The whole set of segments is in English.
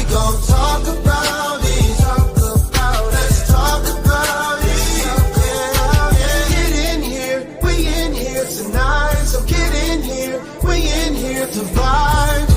gon' talk about it. Let's talk about it. Get in here, we in here tonight. So get in here, we in here to vibe.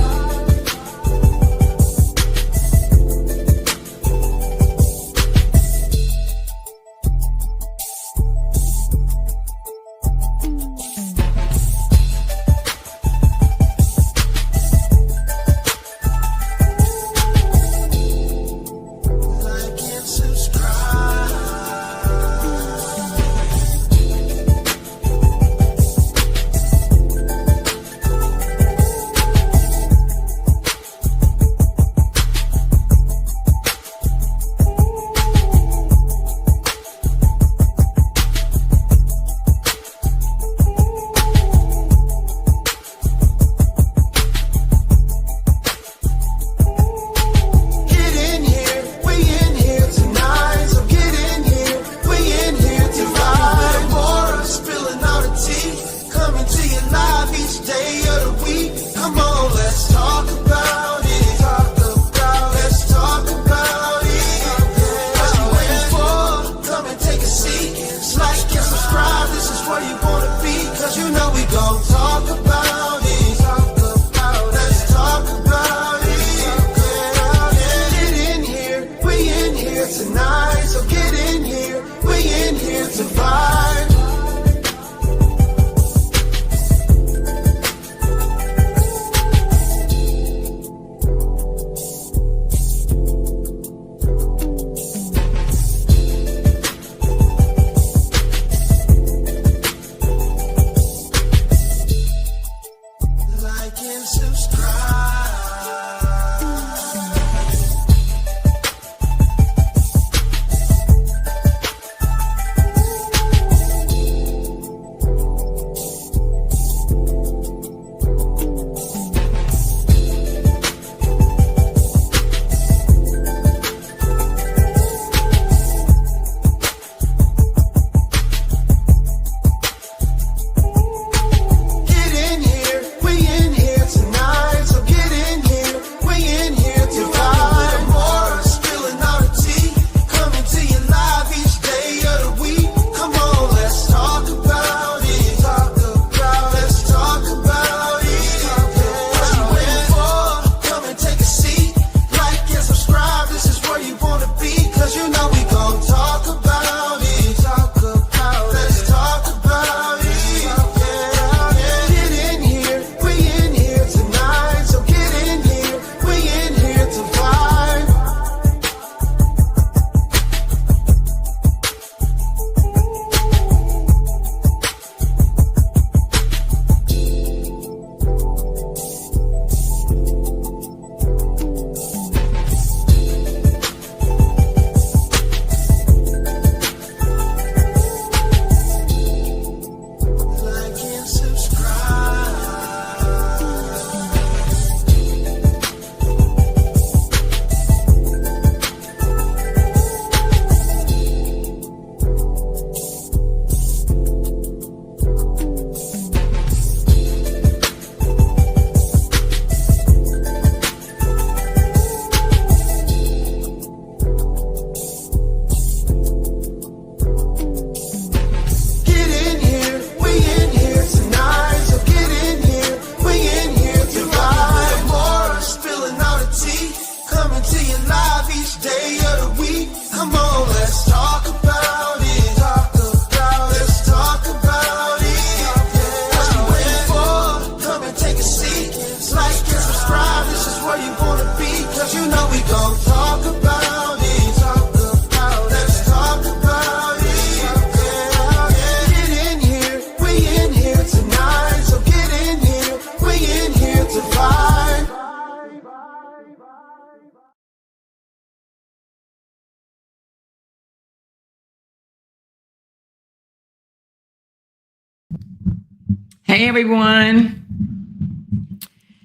Hey, everyone.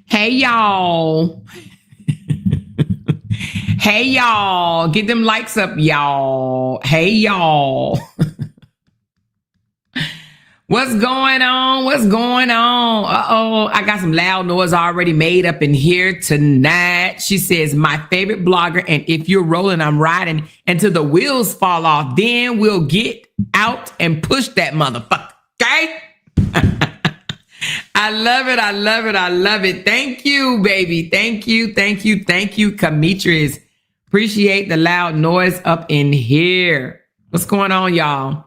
Hey, y'all. Hey, y'all. Get them likes up, y'all. Hey, y'all. What's going on? What's going on? Uh-oh, I got some loud noise already made up in here tonight. She says, my favorite blogger, and if you're rolling, I'm riding until the wheels fall off. Then we'll get out and push that motherfucker, okay? I love it. I love it. I love it. Thank you, baby. Thank you. Thank you. Thank you, Demetrius. Appreciate the loud noise up in here. What's going on, y'all?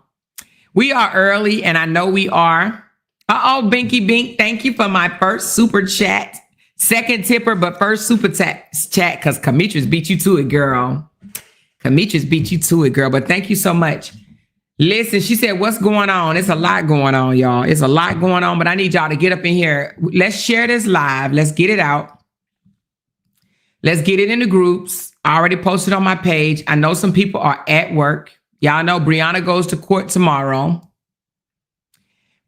We are early, and I know we are. Uh-oh, Binky Bink, thank you for my first super chat. Second tipper, but first super chat, because Demetrius beat you to it, girl. Demetrius beat you to it, girl, but thank you so much. Listen, she said, what's going on? It's a lot going on, y'all. It's a lot going on, but I need y'all to get up in here. Let's share this live. Let's get it out. Let's get it in the groups. I already posted on my page. I know some people are at work. Y'all know Briana goes to court tomorrow.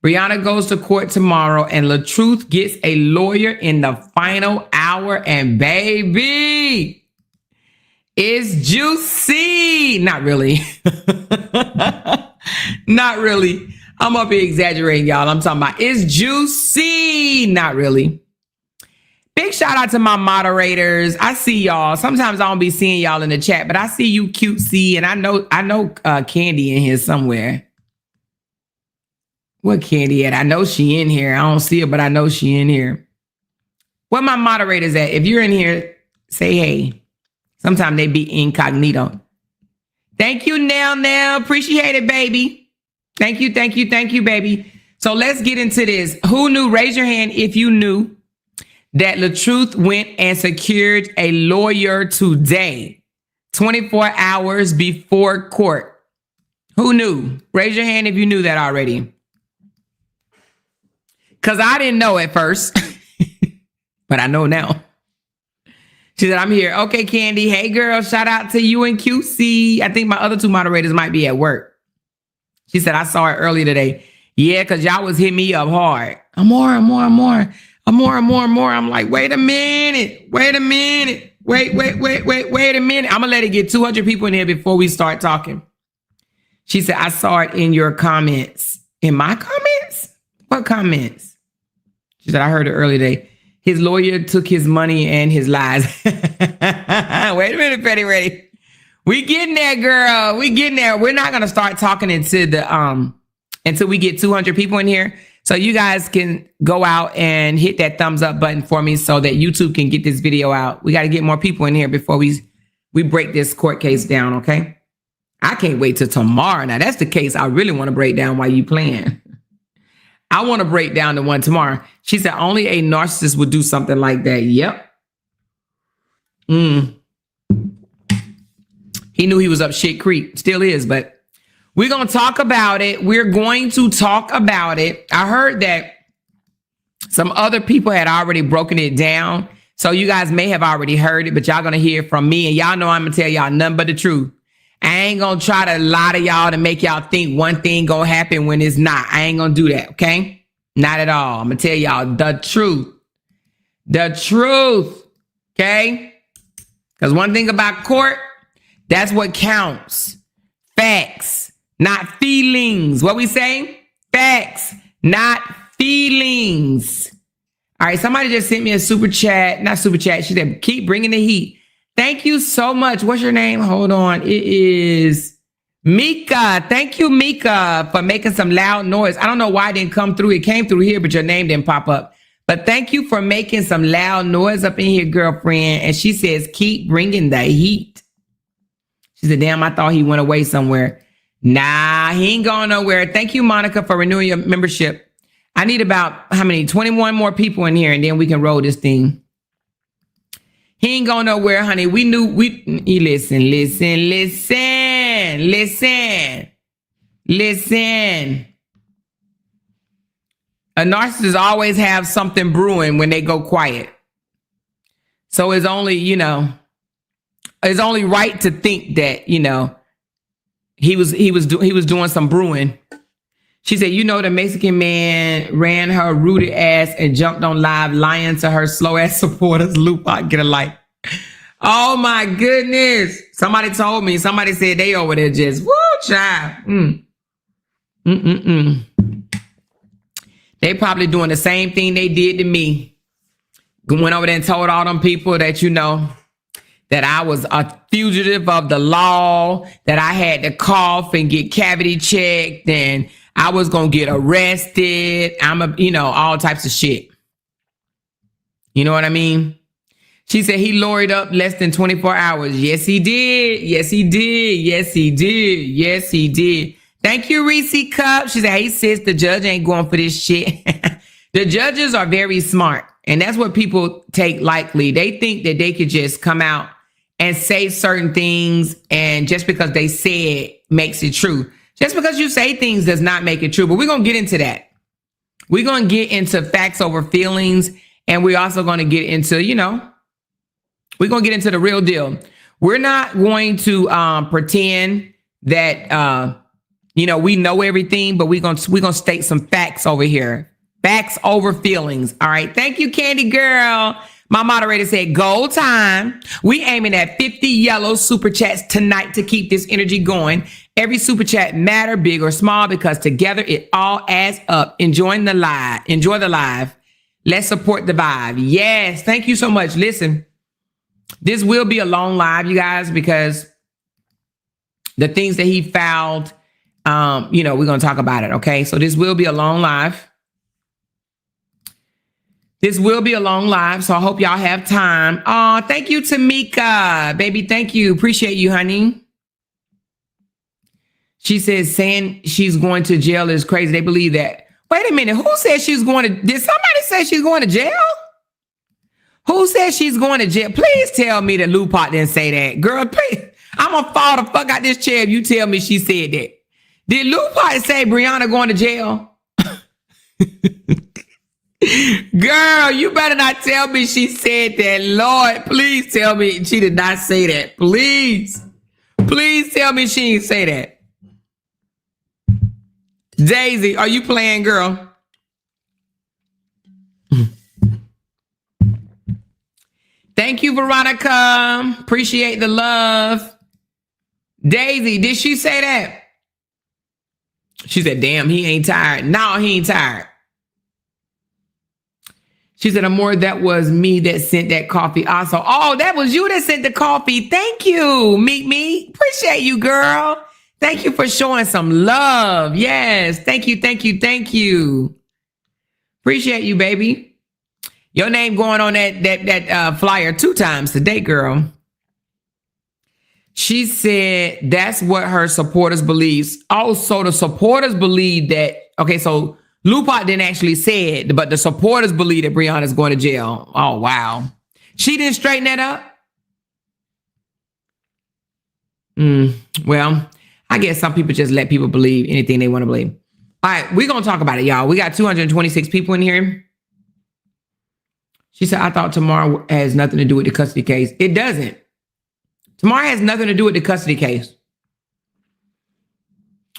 Briana goes to court tomorrow, and LaTruuth gets a lawyer in the final hour. And baby, it's juicy. Not really. Not really. I'm up here exaggerating, y'all. I'm talking about it's juicy. Not really. Big shout out to my moderators. I see y'all. Sometimes I don't be seeing y'all in the chat, but I see you, cutesy, and I know Candy in here somewhere. What Candy at? I know she in here. I don't see her, but I know she in here. Where my moderators at? If you're in here, say hey. Sometimes they be incognito. Thank you, Nell. Appreciate it, baby. Thank you, baby. So let's get into this. Who knew? Raise your hand if you knew that LaTruuth went and secured a lawyer today, 24 hours before court. Who knew? Raise your hand if you knew that already. Because I didn't know at first, but I know now. She said, I'm here. Okay, Candy. Hey, girl, shout out to you and QC. I think my other two moderators might be at work. She said, I saw it earlier today. Yeah, because y'all was hitting me up hard. More. I'm like, wait a minute. Wait a minute. Wait a minute. I'm going to let it get 200 people in here before we start talking. She said, I saw it in your comments. In my comments? What comments? She said, I heard it earlier today. His lawyer took his money and his lies. Wait a minute, Petty Ready. We getting there, girl. We getting there. We're not going to start talking until we get 200 people in here. So you guys can go out and hit that thumbs up button for me so that YouTube can get this video out. We got to get more people in here before we break this court case down, okay? I can't wait till tomorrow. Now, that's the case I really want to break down while you playing. I want to break down the one tomorrow. She said only a narcissist would do something like that. Yep. He knew he was up shit creek. Still is, but we're going to talk about it. We're going to talk about it. I heard that some other people had already broken it down. So you guys may have already heard it, but y'all going to hear from me. And y'all know I'm going to tell y'all nothing but the truth. I ain't going to try to lie to y'all to make y'all think one thing going to happen when it's not. I ain't going to do that, okay? Not at all. I'm going to tell y'all the truth. The truth, okay? Because one thing about court, that's what counts. Facts. Not feelings. What we say? Facts, not feelings. All right, somebody just sent me a super chat. Not super chat. She said, keep bringing the heat. Thank you so much. What's your name? Hold on. It is Mika. Thank you, Mika, for making some loud noise. I don't know why it didn't come through. It came through here, but your name didn't pop up. But thank you for making some loud noise up in here, girlfriend. And she says, keep bringing the heat. She said, damn, I thought he went away somewhere. Nah, he ain't going nowhere. Thank you, Monica, for renewing your membership. I need about, 21 more people in here, and then we can roll this thing. He ain't going nowhere, honey. Listen. A narcissist always have something brewing when they go quiet. So it's only, it's only right to think that, he was doing some brewing. She said, the Mexican man ran her rooted ass and jumped on live lying to her slow ass supporters. Loop out, get a light. Oh my goodness. Somebody told me, somebody said they over there just, woo, child. They probably doing the same thing they did to me. Went over there and told all them people that, that I was a fugitive of the law, that I had to cough and get cavity checked, and I was going to get arrested. All types of shit. You know what I mean? She said he lawyered up less than 24 hours. Yes, he did. Yes, he did. Yes, he did. Yes, he did. Thank you, Reese Cup. She said, hey, sis, the judge ain't going for this shit. The judges are very smart. And that's what people take lightly. They think that they could just come out and say certain things, and just because they say it makes it true. Just because you say things does not make it true. But we're going to get into that. We're going to get into facts over feelings. And we're also going to get into, we're going to get into the real deal. We're not going to pretend that, we know everything, but we're going to state some facts over here. Facts over feelings. All right. Thank you, Candy Girl. My moderator said goal time. We aiming at 50 yellow super chats tonight to keep this energy going. Every super chat matter, big or small, because together it all adds up. Enjoy the live. Let's support the vibe. Yes. Thank you so much. Listen, this will be a long live, you guys, because the things that he filed, we're going to talk about it. Okay. So this will be a long live. This will be a long live, so I hope y'all have time. Oh, thank you, Tamika. Baby, thank you. Appreciate you, honey. She says saying she's going to jail is crazy. They believe that. Wait a minute. Who said she's going to... Did somebody say she's going to jail? Who said she's going to jail? Please tell me that Lou Pot didn't say that. Girl, please. I'm going to fall the fuck out this chair if you tell me she said that. Did Lou Pot say Briana going to jail? Girl, you better not tell me she said that. Lord, please tell me she did not say that. Please. Please tell me she didn't say that. Daisy, are you playing, girl? Thank you, Veronica. Appreciate the love. Daisy, did she say that? She said, damn, he ain't tired. No, he ain't tired. She said, Amor, that was me that sent that coffee also. Oh, that was you that sent the coffee. Thank you, Meet Me. Appreciate you, girl. Thank you for showing some love. Yes. Thank you. Thank you. Thank you. Appreciate you, baby. Your name going on that flyer 2 times today, girl. She said that's what her supporters believe. Also, the supporters believe that. Okay, so Lupot didn't actually say it, but the supporters believe that Briana's going to jail. Oh, wow. She didn't straighten that up? Well, I guess some people just let people believe anything they want to believe. All right, we're going to talk about it, y'all. We got 226 people in here. She said, I thought tomorrow has nothing to do with the custody case. It doesn't. Tomorrow has nothing to do with the custody case.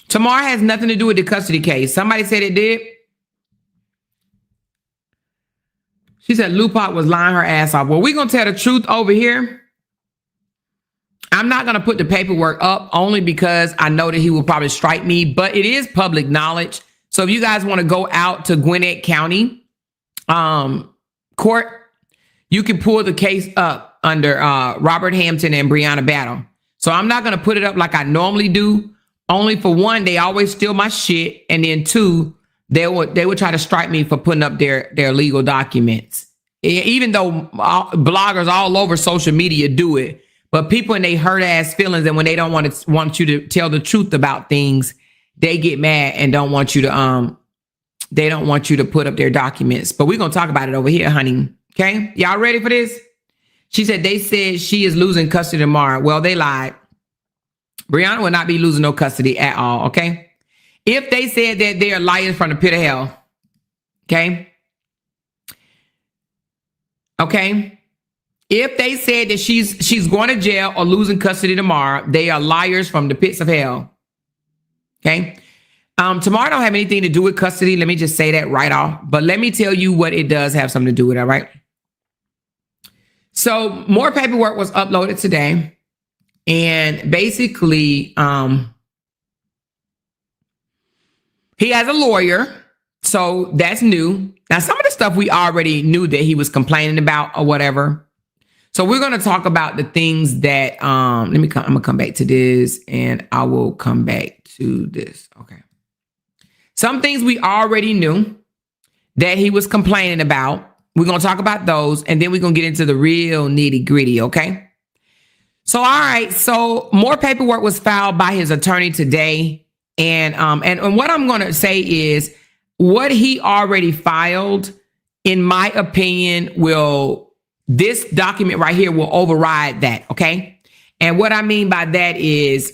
Tomorrow has nothing to do with the custody case. Somebody said it did. She said Lupot was lying her ass off. Well, we're going to tell the truth over here. I'm not going to put the paperwork up only because I know that he will probably strike me, but it is public knowledge. So if you guys want to go out to Gwinnett County court, you can pull the case up under Robert Hampton and Briana Battle. So I'm not going to put it up like I normally do. Only for one, they always steal my shit. And then 2, they would try to strike me for putting up their legal documents. Even though bloggers all over social media do it. But people in they hurt ass feelings, and when they don't want you to tell the truth about things, they get mad and don't want you to they don't want you to put up their documents. But we're gonna talk about it over here, honey. Okay, y'all ready for this? She said they said she is losing custody tomorrow. Well, they lied. Briana will not be losing no custody at all. Okay, if they said that they are liars from the pit of hell. Okay. If they said that she's going to jail or losing custody tomorrow, they are liars from the pits of hell. Okay. Tomorrow don't have anything to do with custody. Let me just say that right off. But let me tell you what it does have something to do with. All right. So more paperwork was uploaded today. And basically, he has a lawyer. So that's new. Now, some of the stuff we already knew that he was complaining about or whatever. So we're going to talk about the things that, I'm going to come back to this and I will come back to this. Okay. Some things we already knew that he was complaining about. We're going to talk about those and then we're going to get into the real nitty gritty. Okay. So, all right. So more paperwork was filed by his attorney today. And what I'm going to say is what he already filed, in my opinion, this document right here will override that. Okay. And what I mean by that is,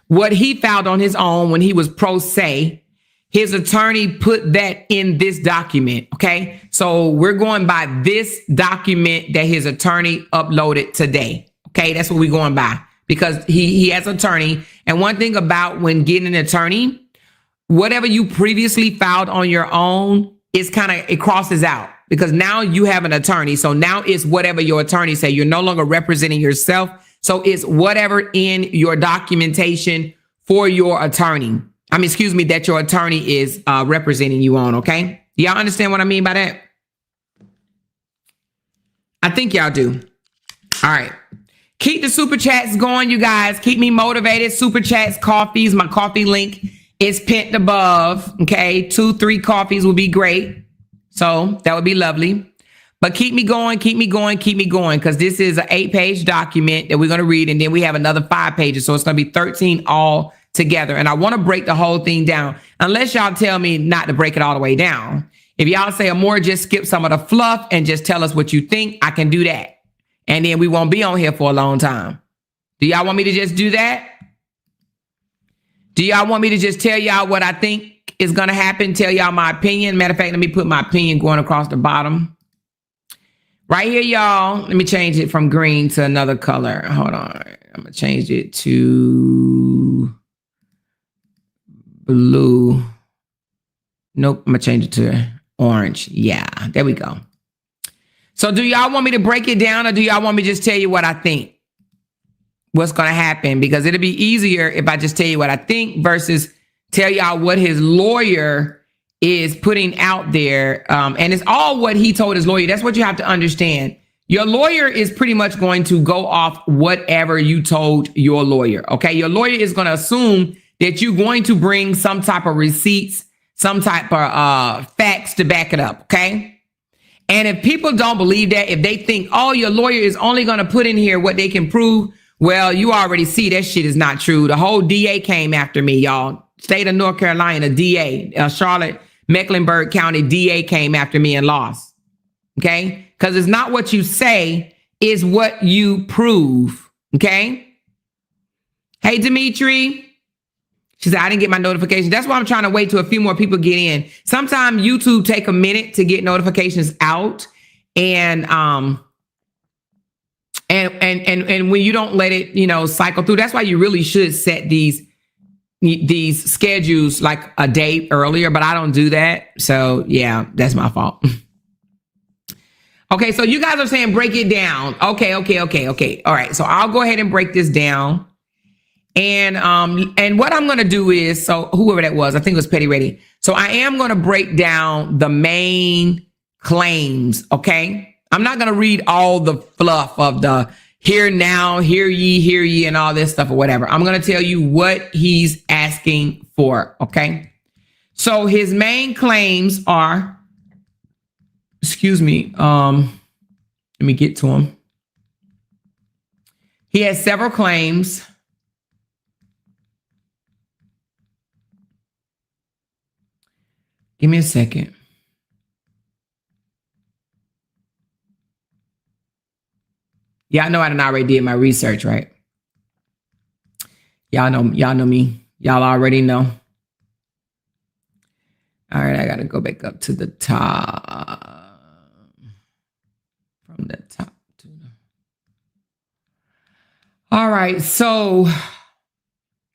what he filed on his own when he was pro se, his attorney put that in this document. Okay. So we're going by this document that his attorney uploaded today. Okay. That's what we're going by because he has an attorney. And one thing about when getting an attorney, whatever you previously filed on your own, it crosses out because now you have an attorney. So now it's whatever your attorney say. You're no longer representing yourself. So it's whatever in your documentation for your attorney. That your attorney is representing you on. Okay. Y'all understand what I mean by that? I think y'all do. All right. Keep the super chats going, you guys. Keep me motivated. Super chats, coffees. My coffee link is pinned above. Okay. 2-3 coffees will be great. So that would be lovely. But keep me going, keep me going, keep me going. Because this is an 8-page document that we're going to read. And then we have another 5 pages. So it's going to be 13 all together. And I want to break the whole thing down. Unless y'all tell me not to break it all the way down. If y'all say more, just skip some of the fluff and just tell us what you think, I can do that. And then we won't be on here for a long time. Do y'all want me to just do that? Do y'all want me to just tell y'all what I think is going to happen? Tell y'all my opinion? Matter of fact, let me put my opinion going across the bottom. Right here, y'all. Let me change it from green to another color. Hold on. I'm going to change it to blue. Nope. I'm going to change it to orange. Yeah, there we go. So do y'all want me to break it down or do y'all want me to just tell you what I think? What's going to happen? Because it'll be easier if I just tell you what I think versus tell y'all what his lawyer is putting out there. And it's all what he told his lawyer. That's what you have to understand. Your lawyer is pretty much going to go off whatever you told your lawyer. Okay. Your lawyer is going to assume that you're going to bring some type of receipts, some type of facts to back it up. Okay. And if people don't believe that, if they think, oh, your lawyer is only going to put in here what they can prove, well, you already see that shit is not true. The whole DA came after me, y'all. State of North Carolina, DA, Charlotte, Mecklenburg County DA came after me and lost. Okay? Because it's not what you say, it's what you prove. Okay? Hey, Dimitri. She said, I didn't get my notification. That's why I'm trying to wait till a few more people get in. Sometimes YouTube take a minute to get notifications out. And when you don't let it, cycle through, that's why you really should set these schedules like a day earlier, but I don't do that. So yeah, that's my fault. Okay. So you guys are saying break it down. Okay. All right. So I'll go ahead and break this down. And what I'm going to do is, so whoever that was, I think it was Petty Ready. So I am going to break down the main claims. Okay. I'm not going to read all the fluff of the hear now, hear ye, and all this stuff or whatever. I'm going to tell you what he's asking for. Okay. So his main claims are, let me get to him. He has several claims. Give me a second. Y'all know I done already did my research, right? Y'all know me. Y'all already know. All right, I got to go back up to the top. From the top to the... All right, so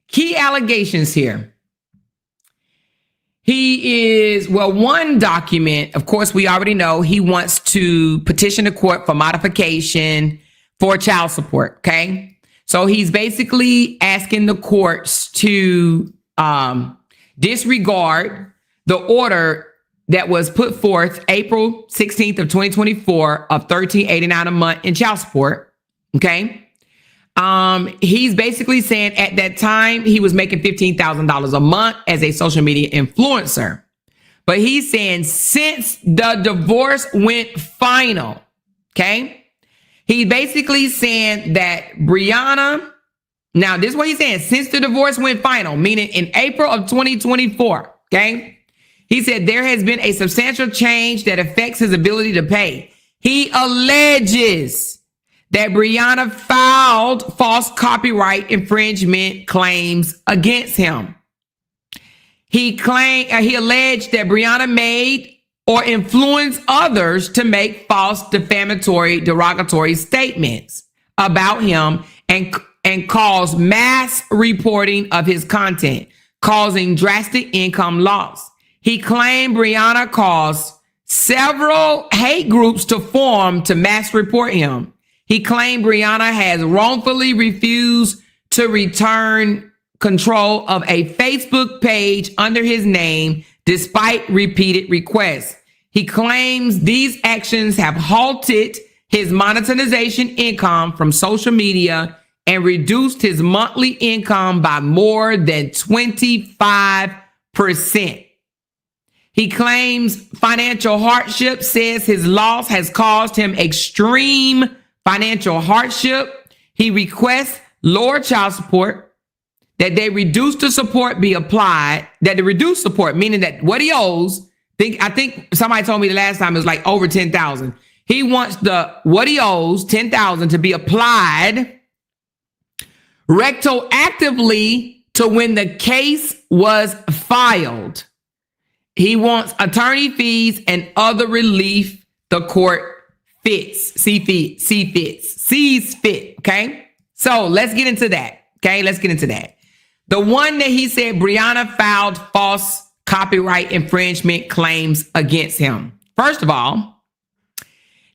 key allegations here. He is, one document, of course, we already know he wants to petition the court for modification for child support. Okay. So he's basically asking the courts to disregard the order that was put forth April 16th of 2024 of $13.89 a month in child support. Okay. He's basically saying at that time he was making $15,000 a month as a social media influencer. But he's saying since the divorce went final, okay, he's basically saying that Briana, now this is what he's saying, since the divorce went final, meaning in April of 2024, okay, he said there has been a substantial change that affects his ability to pay. He alleges that Briana filed false copyright infringement claims against him. He alleged that Briana made or influenced others to make false defamatory, derogatory statements about him and caused mass reporting of his content, causing drastic income loss. He claimed Briana caused several hate groups to form to mass report him. He claimed Briana has wrongfully refused to return control of a Facebook page under his name despite repeated requests. He claims these actions have halted his monetization income from social media and reduced his monthly income by more than 25%. He claims financial hardship, says his loss has caused him extreme financial hardship. He requests lower child support, that they reduce the support be applied, that the reduced support, meaning that what he owes, I think somebody told me the last time it was like over 10,000. He wants what he owes, 10,000, to be applied retroactively to when the case was filed. He wants attorney fees and other relief the court sees fit. Okay. So let's get into that. Okay. Let's get into that. The one that he said Briana filed false copyright infringement claims against him. First of all,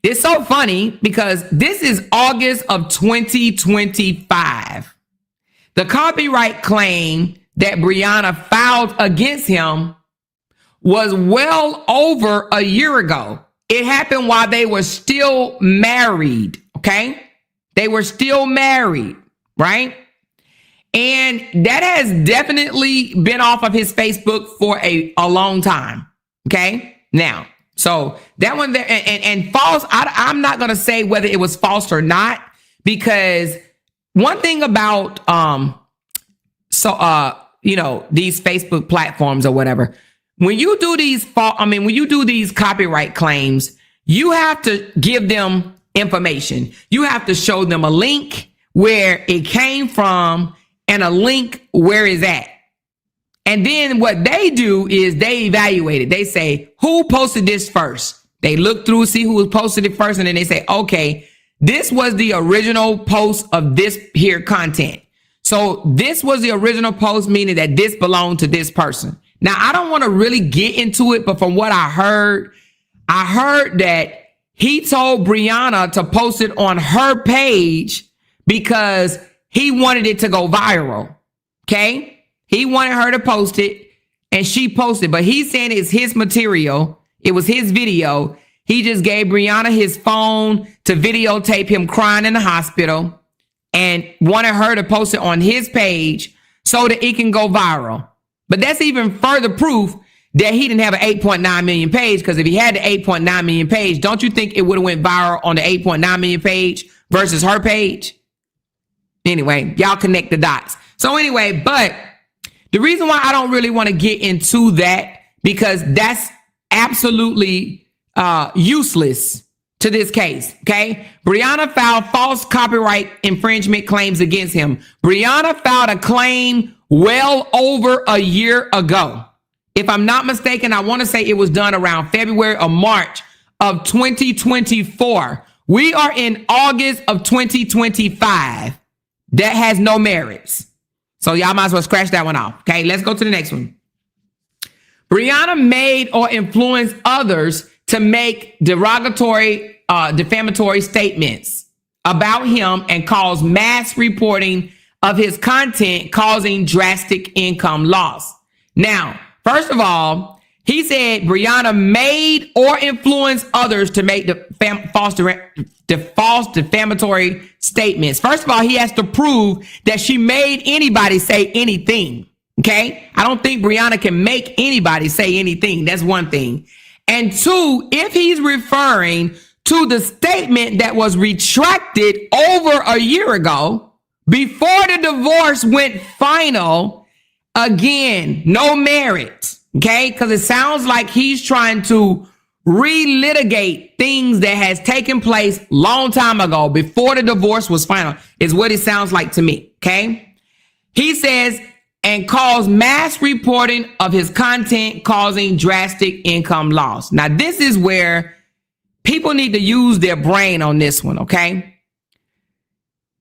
it's so funny because this is August of 2025. The copyright claim that Briana filed against him was well over a year ago. It happened while they were still married. Okay. They were still married, right? And that has definitely been off of his Facebook for a long time. Okay. Now, so that one there and false, I'm not going to say whether it was false or not, because one thing about, these Facebook platforms or whatever, when you do these copyright claims, you have to give them information. You have to show them a link where it came from and a link where it's at. And then what they do is they evaluate it. They say, who posted this first? They look through, see who posted it first. And then they say, okay, this was the original post of this here content. So this was the original post, meaning that this belonged to this person. Now, I don't want to really get into it, but from what I heard that he told Briana to post it on her page because he wanted it to go viral. Okay. He wanted her to post it and she posted, but he's saying it's his material. It was his video. He just gave Briana his phone to videotape him crying in the hospital and wanted her to post it on his page so that it can go viral. But that's even further proof that he didn't have an 8.9 million page, because if he had the 8.9 million page, don't you think it would have went viral on the 8.9 million page versus her page? Anyway, y'all connect the dots. So anyway, but the reason why I don't really want to get into that, because that's absolutely useless to this case. Okay. Briana filed false copyright infringement claims against him. Briana filed a claim well over a year ago. If I'm not mistaken, I want to say it was done around February or March of 2024. We are in August of 2025. That has no merits. So y'all might as well scratch that one off. Okay, let's go to the next one. Briana made or influenced others to make derogatory, defamatory statements about him and cause mass reporting of his content, causing drastic income loss. Now, first of all, He said Briana made or influenced others to make the false defamatory statements. First of all, he has to prove that she made anybody say anything. Okay? I don't think Briana can make anybody say anything. That's one thing. And two, if he's referring to the statement that was retracted over a year ago, before the divorce went final, again, no merit. Okay, because it sounds like he's trying to relitigate things that has taken place long time ago before the divorce was final, is what it sounds like to me. Okay, he says, and calls mass reporting of his content causing drastic income loss. Now, this is where people need to use their brain on this one. Okay.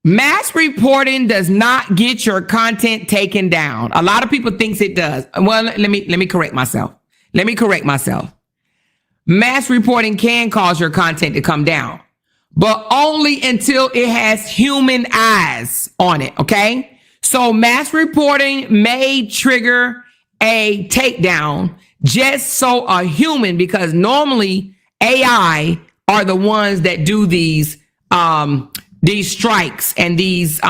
Mass reporting does not get your content taken down. A lot of people thinks it does. Well, let me correct myself. Mass reporting can cause your content to come down, but only until it has human eyes on it. Okay. So mass reporting may trigger a takedown just so a human, because normally AI are the ones that do these strikes and these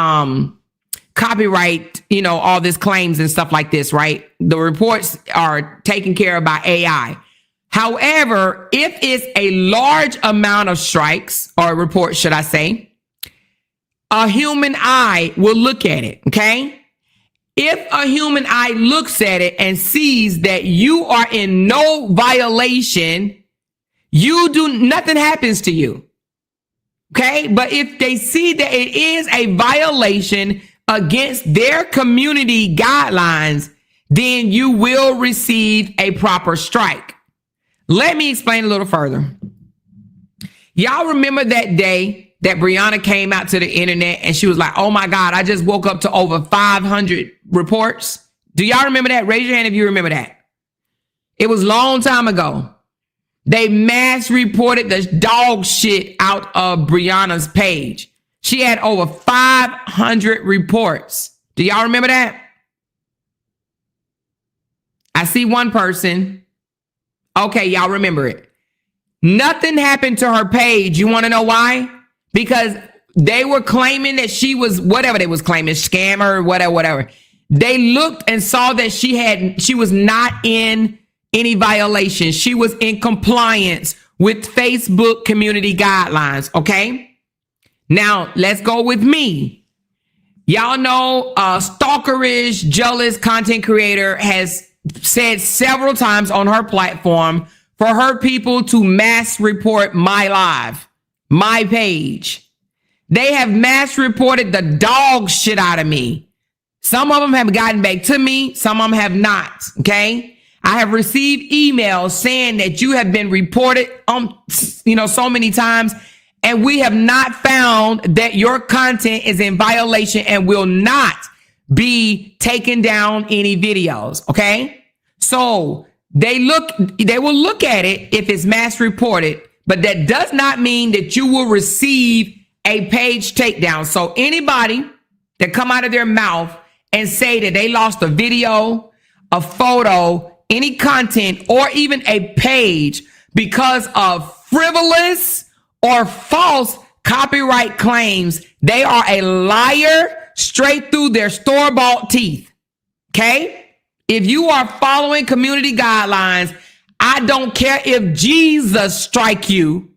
copyright, all these claims and stuff like this, right? The reports are taken care of by AI. However, if it's a large amount of strikes or reports, should I say, a human eye will look at it, okay? If a human eye looks at it and sees that you are in no violation, nothing happens to you. Okay, but if they see that it is a violation against their community guidelines, then you will receive a proper strike. Let me explain a little further. Y'all remember that day that Briana came out to the internet and she was like, oh my God, I just woke up to over 500 reports. Do y'all remember that? Raise your hand if you remember that. It was a long time ago. They mass reported the dog shit out of Briana's page. She had over 500 reports. Do y'all remember that? I see one person. Okay, y'all remember it. Nothing happened to her page. You want to know why? Because they were claiming that she was, whatever they was claiming, scammer, whatever. They looked and saw that she was not in any violation. She was in compliance with Facebook community guidelines. Okay. Now let's go with me. Y'all know stalkerish, jealous content creator has said several times on her platform for her people to mass report my live, my page. They have mass reported the dog shit out of me. Some of them have gotten back to me. Some of them have not. Okay. I have received emails saying that you have been reported so many times, and we have not found that your content is in violation and will not be taken down any videos. Okay. So they will look at it if it's mass reported, but that does not mean that you will receive a page takedown. So anybody that come out of their mouth and say that they lost a video, a photo, any content, or even a page because of frivolous or false copyright claims, they are a liar straight through their store-bought teeth. Okay? If you are following community guidelines, I don't care if Jesus strike you,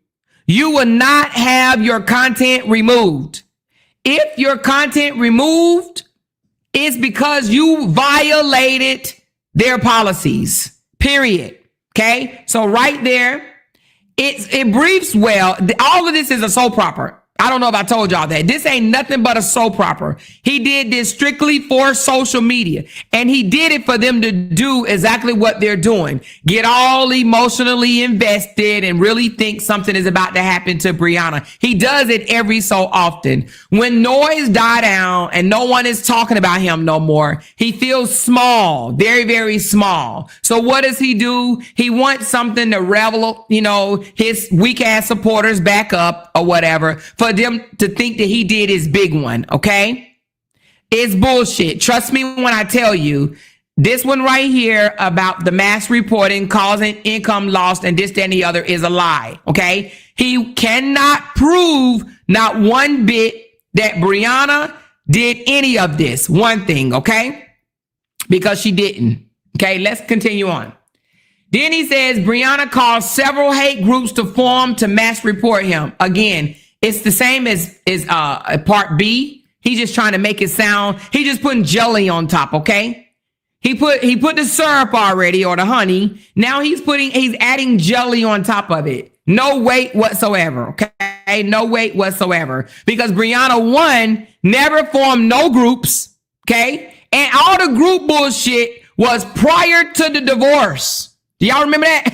you will not have your content removed. If your content removed, it's because you violated their policies, period. Okay. So right there, it briefs well. All of this is a soap opera. I don't know if I told y'all that. This ain't nothing but a soap opera. He did this strictly for social media, and he did it for them to do exactly what they're doing. Get all emotionally invested and really think something is about to happen to Briana. He does it every so often. When noise die down and no one is talking about him no more, he feels small, very, very small. So what does he do? He wants something to revel, his weak ass supporters back up or whatever, for them to think that he did his big one. Okay. It's bullshit. Trust me when I tell you, this one right here about the mass reporting causing income loss and this, that, and the other is a lie. Okay. He cannot prove not one bit that Briana did any of this. One thing. Okay. Because she didn't. Okay. Let's continue on. Then he says Briana caused several hate groups to form to mass report him. Again, it's the same as part B. He's just trying to make it sound. He just putting jelly on top. Okay. He put the syrup already, or the honey. Now he's adding jelly on top of it. No weight whatsoever. Okay. No weight whatsoever. Because Briana, one, never formed no groups. Okay. And all the group bullshit was prior to the divorce. Do y'all remember that?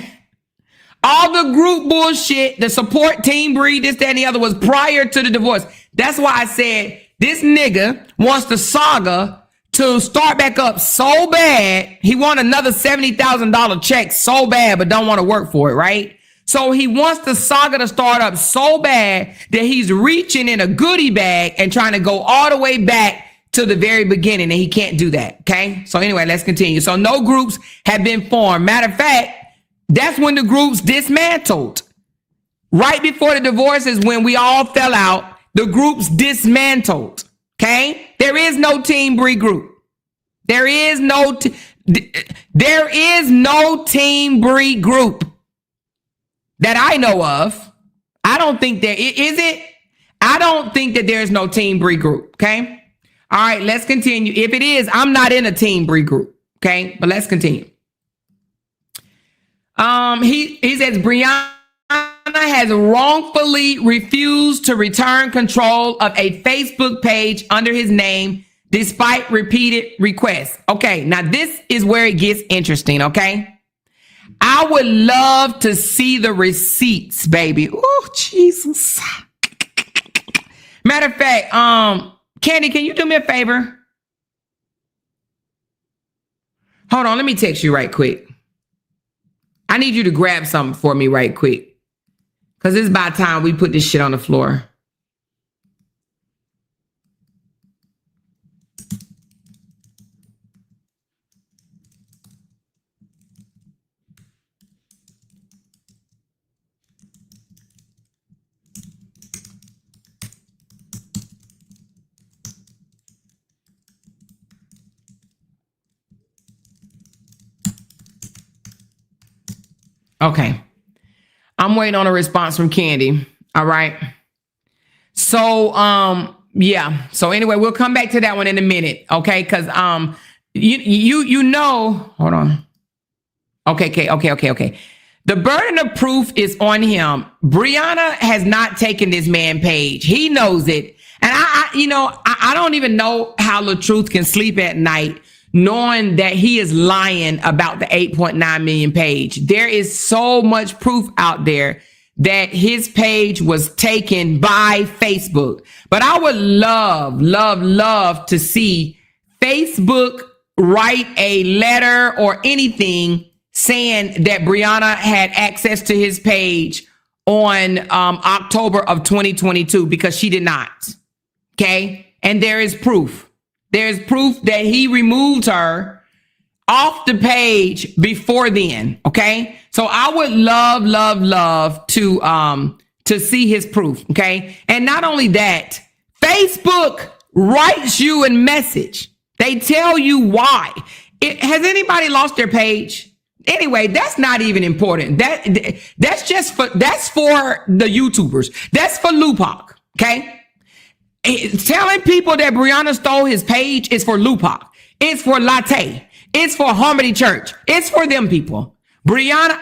All the group bullshit, the support team breed, this, that, and the other was prior to the divorce. That's why I said this nigga wants the saga to start back up so bad. He want another $70,000 check so bad, but don't want to work for it, right? So he wants the saga to start up so bad that he's reaching in a goodie bag and trying to go all the way back to the very beginning, and he can't do that. Okay. So anyway, let's continue. So no groups have been formed. Matter of fact, that's when the groups dismantled. Right before the divorce is when we all fell out. The groups dismantled. Okay. There is no Team Bree group. There is no Team Bree group that I know of. I don't think there is it. I don't think that there's no Team Bree group. Okay. All right, let's continue. If it is, I'm not in a Team Bree group. Okay, but let's continue. He says Briana has wrongfully refused to return control of a Facebook page under his name despite repeated requests. Okay, now this is where it gets interesting. Okay, I would love to see the receipts, baby. Oh, Jesus. Matter of fact, Candy, can you do me a favor? Hold on, let me text you right quick. I need you to grab something for me right quick. Because it's about time we put this shit on the floor. Okay. I'm waiting on a response from Candy. All right. So, yeah. So anyway, we'll come back to that one in a minute. Okay. Cause, you know, hold on. Okay. The burden of proof is on him. Briana has not taken this man page. He knows it. And I don't even know how LaTruth can sleep at night knowing that he is lying about the 8.9 million page. There is so much proof out there that his page was taken by Facebook. But I would love to see Facebook write a letter or anything saying that Briana had access to his page on October of 2022, because she did not. Okay. And there is proof. There's proof that he removed her off the page before then. Okay. So I would love to see his proof. Okay. And not only that, Facebook writes you a message. They tell you why. Has anybody lost their page? Anyway, that's not even important. That's for the YouTubers. That's for Lupac. Okay. Telling people that Briana stole his page is for Lupac. It's for Latte. It's for Harmony Church. It's for them people. Briana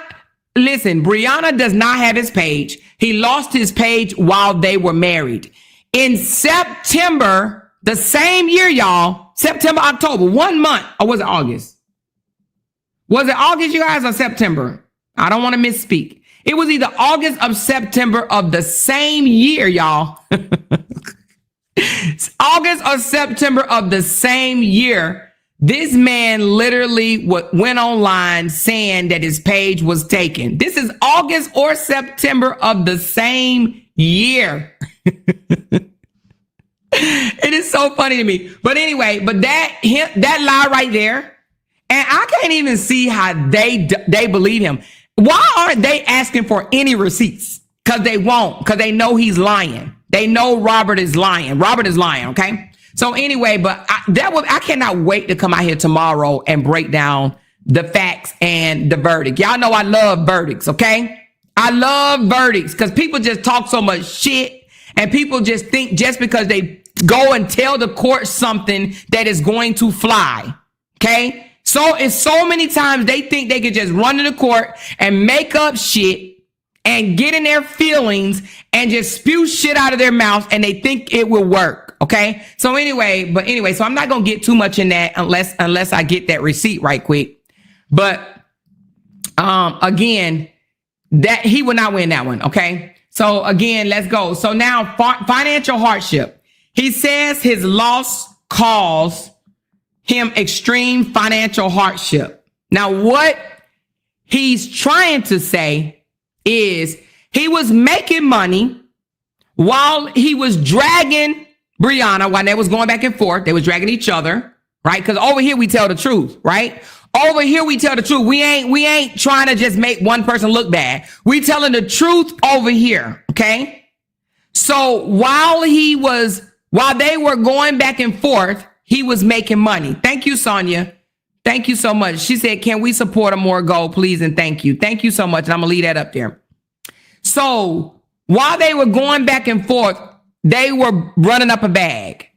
does not have his page. He lost his page while they were married. In September, the same year, y'all, September, October, 1 month, or was it August? Was it August, you guys, or September? I don't want to misspeak. It was either August or September of the same year, y'all. August or September of the same year, this man literally went online saying that his page was taken. This is August or September of the same year. It is so funny to me. But anyway, that lie right there And I can't even see how they believe him. Why aren't they asking for any receipts? Because they won't. Because they know he's lying. They know Robert is lying. Robert is lying. Okay. So anyway, but I cannot wait to come out here tomorrow and break down the facts and the verdict. Y'all know I love verdicts. Okay. I love verdicts because people just talk so much shit, and people just think just because they go and tell the court something that is going to fly. Okay. So it's so many times they think they could just run to the court and make up shit and get in their feelings and just spew shit out of their mouth, and they think it will work. Okay. So anyway, so I'm not going to get too much in that unless I get that receipt right quick. But again, that he will not win that one. Okay. So again, let's go. So now financial hardship. He says his loss caused him extreme financial hardship. Now, what he's trying to say is he was making money while he was dragging Briana, while they was going back and forth. They was dragging each other, right? Because over here we tell the truth, right? Over here we tell the truth. We ain't trying to just make one person look bad. We telling the truth over here, okay? So while they were going back and forth, he was making money. Thank you, Sonia. Thank you so much. She said, can we support a more goal, please? And thank you. Thank you so much. And I'm going to leave that up there. So while they were going back and forth, they were running up a bag.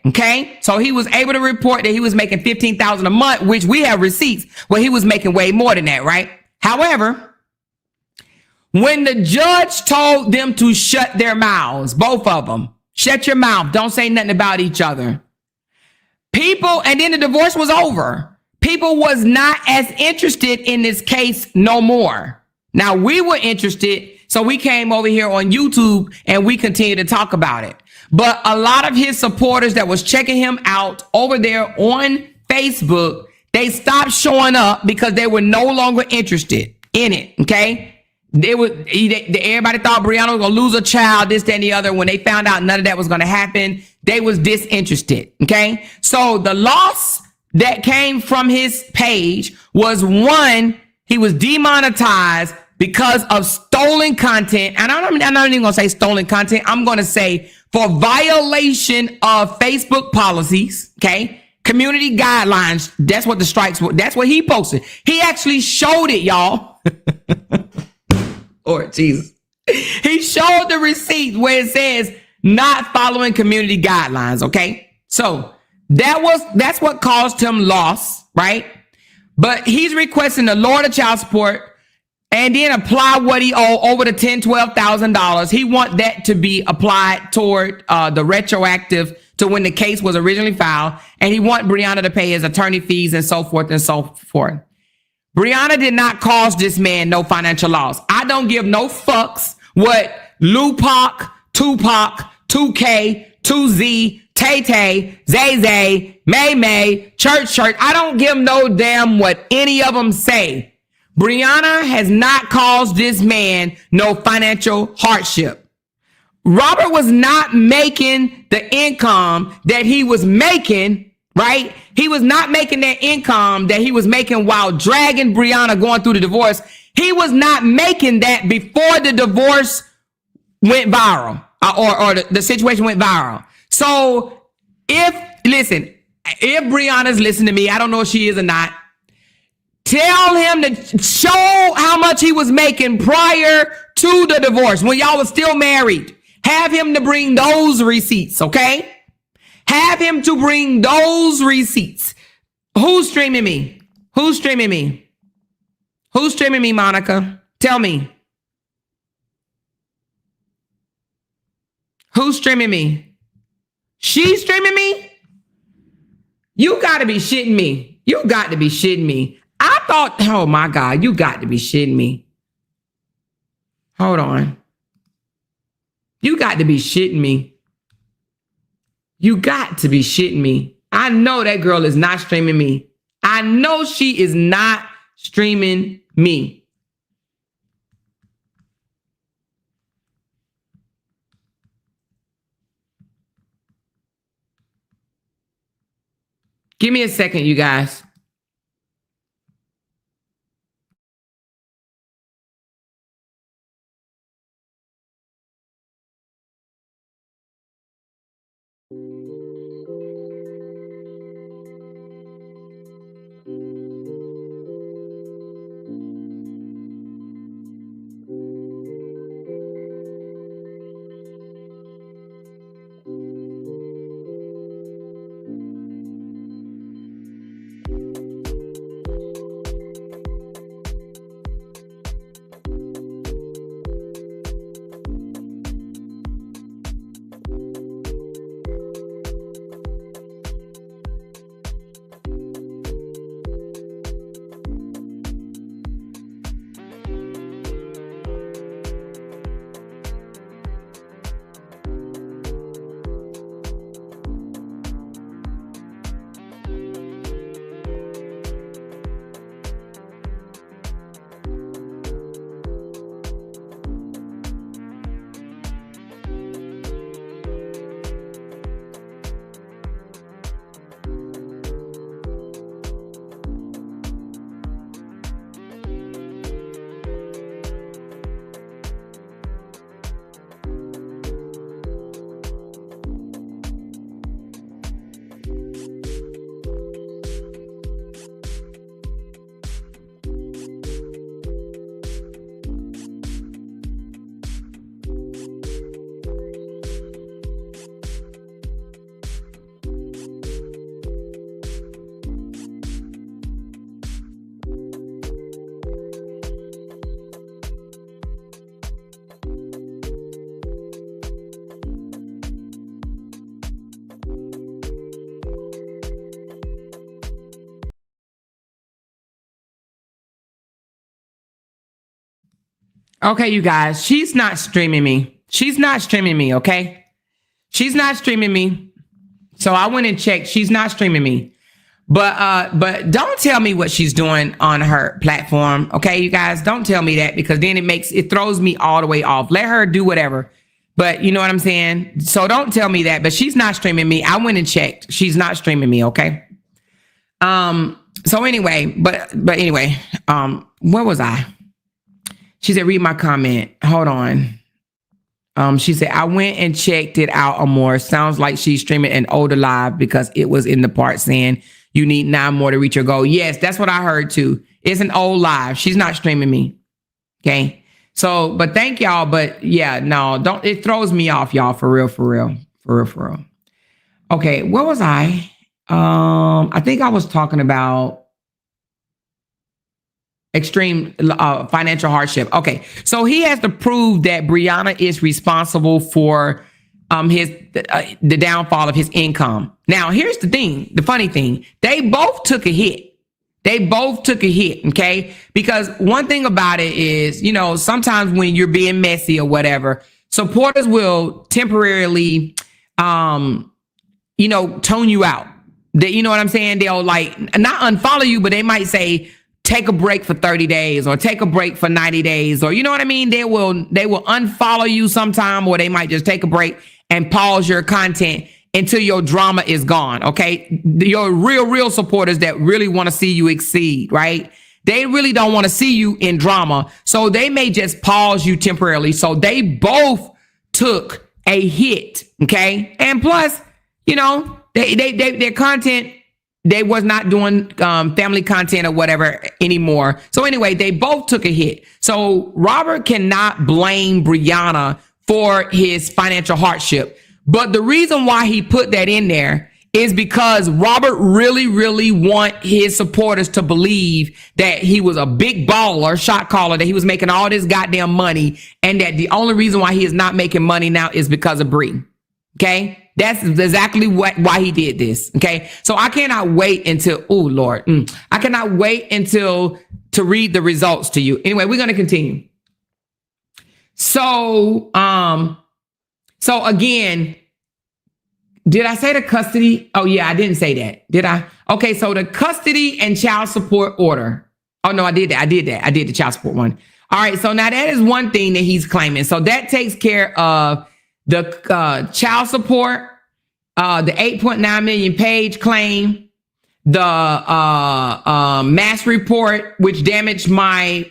Okay. So he was able to report that he was making $15,000 a month, which we have receipts where he was making way more than that. Right. However, when the judge told them to shut their mouths, both of them, shut your mouth. Don't say nothing about each other. And then the divorce was over. People was not as interested in this case no more. Now we were interested, so we came over here on YouTube and we continued to talk about it. But a lot of his supporters that was checking him out over there on Facebook, they stopped showing up because they were no longer interested in it. Okay. Everybody thought Briana was going to lose a child, this, that, and the other. When they found out none of that was going to happen, they was disinterested. Okay. So the loss that came from his page was, one, he was demonetized because of stolen content. And I'm not even going to say stolen content. I'm going to say for violation of Facebook policies. Okay. Community guidelines. That's what the strikes were. That's what he posted. He actually showed it, y'all. Lord Jesus. He showed the receipt where it says not following community guidelines. Okay. So that's what caused him loss, right? But he's requesting to lower the child support and then apply what he owed over the $10,000-$12,000. He want that to be applied toward the retroactive to when the case was originally filed. And he want Briana to pay his attorney fees and so forth and so forth. Briana did not cause this man no financial loss. I don't give no fucks what Lupac, Tupac, 2K, 2Z, Tay Tay, Zay Zay, May May, Church. I don't give no damn what any of them say. Briana has not caused this man no financial hardship. Robert was not making the income that he was making, right? He was not making that income that he was making while dragging Briana going through the divorce. He was not making that before the divorce went viral or the situation went viral. So if Briana's listening to me, I don't know if she is or not, tell him to show how much he was making prior to the divorce when y'all was still married. Have him to bring those receipts, okay? Have him to bring those receipts. Who's streaming me? Who's streaming me? Who's streaming me, Monica? Tell me. Who's streaming me? She's streaming me? You got to be shitting me. You got to be shitting me. I thought, oh my God, you got to be shitting me. Hold on. You got to be shitting me. You got to be shitting me. I know that girl is not streaming me. I know she is not streaming me. Give me a second, you guys. Okay, you guys, she's not streaming me. She's not streaming me, okay? She's not streaming me. So I went and checked. She's not streaming me. But don't tell me what she's doing on her platform, okay, you guys? Don't tell me that, because then it throws me all the way off. Let her do whatever. But you know what I'm saying? So don't tell me that. But she's not streaming me. I went and checked. She's not streaming me, okay? So anyway, but anyway, where was I? She said, read my comment. Hold on. She said, I went and checked it out more. Sounds like she's streaming an older live, because it was in the part saying you need 9 more to reach your goal. Yes, that's what I heard too. It's an old live. She's not streaming me. Okay. So, but thank y'all. But yeah, no, don't, it throws me off, y'all, for real. Okay. Where was I? I think I was talking about extreme financial hardship. Okay, so he has to prove that Briana is responsible for the downfall of his income. Now, here's the thing, the funny thing, they both took a hit. Okay? Because one thing about it is, you know, sometimes when you're being messy or whatever, supporters will temporarily, tone you out. You know what I'm saying? They'll like not unfollow you, but they might say, take a break for 30 days or take a break for 90 days. Or you know what I mean? They will unfollow you sometime, or they might just take a break and pause your content until your drama is gone. Okay. Your real supporters that really want to see you exceed, right? They really don't want to see you in drama. So they may just pause you temporarily. So they both took a hit. Okay. And plus, their content, they was not doing family content or whatever anymore. So anyway, they both took a hit. So Robert cannot blame Briana for his financial hardship. But the reason why he put that in there is because Robert really want his supporters to believe that he was a big baller, shot caller, that he was making all this goddamn money, and that the only reason why he is not making money now is because of Brie. Okay? That's exactly why he did this. Okay. So I cannot wait until, I cannot wait until to read the results to you. Anyway, we're going to continue. So again, did I say the custody? Oh yeah, I didn't say that. Did I? Okay. So the custody and child support order. Oh no, I did that. I did the child support one. All right. So now that is one thing that he's claiming. So that takes care of the child support, the 8.9 million page claim, the mass report, which damaged my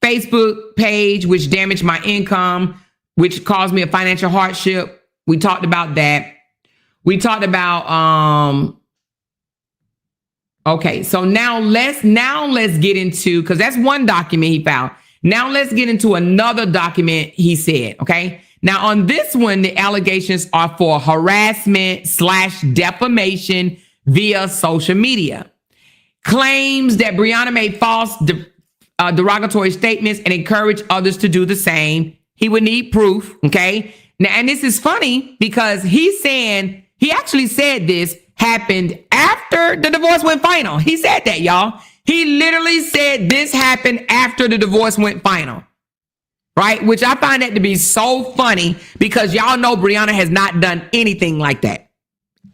Facebook page, which damaged my income, which caused me a financial hardship. We talked about that. We talked about okay, so now let's get into, because that's one document he found. Now let's get into another document he said, okay? Now on this one, the allegations are for harassment / defamation via social media. Claims that Briana made false derogatory statements and encouraged others to do the same. He would need proof, okay? Now, and this is funny because he's saying, he actually said this happened after the divorce went final. He said that, y'all. He literally said this happened after the divorce went final, right? Which I find that to be so funny because y'all know Briana has not done anything like that.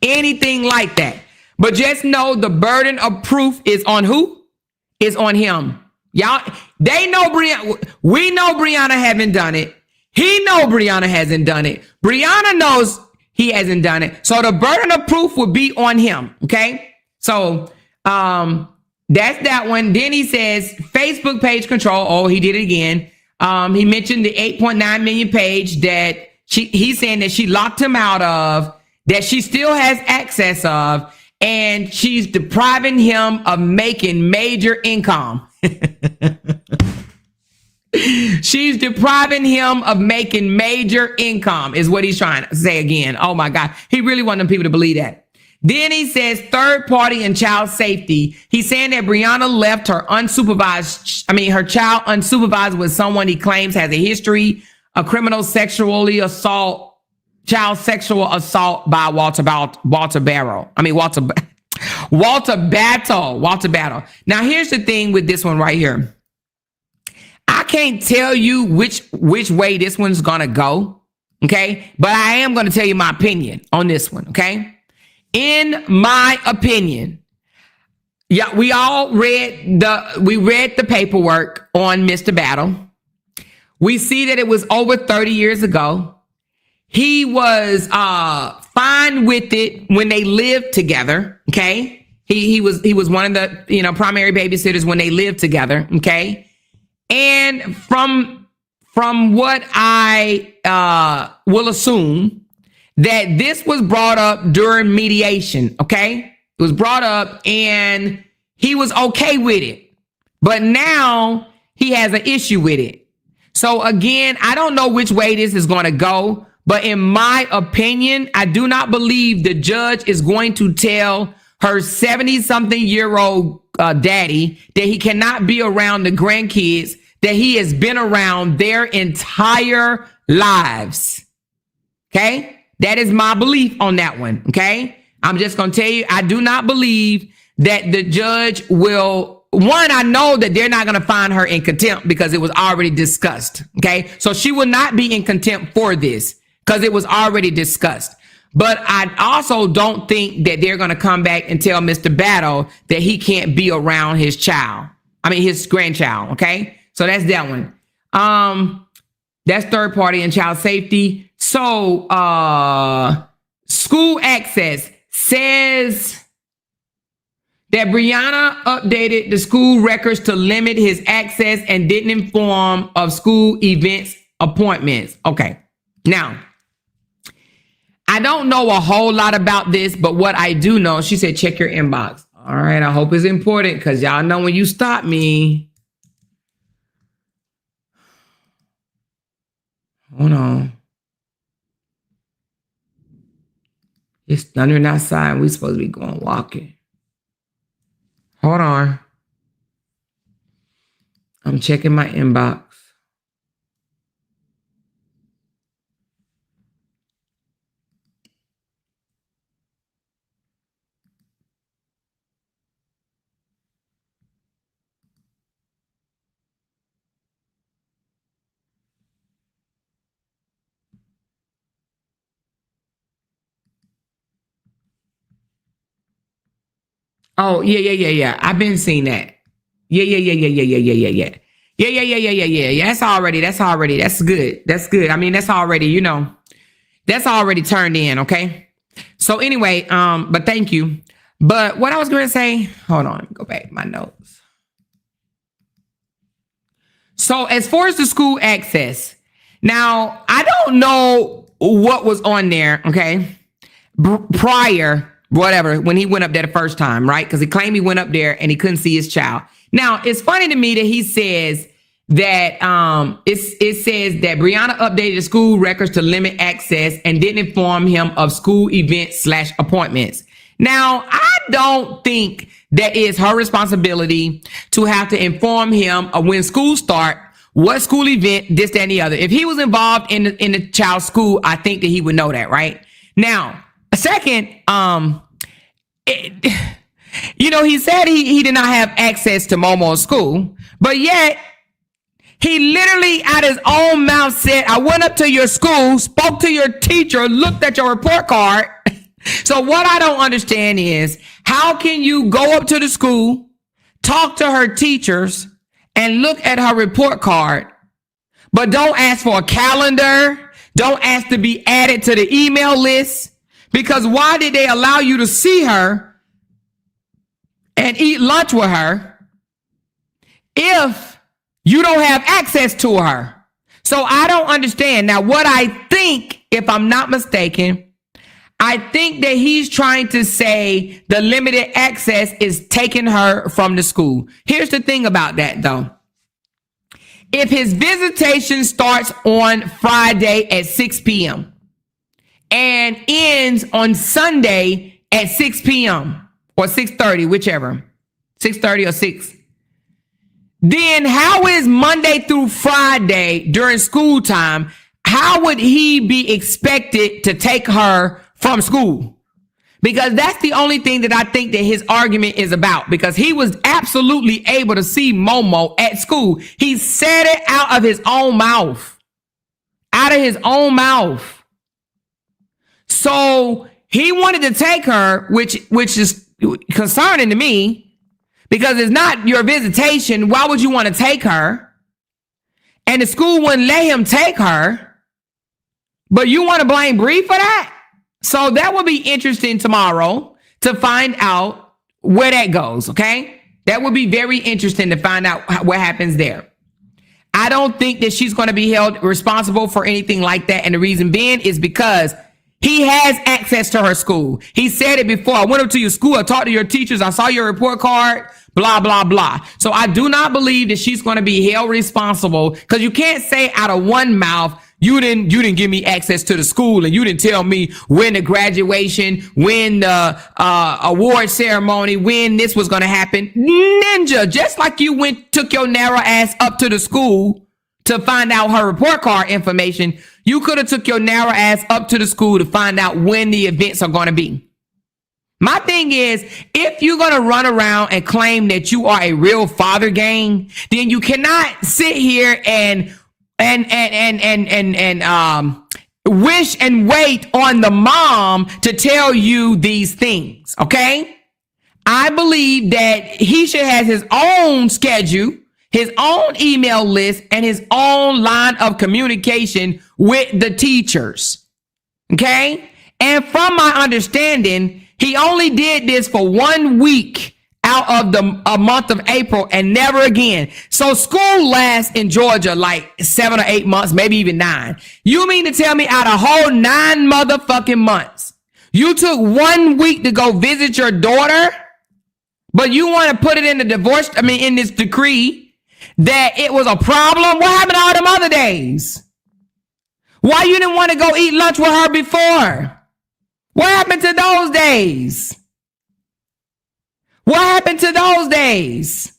Anything like that. But just know the burden of proof is on who? Is on him. Y'all, they know Briana. We know Briana haven't done it. He know Briana hasn't done it. Briana knows he hasn't done it. So the burden of proof would be on him. Okay. So that's that one. Then he says Facebook page control. Oh, he did it again. He mentioned the 8.9 million page that he's saying that she locked him out of, that she still has access of, and she's depriving him of making major income. She's depriving him of making major income is what he's trying to say again. Oh my God. He really wanted people to believe that. Then he says third party and child safety. He's saying that Briana left her her child unsupervised with someone he claims has a history of criminal child sexual assault by Walter Battle. Now here's the thing with this one right here. I can't tell you which way this one's gonna go, okay? But I am gonna tell you my opinion on this one, okay? In my opinion, yeah, we read the paperwork on Mr. Battle. We see that it was over 30 years ago. He was fine with it when they lived together, okay? He was one of the primary babysitters when they lived together, okay? And from what I will assume that this was brought up during mediation, okay? It was brought up and he was okay with it. But now he has an issue with it. So again, I don't know which way this is going to go, but in my opinion, I do not believe the judge is going to tell her 70-something-year-old daddy that he cannot be around the grandkids that he has been around their entire lives. Okay? That is my belief on that one. Okay? I'm just going to tell you, I do not believe that the judge will. One, I know that they're not going to find her in contempt because it was already discussed. Okay? So she will not be in contempt for this because it was already discussed. But I also don't think that they're going to come back and tell Mr. Battle that he can't be around his grandchild. Okay? So that's that one. That's third party and child safety. So school access says that Briana updated the school records to limit his access and didn't inform of school events appointments. Okay. Now, I don't know a whole lot about this, but what I do know, she said, check your inbox. All right. I hope it's important because y'all know when you stop me. Hold on. It's thundering outside. We're supposed to be going walking. Hold on. I'm checking my inbox. Oh, yeah. I've been seeing that. Yeah. Yeah. That's good. I mean, that's already, that's already turned in. Okay. So anyway, but thank you. But what I was going to say, hold on, go back to my notes. So as far as the school access, now I don't know what was on there, okay, prior, whatever, when he went up there the first time, right? Because he claimed he went up there and he couldn't see his child. Now, it's funny to me that he says that it says that Briana updated the school records to limit access and didn't inform him of school events / appointments. Now, I don't think that is her responsibility to have to inform him of when school start, what school event, this, that, and the other. If he was involved in the child's school, I think that he would know that, right? Now, a second, he said he did not have access to Momo's school, but yet he literally out his own mouth said, I went up to your school, spoke to your teacher, looked at your report card. So what I don't understand is, how can you go up to the school, talk to her teachers, and look at her report card, but don't ask for a calendar, don't ask to be added to the email list? Because why did they allow you to see her and eat lunch with her if you don't have access to her? So I don't understand. Now, what I think, if I'm not mistaken, I think that he's trying to say the limited access is taking her from the school. Here's the thing about that, though. If his visitation starts on Friday at 6 p.m. and ends on Sunday at 6 p.m. or 6:30, whichever, 6:30 or 6, then how is Monday through Friday during school time, how would he be expected to take her from school? Because that's the only thing that I think that his argument is about, because he was absolutely able to see Momo at school. He said it out of his own mouth. Out of his own mouth. So he wanted to take her, which is concerning to me, because it's not your visitation. Why would you want to take her? And the school wouldn't let him take her. But you want to blame Bree for that? So that will be interesting tomorrow to find out where that goes, okay? That would be very interesting to find out what happens there. I don't think that she's going to be held responsible for anything like that. And the reason being is because he has access to her school. He said it before. I went up to your school. I talked to your teachers. I saw your report card, blah, blah, blah. So I do not believe that she's going to be held responsible, because you can't say out of one mouth, you didn't give me access to the school, and you didn't tell me when the graduation, when the award ceremony, when this was going to happen. Ninja, just like you took your narrow ass up to the school to find out her report card information, you could have took your narrow ass up to the school to find out when the events are going to be. My thing is, if you're going to run around and claim that you are a real father gang, then you cannot sit here and wish and wait on the mom to tell you these things, okay? I believe that he should have his own schedule, his own email list, and his own line of communication with the teachers, okay? And from my understanding, he only did this for 1 week out of the month of April and never again. So school lasts in Georgia like 7 or 8 months, maybe even 9. You mean to tell me out of whole 9 motherfucking months, you took 1 week to go visit your daughter, but you want to put it in the in this decree that it was a problem? What happened to all them other days? Why you didn't want to go eat lunch with her before? What happened to those days? What happened to those days?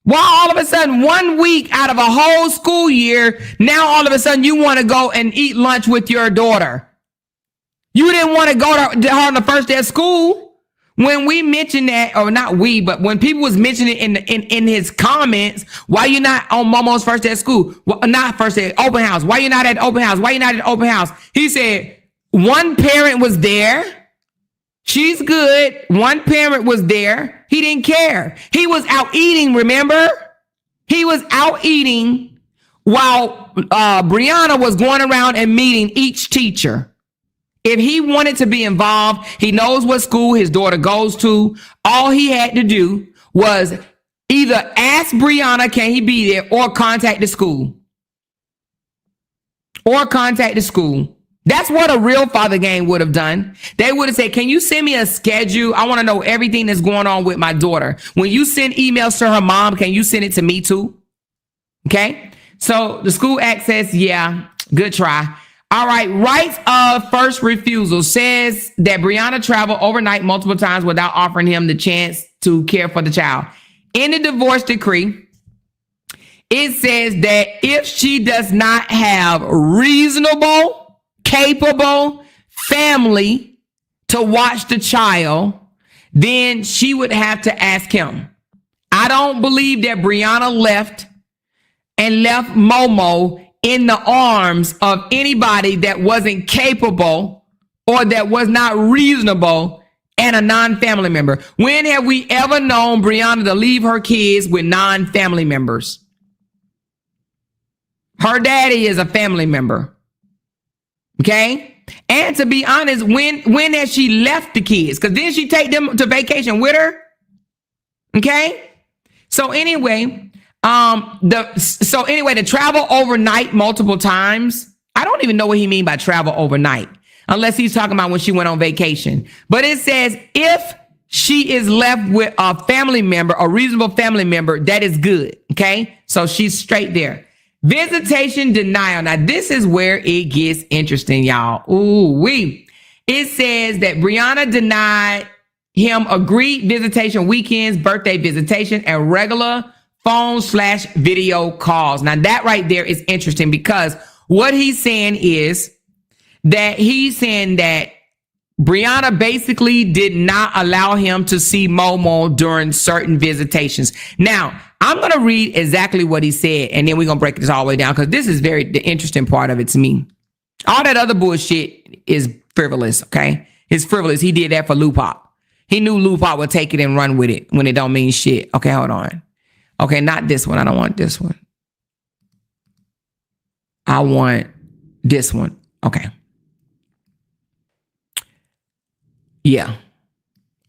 Why all of a sudden 1 week out of a whole school year, now all of a sudden you want to go and eat lunch with your daughter? You didn't want to go to her on the first day of school. When we mentioned that, or not we, but when people was mentioning in his comments, why you not on Momo's first day of school? Well, not first day, open house. Why you not at open house? Why you not at open house? He said one parent was there. She's good. One parent was there. He didn't care. He was out eating, remember? He was out eating while Briana was going around and meeting each teacher. If he wanted to be involved, he knows what school his daughter goes to. All he had to do was either ask Briana, can he be there, or contact the school. That's what a real father gang would have done. They would have said, can you send me a schedule? I want to know everything that's going on with my daughter. When you send emails to her mom, can you send it to me too? Okay. So the school access, yeah, good try. All right. Rights of first refusal says that Briana traveled overnight multiple times without offering him the chance to care for the child. In the divorce decree, it says that if she does not have reasonable, capable family to watch the child, then she would have to ask him. I don't believe that Briana left Momo in the arms of anybody that wasn't capable or that was not reasonable and a non-family member. When have we ever known Briana to leave her kids with non-family members? Her daddy is a family member. Okay? And to be honest, when has she left the kids? Because didn't she take them to vacation with her? Okay? So anyway, the travel overnight multiple times. I don't even know what he mean by travel overnight, unless he's talking about when she went on vacation. But it says if she is left with a family member, a reasonable family member, that is good. Okay. So she's straight there. Visitation denial. Now this is where it gets interesting, y'all. It says that Briana denied him agreed visitation weekends, birthday visitation, and regular phone/video calls. Now that right there is interesting because what he's saying is that Briana basically did not allow him to see Momo during certain visitations. Now, I'm going to read exactly what he said, and then we're going to break this all the way down because this is the interesting part of it to me. All that other bullshit is frivolous, okay? It's frivolous. He did that for Lupop. He knew Lupop would take it and run with it when it don't mean shit. Okay, hold on. Okay, not this one. I don't want this one. I want this one. Okay. Yeah.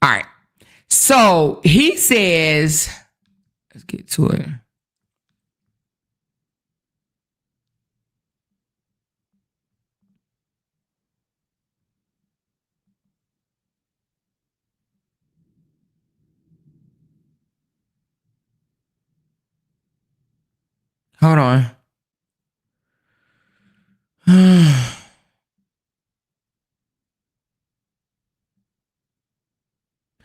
All right. So he says, let's get to it. Hold on.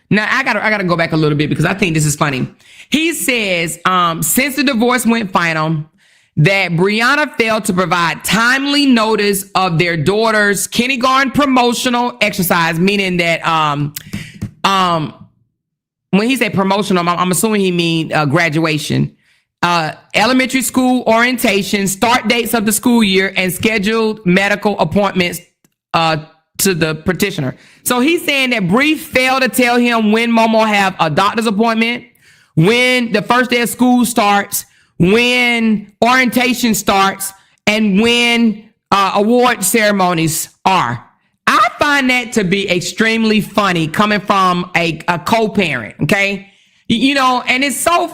Now I gotta go back a little bit because I think this is funny. He says, since the divorce went final, that Briana failed to provide timely notice of their daughter's kindergarten promotional exercise, meaning that when he said promotional, I'm assuming he means graduation. Elementary school orientation, start dates of the school year, and scheduled medical appointments to the petitioner. So he's saying that Bree failed to tell him when Momo have a doctor's appointment, when the first day of school starts, when orientation starts, and when award ceremonies are. I find that to be extremely funny coming from a co-parent, okay? You know, and it's so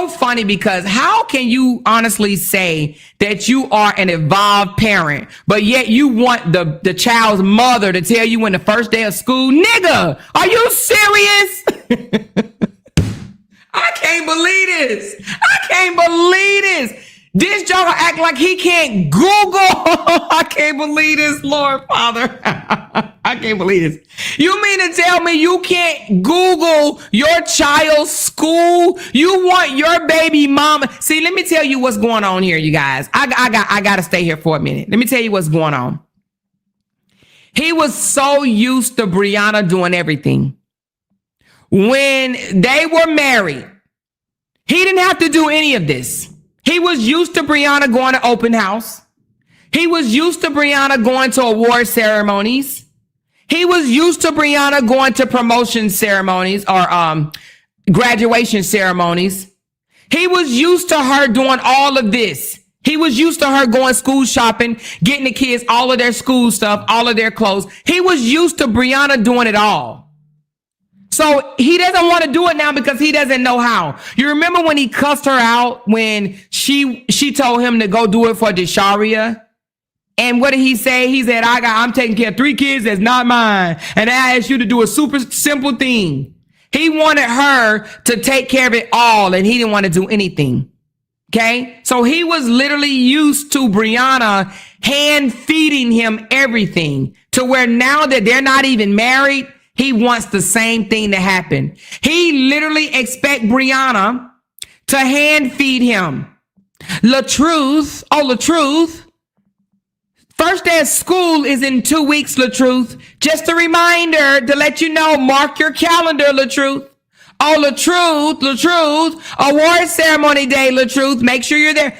funny because how can you honestly say that you are an involved parent, but yet you want the child's mother to tell you when the first day of school? Nigga, are you serious? I can't believe this. This joker act like he can't Google. I can't believe this, Lord Father. I can't believe this. You mean to tell me you can't Google your child's school? You want your baby mama? See, let me tell you what's going on here, you guys. I got to stay here for a minute. Let me tell you what's going on. He was so used to Briana doing everything. When they were married, he didn't have to do any of this. He was used to Briana going to open house. He was used to Briana going to award ceremonies. He was used to Briana going to promotion ceremonies or graduation ceremonies. He was used to her doing all of this. He was used to her going school shopping, getting the kids all of their school stuff, all of their clothes. He was used to Briana doing it all. So he doesn't want to do it now because he doesn't know how. You remember when he cussed her out when she told him to go do it for Desharia? And what did he say? He said, I'm taking care of 3 kids that's not mine. And I asked you to do a super simple thing. He wanted her to take care of it all, and he didn't want to do anything. Okay, so he was literally used to Briana hand feeding him everything, to where now that they're not even married, he wants the same thing to happen. He literally expects Briana to hand feed him. LaTruuth, first day of school is in 2 weeks, LaTruuth. Just a reminder to let you know, mark your calendar, LaTruuth. Oh, LaTruuth, award ceremony day, LaTruuth. Make sure you're there.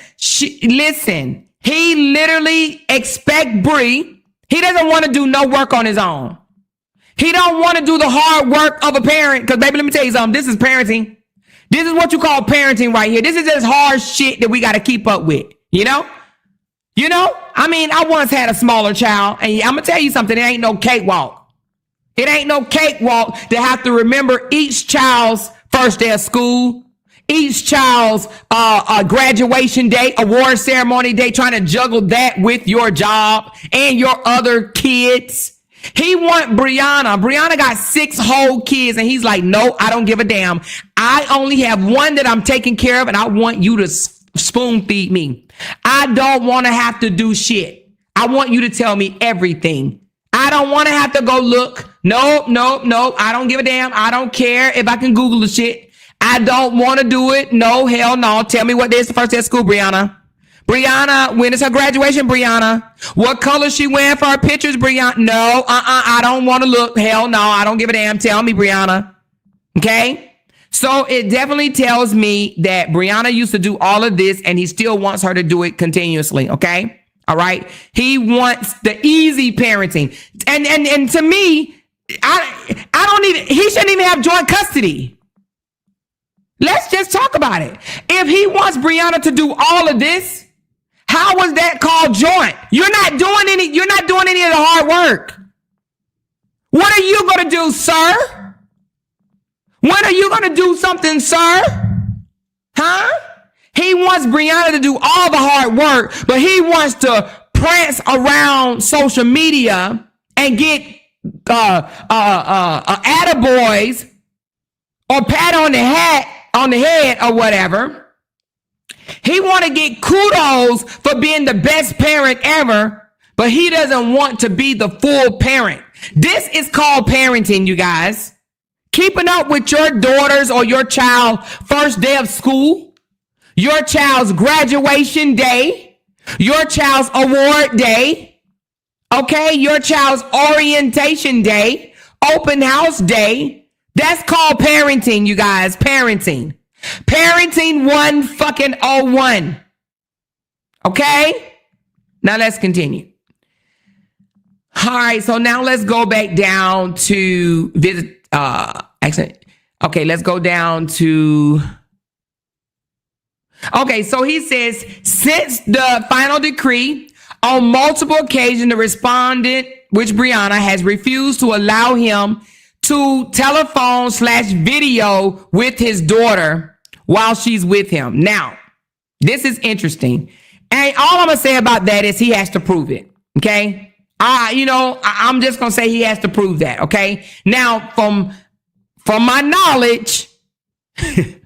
Listen, he literally expect Bree. He doesn't want to do no work on his own. He don't want to do the hard work of a parent. Because, baby, let me tell you something. This is parenting. This is what you call parenting right here. This is just hard shit that we got to keep up with. You know? I mean, I once had a smaller child. And I'm going to tell you something. It ain't no cakewalk. It ain't no cakewalk to have to remember each child's first day of school, each child's graduation day, award ceremony day, trying to juggle that with your job and your other kids. He want Briana. Briana got 6 whole kids, and he's like, no, I don't give a damn. I only have one that I'm taking care of, and I want you to spoon feed me. I don't want to have to do shit. I want you to tell me everything. I don't want to have to go look. Nope. I don't give a damn. I don't care if I can Google the shit. I don't want to do it. No, hell no. Tell me what day is the first day of school, Briana. Briana, when is her graduation, Briana? What color she wearing for her pictures, Briana? No, I don't want to look. Hell no, I don't give a damn. Tell me, Briana. Okay? So it definitely tells me that Briana used to do all of this, and he still wants her to do it continuously. Okay? All right. He wants the easy parenting. And to me, he shouldn't even have joint custody. Let's just talk about it. If he wants Briana to do all of this, how was that called joint? You're not doing any of the hard work. What are you going to do, sir? When are you going to do something, sir? Huh? He wants Briana to do all the hard work, but he wants to prance around social media and get attaboys or pat on the head or whatever. He want to get kudos for being the best parent ever, but he doesn't want to be the full parent. This is called parenting, you guys. Keeping up with your daughters or your child first day of school, your child's graduation day, your child's award day, okay, your child's orientation day, open house day. That's called parenting, you guys. Parenting 101. Okay? Now let's continue. All right, so now let's go back down to okay, let's go down to okay, so he says, since the final decree, on multiple occasions, the respondent, which Briana, has refused to allow him to telephone/video with his daughter while she's with him. Now, this is interesting. And all I'm going to say about that is he has to prove it. Okay. I'm just going to say he has to prove that. Okay. Now, from my knowledge, he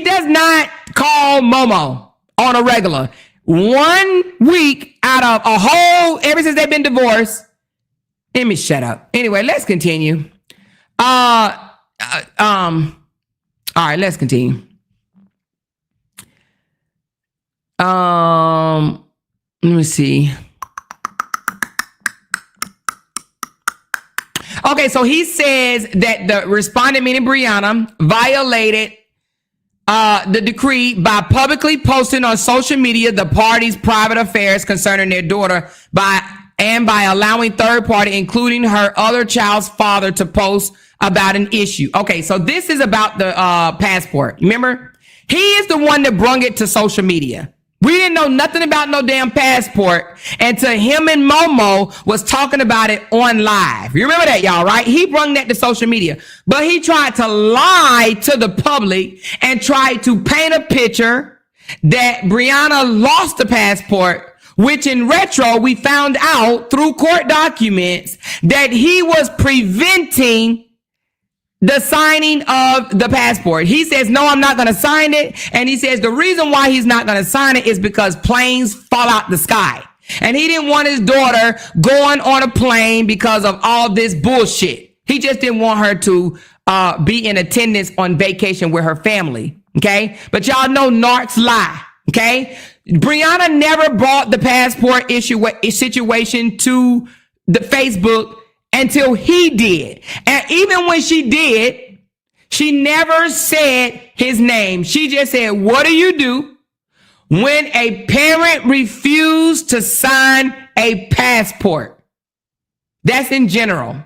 does not call Momo on a regular. 1 week out of a whole, ever since they've been divorced. Let me shut up. Anyway, let's continue. All right, let's continue. Let me see. Okay, so he says that the respondent, meaning Briana, violated the decree by publicly posting on social media the parties' private affairs concerning their daughter by allowing third party, including her other child's father, to post about an issue. Okay, so this is about the passport. Remember, he is the one that brung it to social media. We didn't know nothing about no damn passport until him and Momo was talking about it on live. You remember that, y'all, right? He brung that to social media, but he tried to lie to the public and tried to paint a picture that Briana lost the passport, which in retro, we found out through court documents that he was preventing the signing of the passport. He says, no, I'm not going to sign it. And he says the reason why he's not going to sign it is because planes fall out the sky. And he didn't want his daughter going on a plane because of all this bullshit. He just didn't want her to be in attendance on vacation with her family. Okay. But y'all know narcs lie. Okay. Briana never brought the passport situation to the Facebook until he did. And even when she did, she never said his name. She just said, what do you do when a parent refused to sign a passport? That's in general.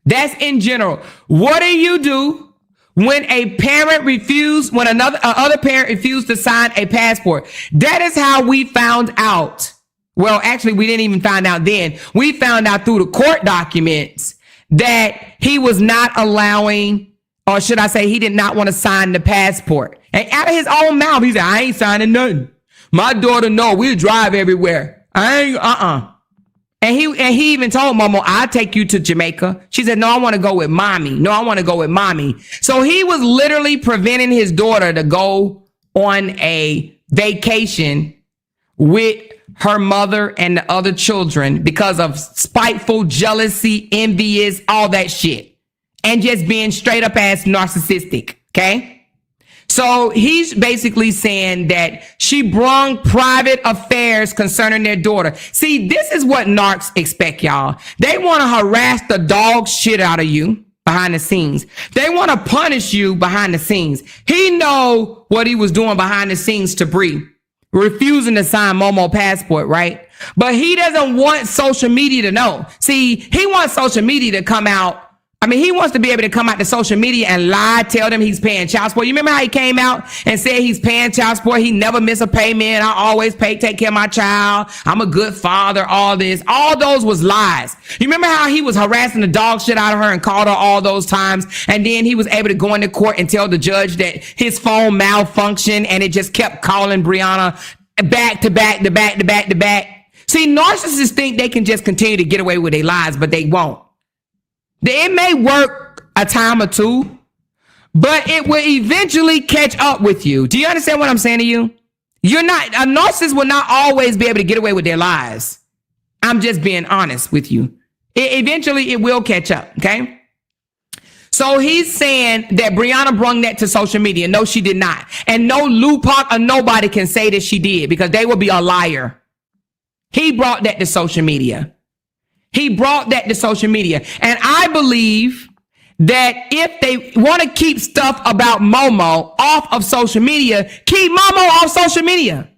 That's in general. What do you do when a parent when other parent refused to sign a passport? That is how we found out. Well, actually, we didn't even find out then. We found out through the court documents that he was not allowing, or should I say, he did not want to sign the passport. And out of his own mouth, he said, I ain't signing nothing. My daughter, no, we'll drive everywhere. I ain't, And he even told Momo, I'll take you to Jamaica. She said, no, I want to go with mommy. No, I want to go with mommy. So he was literally preventing his daughter to go on a vacation with her mother and the other children because of spiteful, jealousy, envious, all that shit. And just being straight up ass narcissistic. Okay. So he's basically saying that she brung private affairs concerning their daughter. See, this is what narcs expect, y'all. They want to harass the dog shit out of you behind the scenes. They want to punish you behind the scenes. He know what he was doing behind the scenes to Bree. Refusing to sign Momo passport, right? But he doesn't want social media to know. See, he wants social media to come out. I mean, he wants to be able to come out to social media and lie, tell them he's paying child support. You remember how he came out and said he's paying child support? He never miss a payment. I always take care of my child. I'm a good father, all this. All those was lies. You remember how he was harassing the dog shit out of her and called her all those times? And then he was able to go into court and tell the judge that his phone malfunctioned and it just kept calling Briana back to back to back to back to back. See, narcissists think they can just continue to get away with their lies, but they won't. It may work a time or two, but it will eventually catch up with you. Do you understand what I'm saying to you? A narcissist will not always be able to get away with their lies. I'm just being honest with you. Eventually it will catch up. Okay. So he's saying that Briana brung that to social media. No, she did not. And no Lupac or nobody can say that she did because they will be a liar. He brought that to social media. He brought that to social media. And I believe that if they want to keep stuff about Momo off of social media, keep Momo off social media.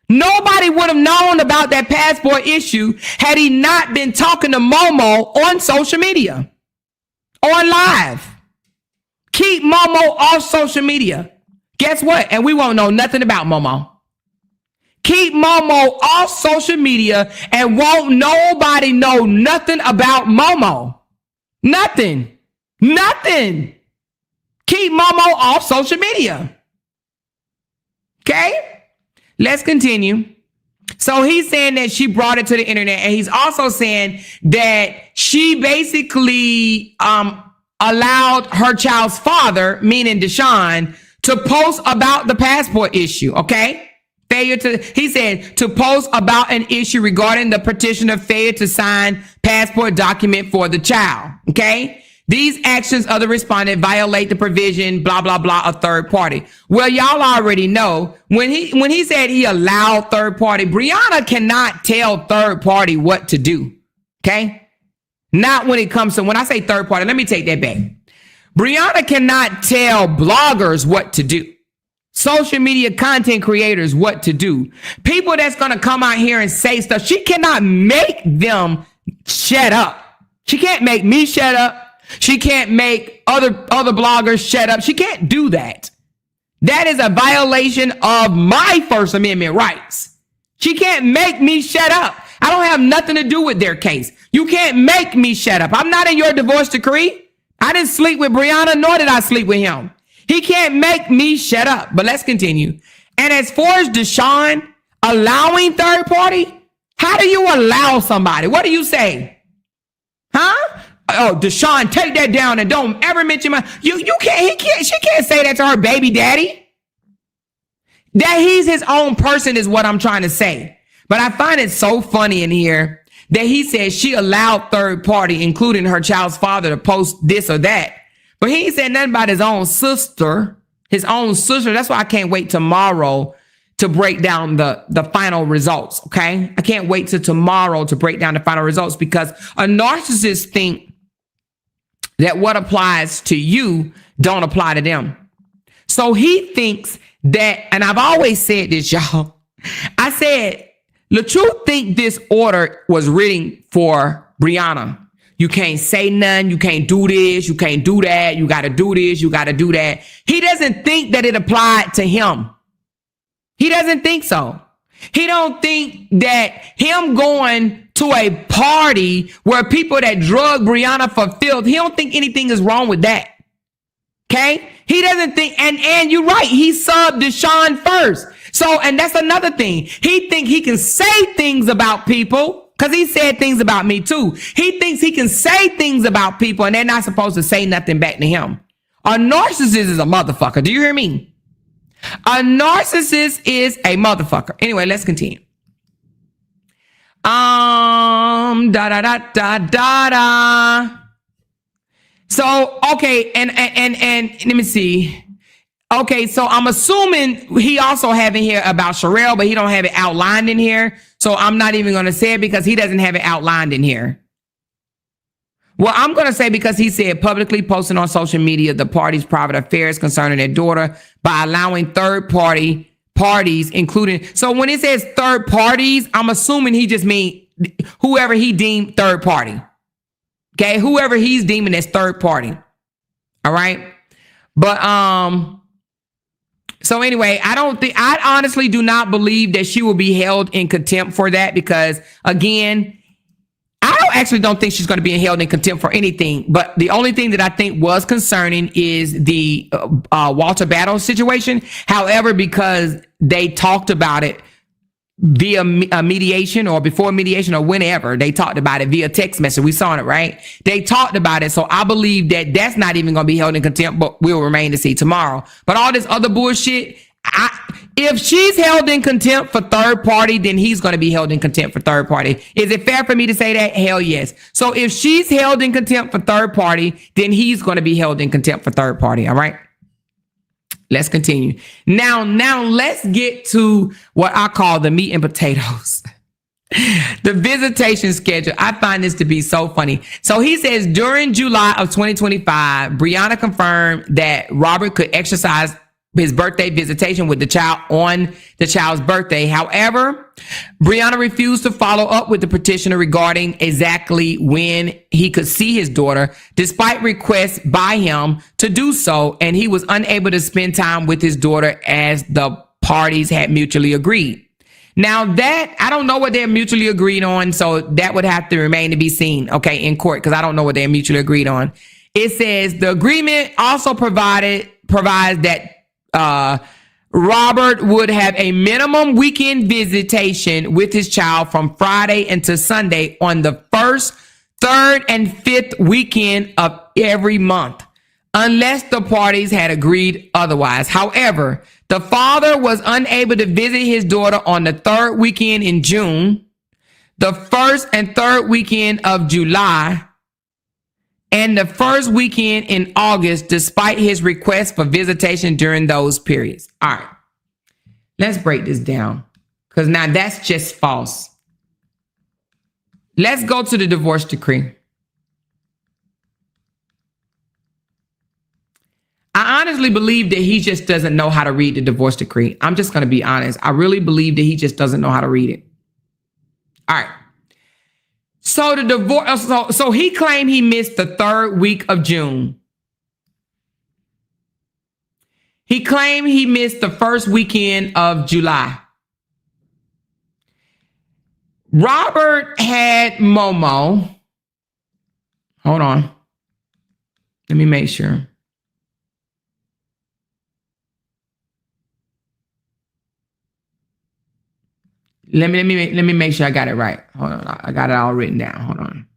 Nobody would have known about that passport issue had he not been talking to Momo on social media, on live. Keep Momo off social media. Guess what? And we won't know nothing about Momo. Keep Momo off social media and won't nobody know nothing about Momo. Nothing. Nothing. Keep Momo off social media. Okay? Let's continue. So he's saying that she brought it to the internet, and he's also saying that she basically allowed her child's father, meaning Deshaun, to post about the passport issue, okay? He said to post about an issue regarding the petitioner failure to sign passport document for the child. Okay. These actions of the respondent violate the provision, blah, blah, blah, a third party. Well, y'all already know when he said he allowed third party, Briana cannot tell third party what to do. Okay. Not when it comes to, when I say third party, let me take that back. Briana cannot tell bloggers what to do. Social media content creators what to do. People that's going to come out here and say stuff. She cannot make them shut up. She can't make me shut up. She can't make other bloggers shut up. She can't do that. That is a violation of my First Amendment rights. She can't make me shut up. I don't have nothing to do with their case. You can't make me shut up. I'm not in your divorce decree. I didn't sleep with Briana, nor did I sleep with him. He can't make me shut up. But let's continue. And as far as Deshaun allowing third party, how do you allow somebody? What do you say? Huh? Oh, Deshaun, take that down and don't ever mention my. She can't say that to her baby daddy. That he's his own person is what I'm trying to say. But I find it so funny in here that he says she allowed third party, including her child's father, to post this or that. But he ain't said nothing about his own sister. His own sister. That's why I can't wait tomorrow to break down the final results. Okay. I can't wait till tomorrow to break down the final results, because a narcissist think that what applies to you don't apply to them. So he thinks that, and I've always said this, y'all. I said, LaTruuth think this order was written for Briana. You can't say nothing. You can't do this. You can't do that. You got to do this. You got to do that. He doesn't think that it applied to him. He doesn't think so. He don't think that him going to a party where people that drug Briana for filth, he don't think anything is wrong with that. Okay? He doesn't think, and you're right, he subbed Deshaun first. So, and that's another thing. He think he can say things about people, because he said things about me too. He thinks he can say things about people and they're not supposed to say nothing back to him. A narcissist is a motherfucker. Do you hear me? A narcissist is a motherfucker. Anyway, let's continue. Da da da da da da. So, okay, and let me see. Okay, so I'm assuming he also have in here about Sherelle, but he don't have it outlined in here. So I'm not even going to say it because he doesn't have it outlined in here. Well, I'm going to say because he said publicly posting on social media the party's private affairs concerning their daughter by allowing third parties, including. So when it says third parties, I'm assuming he just mean whoever he deemed third party. Okay, whoever he's deeming as third party. All right. But so anyway, I honestly do not believe that she will be held in contempt for that, because again, I don't think she's going to be held in contempt for anything. But the only thing that I think was concerning is the Walter Battle situation. However, because they talked about it via mediation or before mediation or whenever, they talked about it via text message. We saw it, right? They talked about it. So I believe that that's not even going to be held in contempt, but we'll remain to see tomorrow. But all this other bullshit, if she's held in contempt for third party, then he's going to be held in contempt for third party. Is it fair for me to say that? Hell yes. So if she's held in contempt for third party, then he's going to be held in contempt for third party. All right. Let's continue. Now let's get to what I call the meat and potatoes. The visitation schedule. I find this to be so funny. So he says during July of 2025, Briana confirmed that Robert could exercise his birthday visitation with the child on the child's birthday. However, Briana refused to follow up with the petitioner regarding exactly when he could see his daughter, despite requests by him to do so, and he was unable to spend time with his daughter as the parties had mutually agreed. Now that, I don't know what they're mutually agreed on, so that would have to remain to be seen, okay, in court, because I don't know what they're mutually agreed on. It says the agreement also provides that Robert would have a minimum weekend visitation with his child from Friday into Sunday on the first, third, and fifth weekend of every month, unless the parties had agreed otherwise. However, the father was unable to visit his daughter on the third weekend in June, the first and third weekend of July, and the first weekend in August, despite his request for visitation during those periods. All right, let's break this down, because now that's just false. Let's go to the divorce decree. I honestly believe that he just doesn't know how to read the divorce decree. I'm just going to be honest. I really believe that he just doesn't know how to read it. All right. So the divorce, so he claimed he missed the third week of June. He claimed he missed the first weekend of July. Robert had Momo. Hold on. Let me make sure. Let me make sure I got it right. Hold on. I got it all written down. Hold on.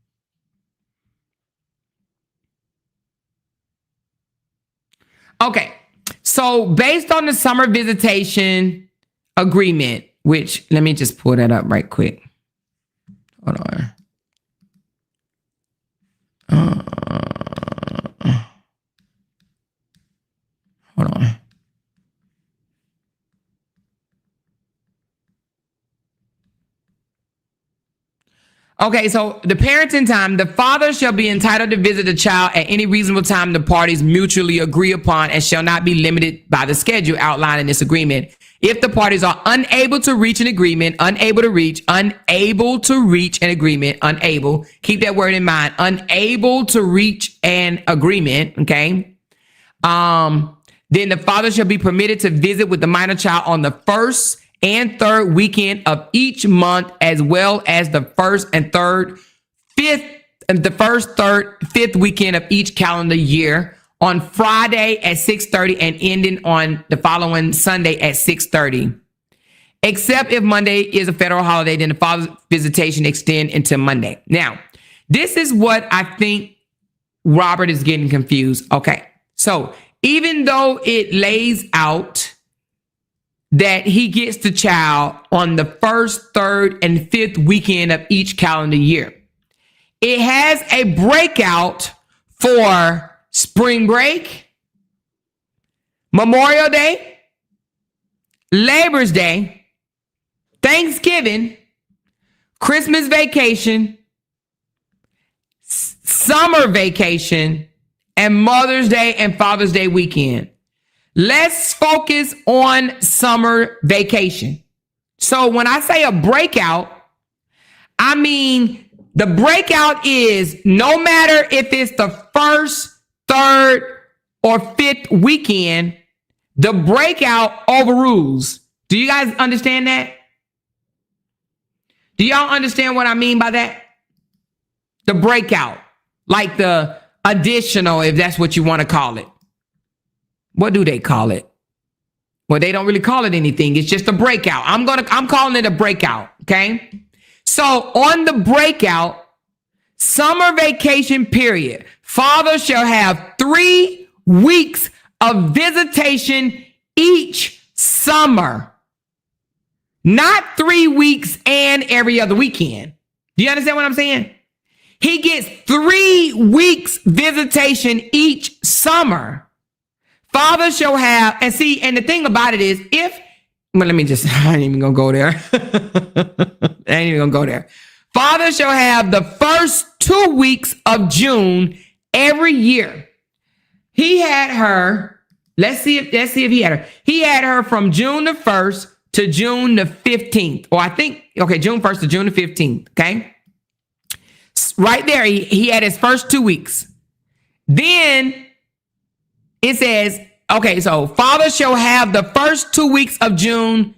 Okay. So based on the summer visitation agreement, which let me just pull that up right quick. Hold on. Hold on. Okay, so the parenting time, the father shall be entitled to visit the child at any reasonable time the parties mutually agree upon and shall not be limited by the schedule outlined in this agreement. If the parties are unable to reach an agreement, unable, keep that word in mind, unable to reach an agreement, okay? Then the father shall be permitted to visit with the minor child on the first and third weekend of each month, as well as the first, third, fifth weekend of each calendar year, on Friday at 6:30 and ending on the following Sunday at 6:30. Except if Monday is a federal holiday, then the father's visitation extend into Monday. Now, this is what I think Robert is getting confused. Okay, so even though it lays out that he gets the child on the first, third, and fifth weekend of each calendar year, it has a breakout for spring break, Memorial Day, Labor's Day, Thanksgiving, Christmas vacation, summer vacation, and Mother's Day and Father's Day weekend. Let's focus on summer vacation. So when I say a breakout, I mean the breakout is no matter if it's the first, third, or fifth weekend, the breakout overrules. Do you guys understand that? Do y'all understand what I mean by that? The breakout, like the additional, if that's what you want to call it. What do they call it? Well, they don't really call it anything. It's just a breakout. I'm calling it a breakout. Okay. So on the breakout, summer vacation period, father shall have 3 weeks of visitation each summer, not 3 weeks and every other weekend. Do you understand what I'm saying? He gets 3 weeks visitation each summer. Father shall have, and the thing about it is, I ain't even gonna go there. Father shall have the first 2 weeks of June every year. He had her, let's see if he had her. He had her from June the 1st to June the 15th. Or June 1st to June the 15th, okay? Right there, he had his first 2 weeks. Then it says, so father shall have the first 2 weeks of June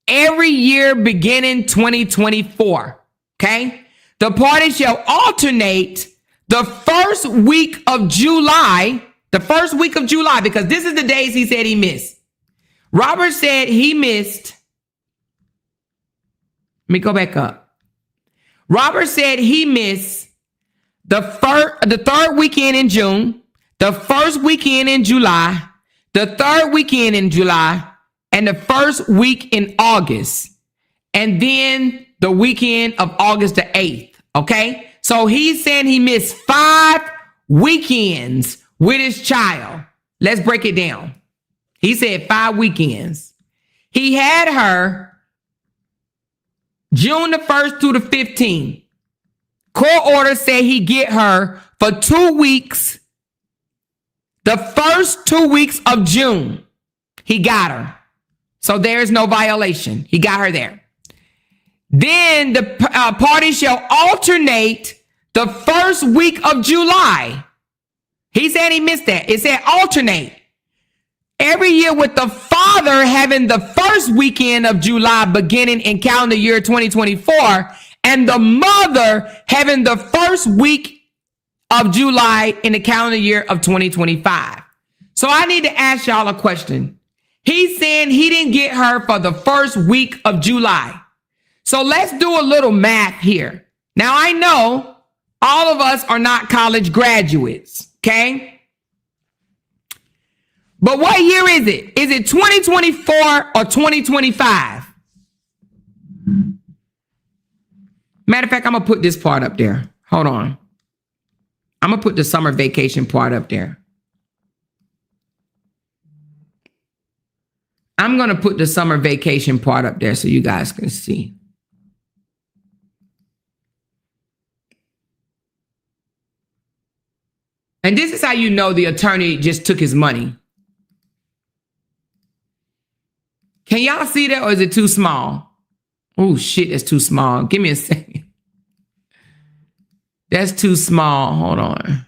every year beginning 2024. Okay. The party shall alternate the first week of July, because this is the days he said he missed. Robert said he missed. Let me go back up. Robert said he missed the third weekend in June, the first weekend in July, the third weekend in July, and the first week in August, and then the weekend of August the 8th, okay? So he's saying he missed 5 weekends with his child. Let's break it down. He said 5 weekends. He had her June the 1st through the 15th. Court order said he get her for 2 weeks. The first 2 weeks of June, he got her. So there is no violation. He got her there. Then the party shall alternate the first week of July. He said he missed that. It said alternate. Every year with the father having the first weekend of July beginning in calendar year 2024 and the mother having the first week of July in the calendar year of 2025. So I need to ask y'all a question. He's saying he didn't get her for the first week of July. So let's do a little math here. Now I know all of us are not college graduates, okay? But what year is it? Is it 2024 or 2025? Matter of fact, I'm going to put this part up there. Hold on. I'm going to put the summer vacation part up there. I'm going to put the summer vacation part up there so you guys can see. And this is how you know the attorney just took his money. Can y'all see that or is it too small? Oh, shit, that's too small. Give me a second. That's too small. Hold on.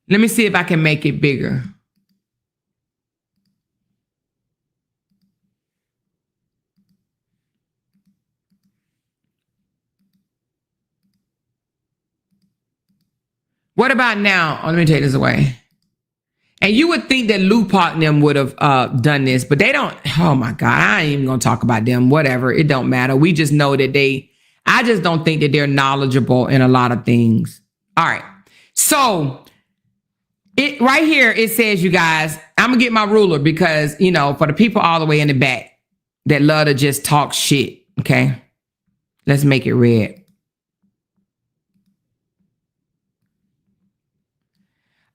Let me see if I can make it bigger. What about now? Oh, let me take this away. And you would think that Lupac and them would have done this, but they don't. Oh my God, I ain't even gonna talk about them. Whatever, it don't matter. We just know that I just don't think that they're knowledgeable in a lot of things. All right, so it right here, it says, you guys, I'm gonna get my ruler because, you know, for the people all the way in the back that love to just talk shit, okay? Let's make it red.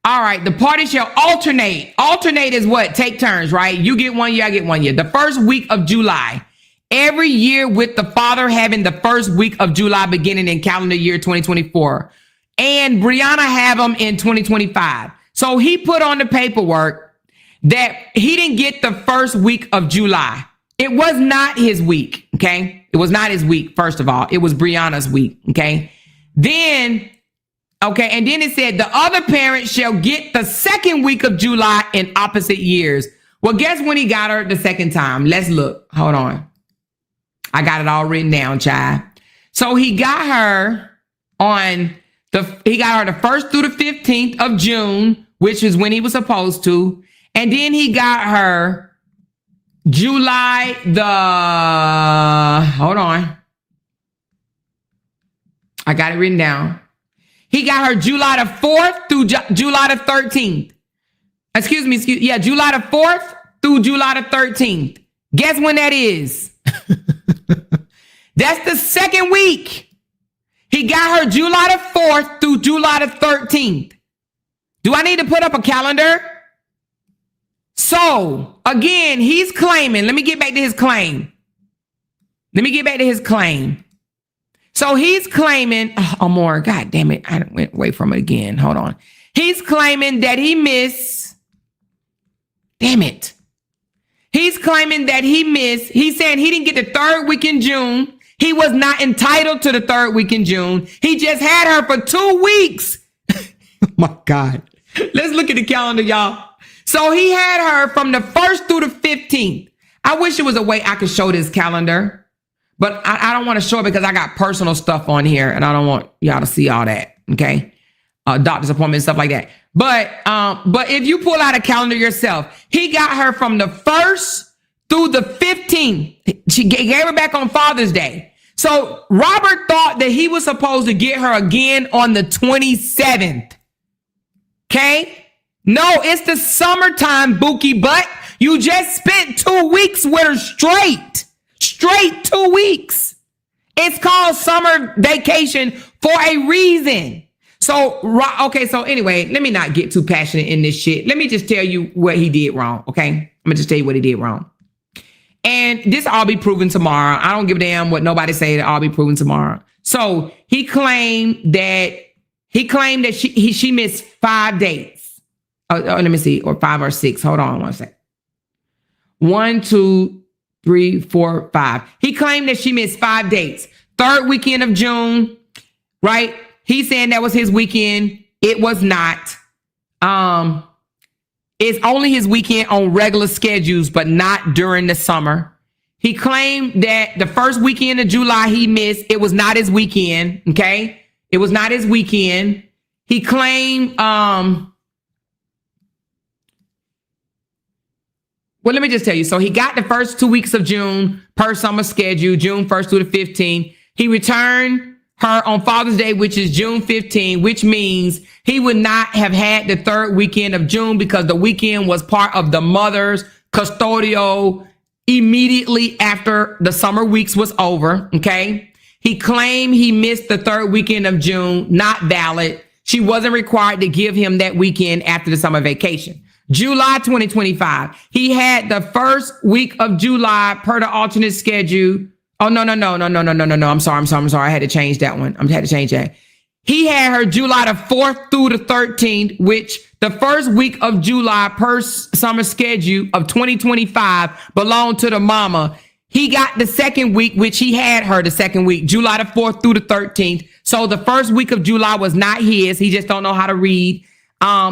All right, the parties shall alternate. Alternate is what? Take turns, right? You get 1 year, I get 1 year. The first week of July. Every year with the father having the first week of July beginning in calendar year 2024. And Briana have them in 2025. So he put on the paperwork that he didn't get the first week of July. It was not his week, okay? It was not his week, first of all. It was Briana's week, okay? Then... okay, and then it said the other parent shall get the second week of July in opposite years. Well, guess when he got her the second time? Let's look. Hold on. I got it all written down, child. So he got her the 1st through the 15th of June, which is when he was supposed to. And then he got her July hold on. I got it written down. He got her July the 4th through July the 13th. Yeah, July the 4th through July the 13th. Guess when that is? That's the second week. He got her July the 4th through July the 13th. Do I need to put up a calendar? So, again, he's claiming. Let me get back to his claim. So he's claiming, oh, more, God damn it. I went away from it again. Hold on. He's claiming that he missed. Damn it. He's claiming that he's saying he didn't get the third week in June. He was not entitled to the third week in June. He just had her for 2 weeks. Oh my God. Let's look at the calendar, y'all. So he had her from the 1st through the 15th. I wish there was a way I could show this calendar. But I don't want to show it because I got personal stuff on here and I don't want y'all to see all that. Okay. Doctor's appointment, stuff like that. But if you pull out a calendar yourself, he got her from the 1st through the 15th. She gave her back on Father's Day. So Robert thought that he was supposed to get her again on the 27th. Okay. No, it's the summertime, Bookie butt. You just spent 2 weeks with her straight 2 weeks. It's called summer vacation for a reason. So, okay. So anyway, let me not get too passionate in this shit. Let me just tell you what he did wrong. Okay. I'm gonna just tell you what he did wrong. And this all be proven tomorrow. I don't give a damn what nobody say. It all be proven tomorrow. So he claimed that she missed 5 dates. Let me see, or 5 or 6. Hold on one second. 1, 2, 3, 4, 5. He claimed that she missed 5 dates. Third weekend of June, right? He's saying that was his weekend. It was not. It's only his weekend on regular schedules, but not during the summer. He claimed that the first weekend of July he missed, it was not his weekend. Okay. It was not his weekend. He claimed, well, let me just tell you. So he got the first 2 weeks of June per summer schedule, June 1st through the 15th. He returned her on Father's Day, which is June 15, which means he would not have had the third weekend of June because the weekend was part of the mother's custodial immediately after the summer weeks was over. Okay. He claimed he missed the third weekend of June. Not valid. She wasn't required to give him that weekend after the summer vacation. July 2025. He had the first week of July per the alternate schedule. Oh, no. I'm sorry. I had to change that one. I had to change that. He had her July the 4th through the 13th, which the first week of July per summer schedule of 2025 belonged to the mama. He got the second week, which he had her the second week, July the 4th through the 13th. So the first week of July was not his. He just don't know how to read.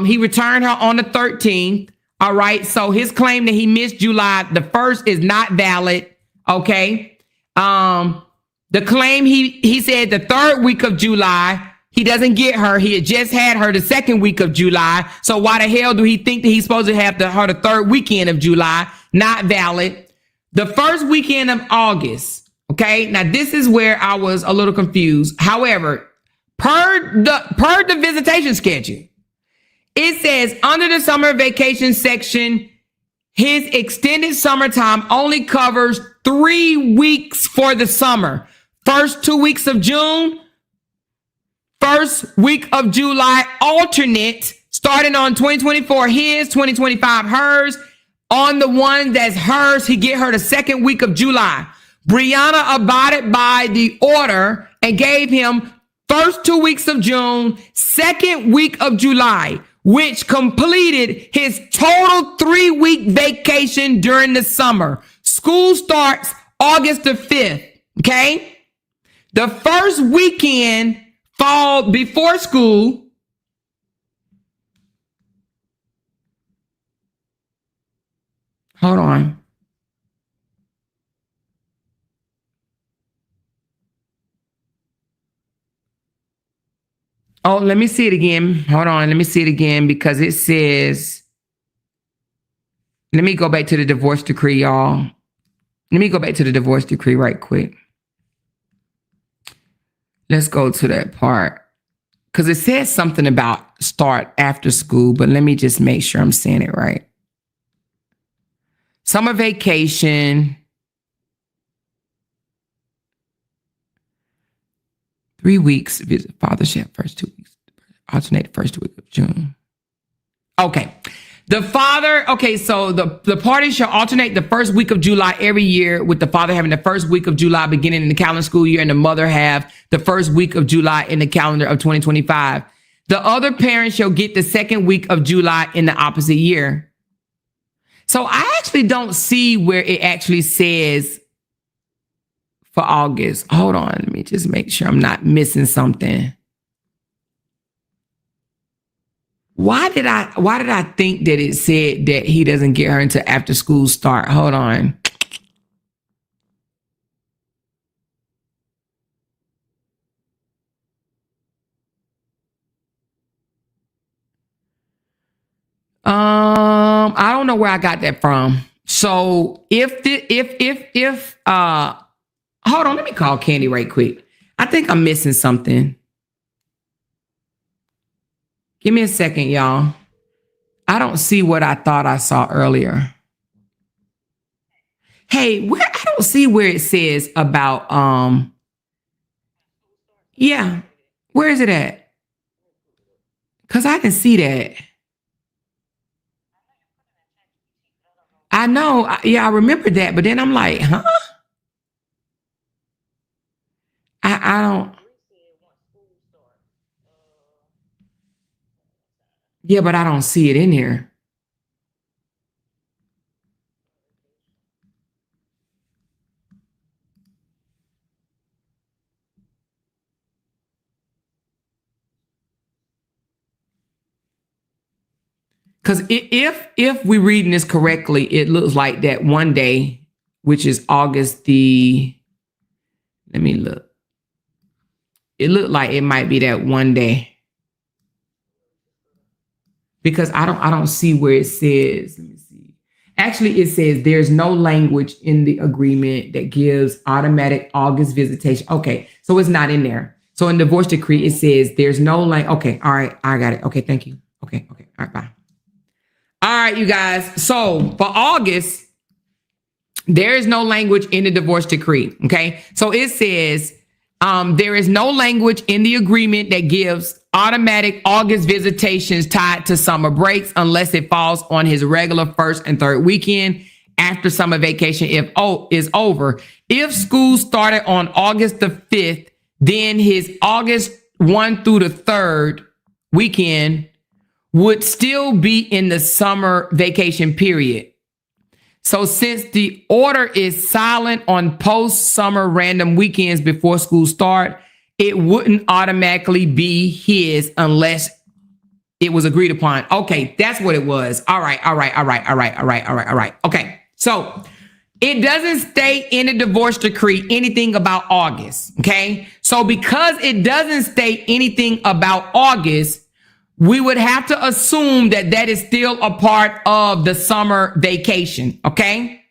He returned her on the 13th. All right. So his claim that he missed July the 1st is not valid. Okay. The claim he said the third week of July, he doesn't get her. He had just had her the second week of July. So why the hell do he think that he's supposed to have her the third weekend of July? Not valid. The first weekend of August. Okay. Now this is where I was a little confused. However, per the visitation schedule, it says under the summer vacation section, his extended summertime only covers 3 weeks for the summer. First 2 weeks of June, first week of July, alternate, starting on 2024, his, 2025, hers. On the one that's hers, he get her the second week of July. Briana abided by the order and gave him first 2 weeks of June, second week of July, which completed his total 3-week vacation during the summer. School starts August the 5th. Okay. The first weekend fall before school. Hold on. Oh, let me see it again. Hold on. Let me see it again because it says, let me go back to the divorce decree, y'all. Let me go back to the divorce decree right quick. Let's go to that part because it says something about start after school, but let me just make sure I'm saying it right. Summer vacation. 3 weeks, visit fathership, first 2 weeks, alternate first week of June. Okay. The father, okay, so the party shall alternate the first week of July every year, with the father having the first week of July beginning in the calendar school year and the mother have the first week of July in the calendar of 2025. The other parent shall get the second week of July in the opposite year. So I actually don't see where it actually says for August. Hold on. Let me just make sure I'm not missing something. Why did I think that it said that he doesn't get her until after school start? Hold on. I don't know where I got that from. So if hold on, let me call Candy right quick. I think I'm missing something. Give me a second, y'all. I don't see what I thought I saw earlier. Hey, I don't see where it says about yeah. Where is it at? Because I can see that. I know, yeah, I remember that, but then I'm like, huh? I don't. Yeah, but I don't see it in here. Because if we're reading this correctly, it looks like that one day, which is August let me look. It looked like it might be that one day. Because I don't see where it says, let me see. Actually, it says there's no language in the agreement that gives automatic August visitation. Okay, so it's not in there. So in divorce decree, it says there's no okay, all right, I got it. Okay, thank you. Okay, all right, bye. All right, you guys. So for August, there is no language in the divorce decree. Okay. So it says there is no language in the agreement that gives automatic August visitations tied to summer breaks unless it falls on his regular first and third weekend after summer vacation is over. If school started on August the 5th, then his August 1 through the 3rd weekend would still be in the summer vacation period. So since the order is silent on post-summer random weekends before school start, it wouldn't automatically be his unless it was agreed upon. Okay, that's what it was. All right. Okay, so it doesn't state in the divorce decree anything about August, okay? So because it doesn't state anything about August, we would have to assume that that is still a part of the summer vacation, okay?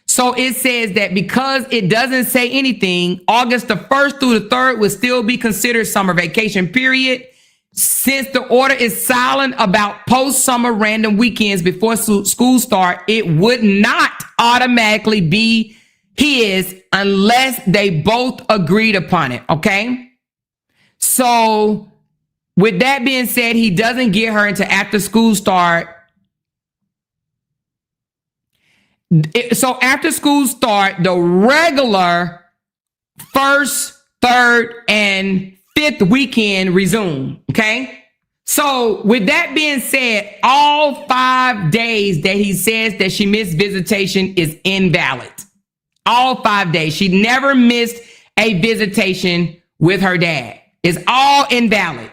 So it says that because it doesn't say anything, August the 1st through the 3rd would still be considered summer vacation period. Since the order is silent about post-summer random weekends before school start, it would not automatically be his unless they both agreed upon it, okay? So with that being said, he doesn't get her into after school start. So after school start, the regular first, third, and fifth weekend resume. Okay. So with that being said, all 5 days that he says that she missed visitation is invalid. All 5 days. She never missed a visitation with her dad. It's all invalid.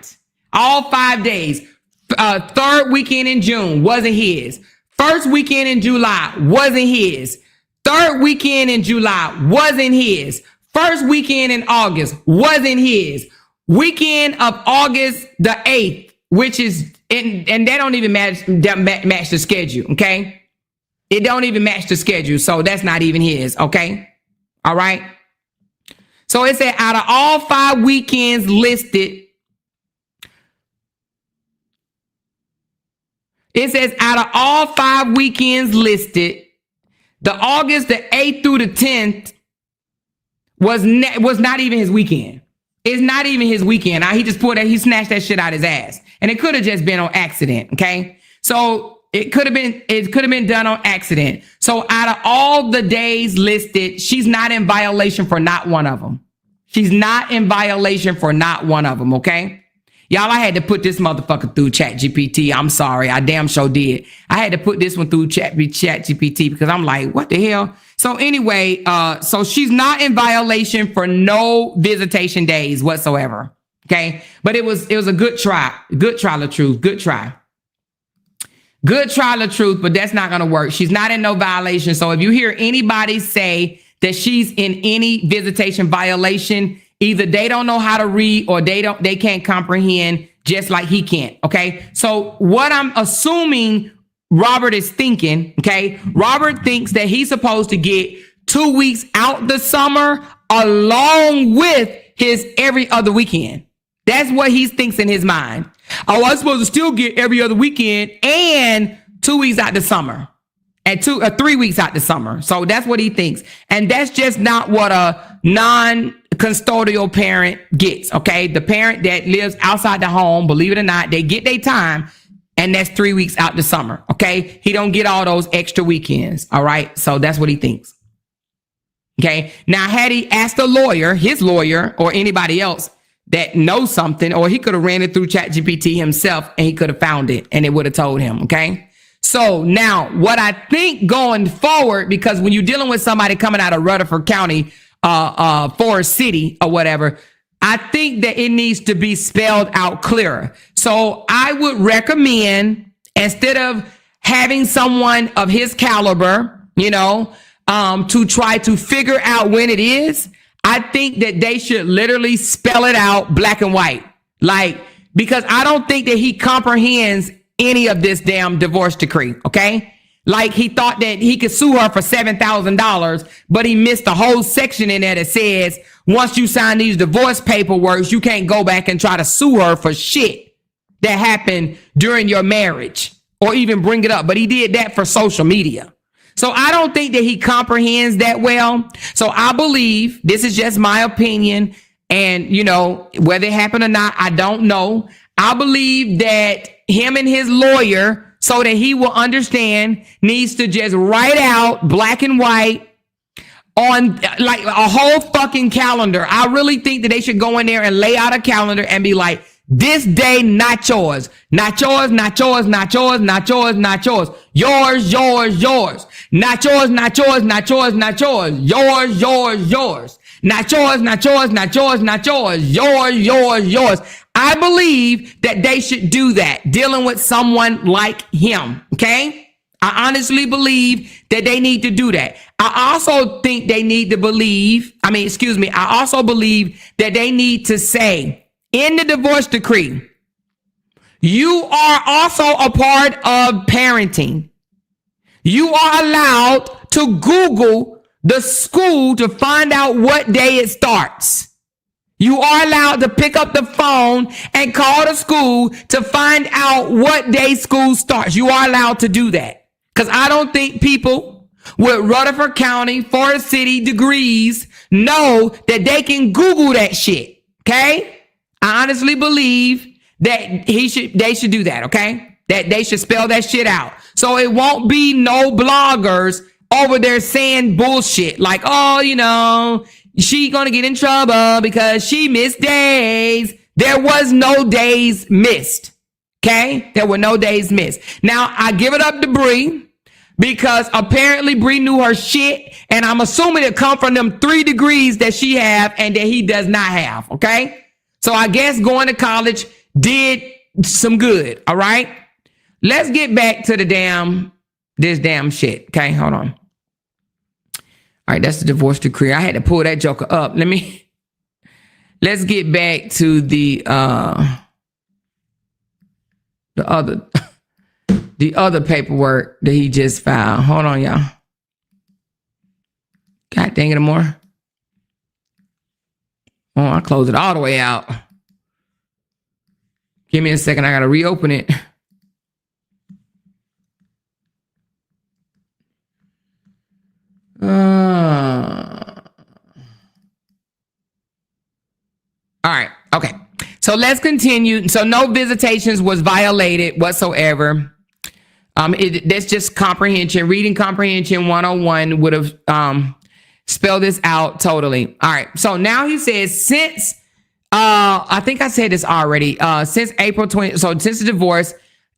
All 5 days. Third weekend in June wasn't his. First weekend in July wasn't his. Third weekend in July wasn't his. First weekend in August wasn't his. Weekend of August the 8th, which is, and they don't even match the schedule, okay? It don't even match the schedule, so that's not even his, okay? All right? So it said out of all 5 weekends listed, it says out of all 5 weekends listed, the August the 8th through the 10th was not even his weekend. It's not even his weekend. He just he snatched that shit out his ass. And it could have just been on accident, okay? So it could have been done on accident. So out of all the days listed, she's not in violation for not one of them. She's not in violation for not one of them, okay? Y'all, I had to put this motherfucker through ChatGPT. I'm sorry. I damn sure did. I had to put this one through ChatGPT because I'm like, what the hell? So anyway, so she's not in violation for no visitation days whatsoever. Okay. But it was a good try. Good try, LaTruth. Good try. Good try, LaTruth, but that's not going to work. She's not in no violation. So if you hear anybody say that she's in any visitation violation, either they don't know how to read or they can't comprehend just like he can't. Okay. So what I'm assuming Robert is thinking, okay, Robert thinks that he's supposed to get 2 weeks out the summer along with his every other weekend. That's what he thinks in his mind. Oh, I'm supposed to still get every other weekend and 2 weeks out the summer and 3 weeks out the summer. So that's what he thinks. And that's just not what a non-custodial parent gets. Okay. The parent that lives outside the home, believe it or not, they get their time. And that's 3 weeks out the summer. Okay. He don't get all those extra weekends. All right. So that's what he thinks. Okay. Now, had he asked a lawyer, his lawyer, or anybody else that knows something, or he could have ran it through ChatGPT himself and he could have found it and it would have told him. Okay. So now what I think going forward, because when you're dealing with somebody coming out of Rutherford County, Forest City or whatever, I think that it needs to be spelled out clearer. So I would recommend instead of having someone of his caliber, to try to figure out when it is, I think that they should literally spell it out black and white. Because I don't think that he comprehends any of this damn divorce decree, okay? He thought that he could sue her for $7,000, but he missed a whole section in there that says, once you sign these divorce paperwork, you can't go back and try to sue her for shit that happened during your marriage or even bring it up. But he did that for social media. So I don't think that he comprehends that well. So I believe, this is just my opinion, and whether it happened or not, I don't know. I believe that him and his lawyer, so that he will understand, needs to just write out black and white on a whole fucking calendar. I really think that they should go in there and lay out a calendar and be like, this day, not yours, not yours, not yours, not yours, not yours, not yours, yours, yours, yours, not yours, not yours, not yours, not yours, yours, yours, yours, not yours, not yours, not yours, not yours, yours, yours, yours. I believe that they should do that, dealing with someone like him. Okay. I honestly believe that they need to do that. I also think they need to I also believe that they need to say in the divorce decree, you are also a part of parenting. You are allowed to Google the school to find out what day it starts. You are allowed to pick up the phone and call the school to find out what day school starts. You are allowed to do that. Because I don't think people with Rutherford County, Forest City degrees know that they can Google that shit. Okay? I honestly believe that they should do that. Okay? That they should spell that shit out. So it won't be no bloggers over there saying bullshit like, she gonna get in trouble because she missed days. There was no days missed. Okay? There were no days missed. Now, I give it up to Bree because apparently Bree knew her shit, and I'm assuming it come from them 3 degrees that she have and that he does not have. Okay? So I guess going to college did some good. All right? Let's get back to this damn shit. Okay? Hold on. All right, that's the divorce decree. I had to pull that joker up. Let's get back to the other paperwork that he just filed. Hold on, y'all. God dang it, more. Oh, I closed it all the way out. Give me a second. I got to reopen it. All right. Okay. So let's continue. So no visitations was violated whatsoever. That's just comprehension. Reading comprehension 101 would have spelled this out totally. All right. So now he says since I think I said this already. Since April 20. So since the divorce,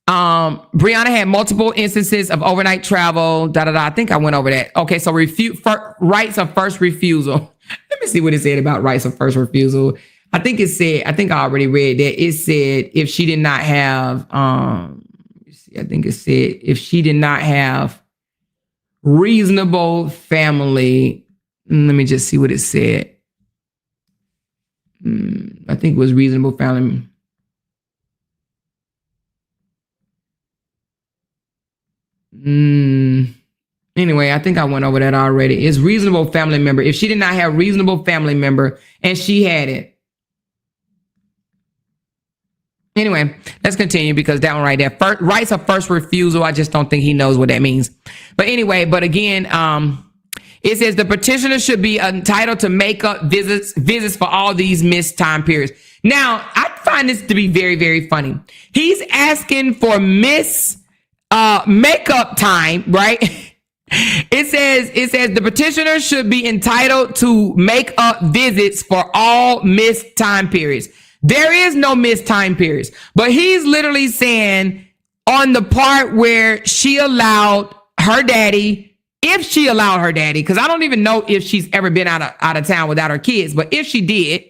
Briana had multiple instances of overnight travel. I think I went over that. Okay. So rights of first refusal. Let me see what it said about rights of first refusal. I think I already read that. It said if she did not have, if she did not have reasonable family, let me just see what it said. I think it was reasonable family. Anyway, I think I went over that already. It's reasonable family member. If she did not have reasonable family member and she had it. Anyway, let's continue because that one right there, rights of first refusal. I just don't think he knows what that means. But anyway, again, it says the petitioner should be entitled to make up visits for all these missed time periods. Now, I find this to be very, very funny. He's asking for makeup time, right? It says the petitioner should be entitled to make up visits for all missed time periods. There is no missed time periods, but he's literally saying on the part where she allowed her daddy, if she allowed her daddy, because I don't even know if she's ever been out of town without her kids, but if she did,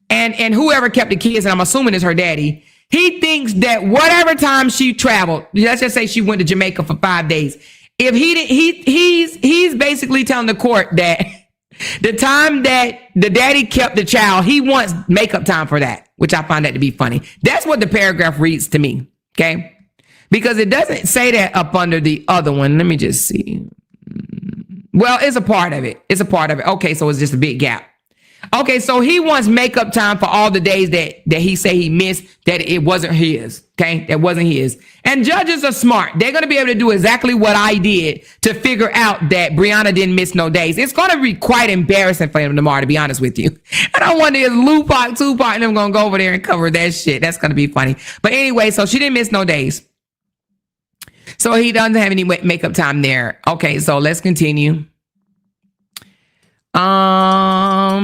and whoever kept the kids, and I'm assuming it's her daddy, He thinks that whatever time she traveled, let's just say she went to Jamaica for 5 days. If he's basically telling the court that the time that the daddy kept the child, he wants makeup time for that, which I find that to be funny. That's what the paragraph reads to me. Okay. Because it doesn't say that up under the other one. Let me just see. Well, it's a part of it. It's a part of it. Okay. So it's just a big gap. Okay, so he wants makeup time for all the days that he say he missed, that it wasn't his. Okay, that wasn't his. And judges are smart. They're going to be able to do exactly what I did to figure out that Briana didn't miss no days. It's going to be quite embarrassing for him tomorrow, to be honest with you. And I wonder if Tupac, and I'm going to go over there and cover that shit. That's going to be funny. But anyway, so she didn't miss no days. So he doesn't have any makeup time there. Okay, so let's continue. So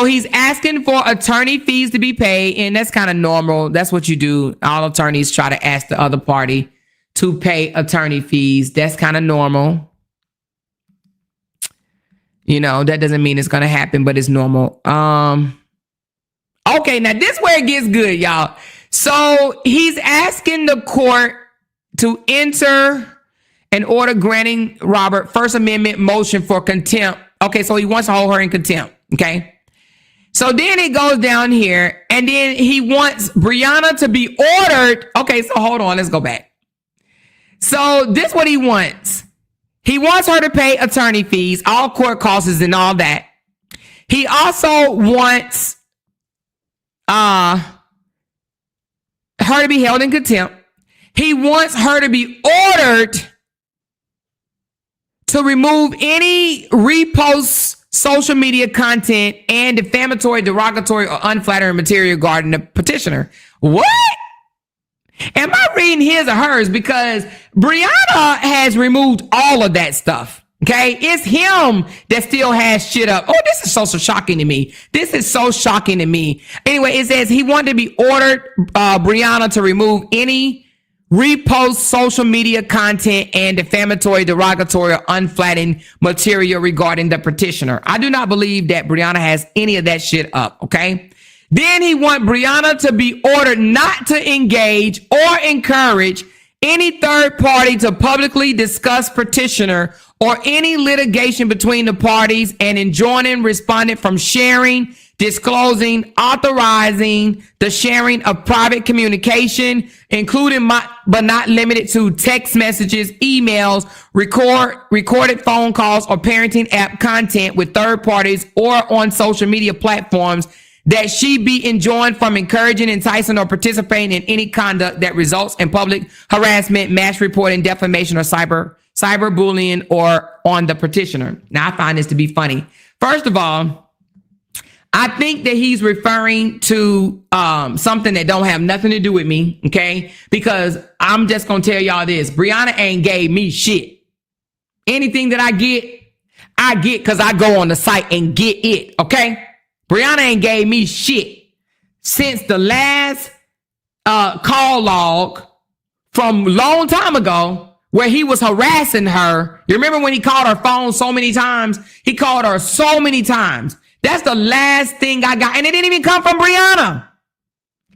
he's asking for attorney fees to be paid, and that's kind of normal. That's what you do. All attorneys try to ask the other party to pay attorney fees. That's kind of normal. You know, that doesn't mean it's going to happen, but it's normal. Okay, now this is where it gets good, y'all. So he's asking the court to enter an order granting Robert First Amendment motion for contempt. Okay, so he wants to hold her in contempt. Okay. So then it goes down here, and then he wants Briana to be ordered. Okay, so hold on, let's go back. So this is what he wants. He wants her to pay attorney fees, all court costs and all that. He also wants her to be held in contempt. He wants her to be ordered to remove any repost social media content and defamatory, derogatory, or unflattering material regarding the petitioner. What? Am I reading his or hers? Because Briana has removed all of that stuff. Okay, it's him that still has shit up. Oh, this is so shocking to me. This is so shocking to me. Anyway, it says he wanted to be ordered, Briana, to remove any repost social media content and defamatory, derogatory, or unflattering material regarding the petitioner. I do not believe that Briana has any of that shit up. Okay. Then he wants Briana to be ordered not to engage or encourage any third party to publicly discuss petitioner or any litigation between the parties, and enjoining respondent from sharing, disclosing, authorizing the sharing of private communication, including but not limited to text messages, emails, recorded phone calls, or parenting app content with third parties or on social media platforms, that she be enjoined from encouraging, enticing, or participating in any conduct that results in public harassment, mass reporting, defamation, or cyberbullying or on the petitioner. Now, I find this to be funny. First of all, I think that he's referring to something that don't have nothing to do with me, okay? Because I'm just going to tell y'all this. Briana ain't gave me shit. Anything that I get because I go on the site and get it, okay? Briana ain't gave me shit since the last call log from a long time ago where he was harassing her. You remember when he called her phone so many times? He called her so many times. That's the last thing I got. And it didn't even come from Briana.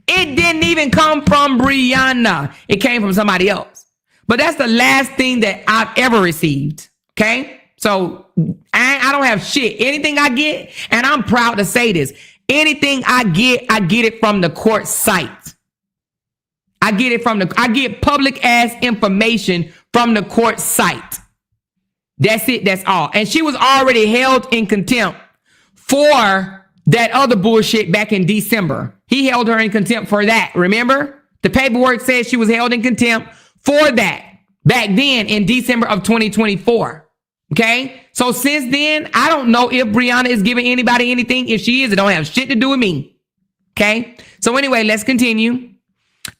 It didn't even come from Briana. It came from somebody else. But that's the last thing that I've ever received. Okay? So I don't have shit. Anything I get, and I'm proud to say this, anything I get it from the court site. I get public ass information from the court site. That's it. That's all. And she was already held in contempt for that other bullshit back in December. He held her in contempt for that. Remember? The paperwork says she was held in contempt for that back then in December of 2024. Okay? So since then, I don't know if Briana is giving anybody anything. If she is, it don't have shit to do with me. Okay? So anyway, let's continue.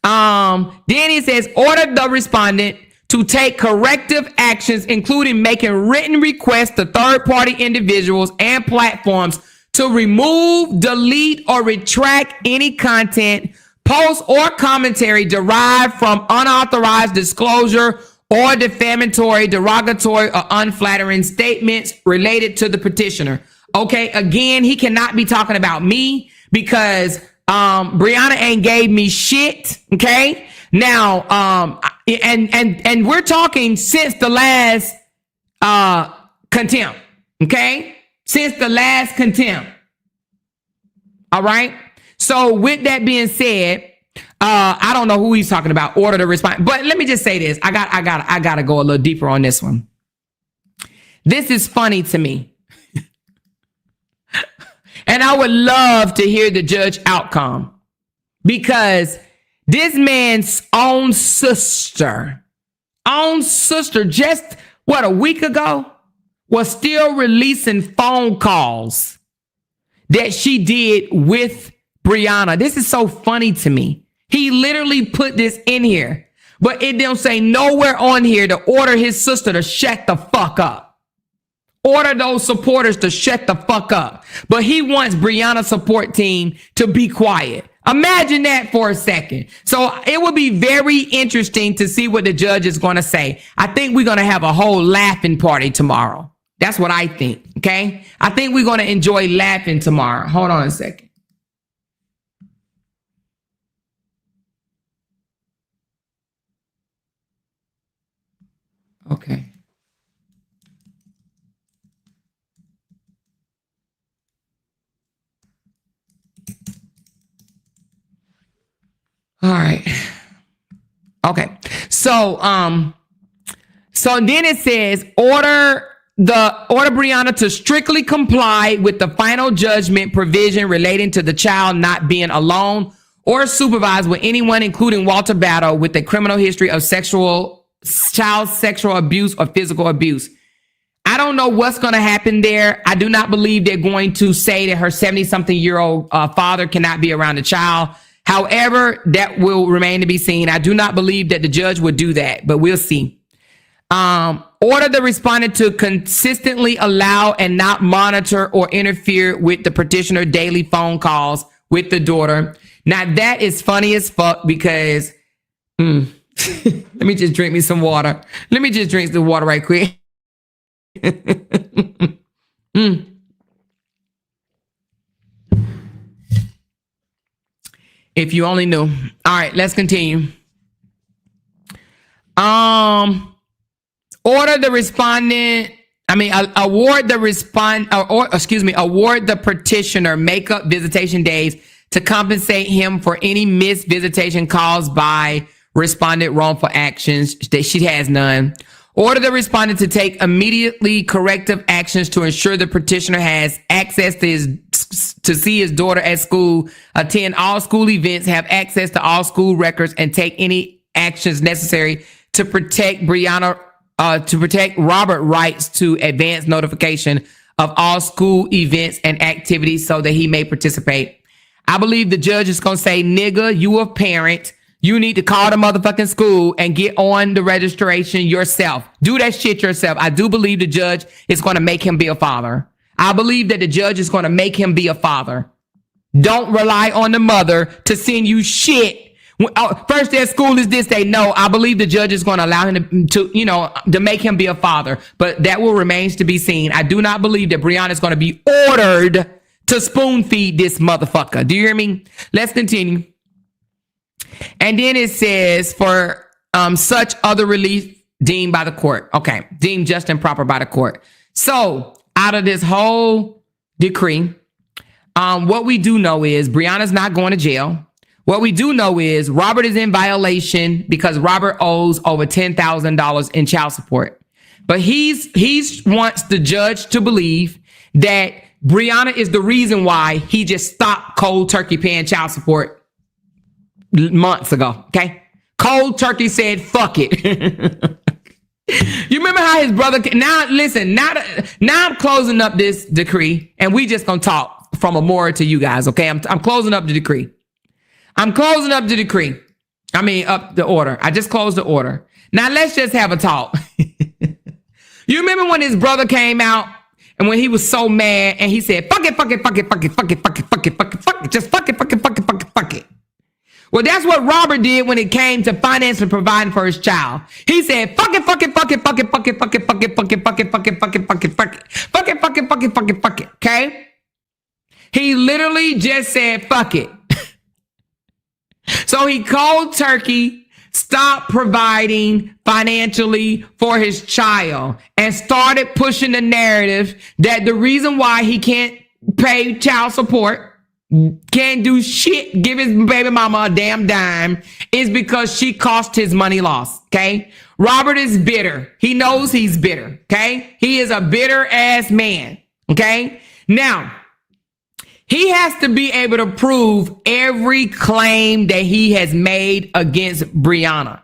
Then it says, order the respondent to take corrective actions, including making written requests to third-party individuals and platforms to remove, delete, or retract any content, post, or commentary derived from unauthorized disclosure or defamatory, derogatory, or unflattering statements related to the petitioner. Okay, again, he cannot be talking about me because Briana ain't gave me shit. Okay. Now, and we're talking since the last contempt. Okay. Since the last contempt. All right. So with that being said, I don't know who he's talking about. Order to respond. But let me just say this. I gotta go a little deeper on this one. This is funny to me. And I would love to hear the judge outcome, because this man's own sister, just what, a week ago, was still releasing phone calls that she did with Briana. This is so funny to me. He literally put this in here, but it don't say nowhere on here to order his sister to shut the fuck up. Order those supporters to shut the fuck up. But he wants Briana's support team to be quiet. Imagine that for a second. So it will be very interesting to see what the judge is going to say. I think we're going to have a whole laughing party tomorrow. That's what I think. Okay. I think we're going to enjoy laughing tomorrow. Hold on a second. Okay. All right. Okay. So then it says order Briana to strictly comply with the final judgment provision relating to the child not being alone or supervised with anyone, including Walter Battle, with a criminal history of child sexual abuse or physical abuse. I don't know what's going to happen there. I do not believe they're going to say that her 70-something-year-old father cannot be around the child. However, that will remain to be seen. I do not believe that the judge would do that, but we'll see. Order the respondent to consistently allow and not monitor or interfere with the petitioner daily phone calls with the daughter. Now, that is funny as fuck, because let me just drink me some water. Let me just drink some water right quick. If you only knew. All right, let's continue. Order the respondent. Award the petitioner makeup visitation days to compensate him for any missed visitation caused by respondent wrongful actions that she has none. Order the respondent to take immediately corrective actions to ensure the petitioner has access to see his daughter at school, attend all school events, have access to all school records, and take any actions necessary to protect Robert rights to advance notification of all school events and activities so that he may participate. I believe the judge is going to say, nigga, you a parent. You need to call the motherfucking school and get on the registration yourself. Do that shit yourself. I do believe the judge is going to make him be a father. I believe that the judge is going to make him be a father. Don't rely on the mother to send you shit. First day of school is this day. No, I believe the judge is going to allow him to make him be a father, but that will remains to be seen. I do not believe that Briana is going to be ordered to spoon feed this motherfucker. Do you hear me? Let's continue. And then it says for such other relief deemed by the court. Okay. Deemed just and proper by the court. So out of this whole decree, what we do know is Briana's not going to jail. What we do know is Robert is in violation because Robert owes over $10,000 in child support. But he wants the judge to believe that Briana is the reason why he just stopped cold turkey paying child support months ago. Okay. Cold turkey said, fuck it. You remember how his brother, now listen, now I'm closing up this decree and we just gonna talk from a moral to you guys. Okay. I'm closing up the decree. Up the order. I just closed the order. Now let's just have a talk. You remember when his brother came out and when he was so mad and he said, fuck it. Just fuck it. Well, that's what Robert did when it came to financing and providing for his child. He said, fuck it. Okay. He literally just said, fuck it. So he cold turkey stopped providing financially for his child and started pushing the narrative that the reason why he can't pay child support, can't do shit, give his baby mama a damn dime, is because she cost his money loss. Okay. Robert is bitter. He knows he's bitter. Okay. He is a bitter ass man. Okay. Now, he has to be able to prove every claim that he has made against Briana.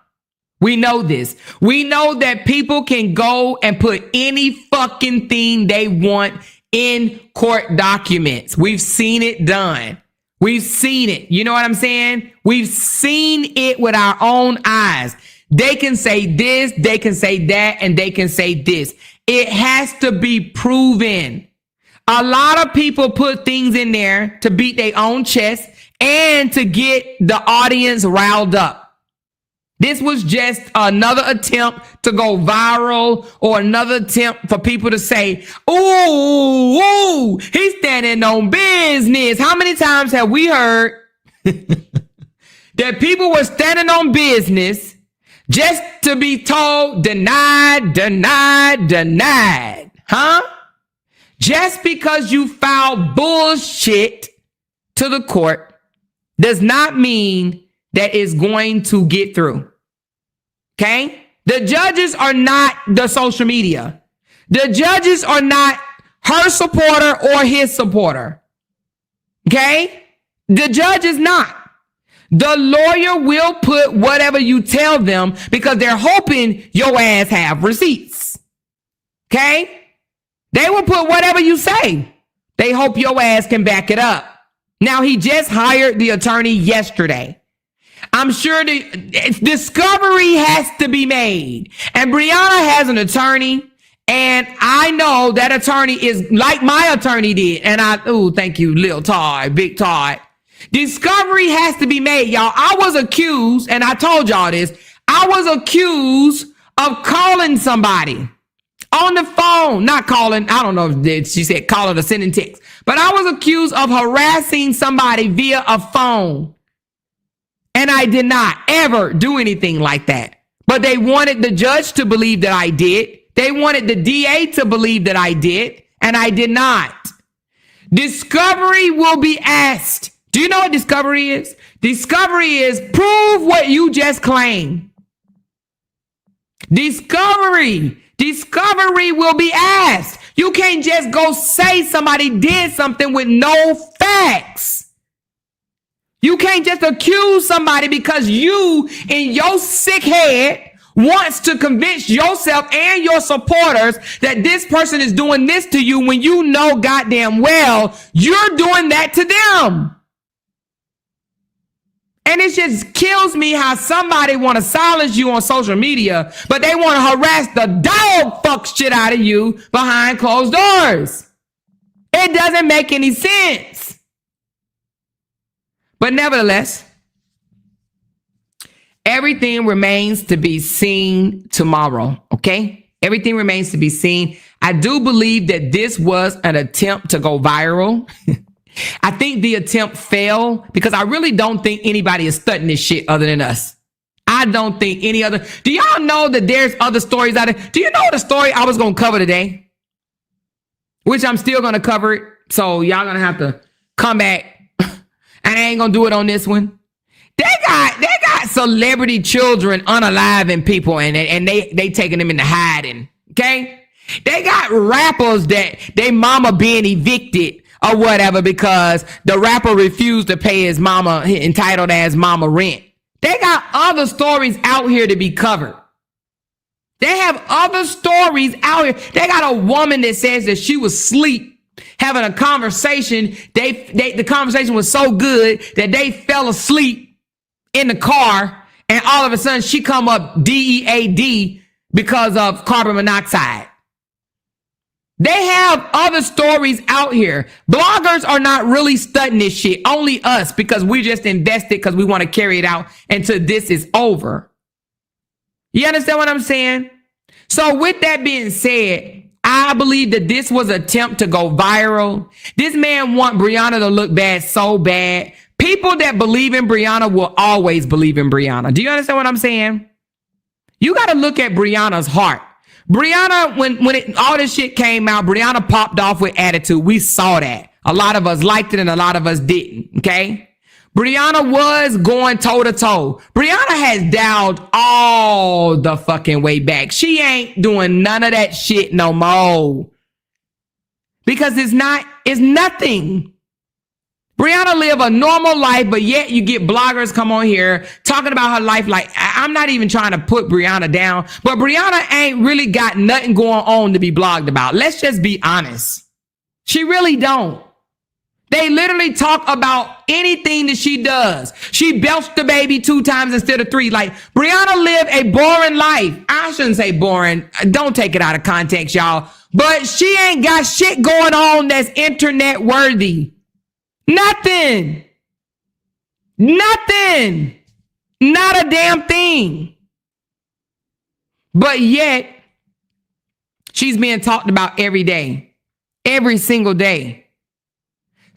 We know this. We know that people can go and put any fucking thing they want in court documents. We've seen it done. We've seen it. You know what I'm saying? We've seen it with our own eyes. They can say this, they can say that, and they can say this. It has to be proven. A lot of people put things in there to beat their own chest and to get the audience riled up. This was just another attempt to go viral or another attempt for people to say, ooh, he's standing on business. How many times have we heard that people were standing on business just to be told denied? Huh? Just because you filed bullshit to the court does not mean that it's going to get through. Okay? The judges are not the social media. The judges are not her supporter or his supporter. Okay? The judge is not. The lawyer will put whatever you tell them because they're hoping your ass have receipts. Okay? They will put whatever you say. They hope your ass can back it up. Now, he just hired the attorney yesterday. I'm sure the discovery has to be made. And Briana has an attorney. And I know that attorney is like my attorney did. And thank you, Lil Todd, Big Todd. Discovery has to be made, y'all. I was accused, and I told y'all this. I was accused of calling somebody on the phone, not calling. I don't know if she said calling or sending text, but I was accused of harassing somebody via a phone. And I did not ever do anything like that. But they wanted the judge to believe that I did. They wanted the DA to believe that I did, and I did not. Discovery will be asked. Do you know what discovery is? Discovery is prove what you just claimed. Discovery will be asked. You can't just go say somebody did something with no facts. You can't just accuse somebody because you, in your sick head, wants to convince yourself and your supporters that this person is doing this to you when you know goddamn well you're doing that to them. And it just kills me how somebody want to silence you on social media, but they want to harass the dog fuck shit out of you behind closed doors. It doesn't make any sense. But nevertheless, everything remains to be seen tomorrow, okay? Everything remains to be seen. I do believe that this was an attempt to go viral. I think the attempt failed because I really don't think anybody is studying this shit other than us. I don't think any other. Do y'all know that there's other stories out there? Do you know the story I was going to cover today? Which I'm still going to cover it. So y'all going to have to come back. And I ain't going to do it on this one. They got celebrity children unaliving people and they taking them into hiding. Okay? They got rappers that they mama being evicted or whatever because the rapper refused to pay his mama, entitled as mama rent. They got other stories out here to be covered. They have other stories out here. They got a woman that says that she was asleep having a conversation. The conversation was so good that they fell asleep in the car, and all of a sudden she come up DEAD because of carbon monoxide. They have other stories out here. Bloggers are not really studying this shit. Only us, because we just invested because we want to carry it out until this is over. You understand what I'm saying? So with that being said, I believe that this was an attempt to go viral. This man want Briana to look bad so bad. People that believe in Briana will always believe in Briana. Do you understand what I'm saying? You got to look at Briana's heart. Briana, when all this shit came out, Briana popped off with attitude. We saw that. A lot of us liked it and a lot of us didn't. Okay. Briana was going toe to toe. Briana has dialed all the fucking way back. She ain't doing none of that shit no more. Because it's nothing. Briana live a normal life, but yet you get bloggers come on here talking about her life. Like, I'm not even trying to put Briana down, but Briana ain't really got nothing going on to be blogged about. Let's just be honest. She really don't. They literally talk about anything that she does. She belched the baby 2 times instead of 3. Like, Briana lived a boring life. I shouldn't say boring. Don't take it out of context, y'all. But she ain't got shit going on that's internet worthy. Nothing. Nothing. Not a damn thing. But yet, she's being talked about every day. Every single day.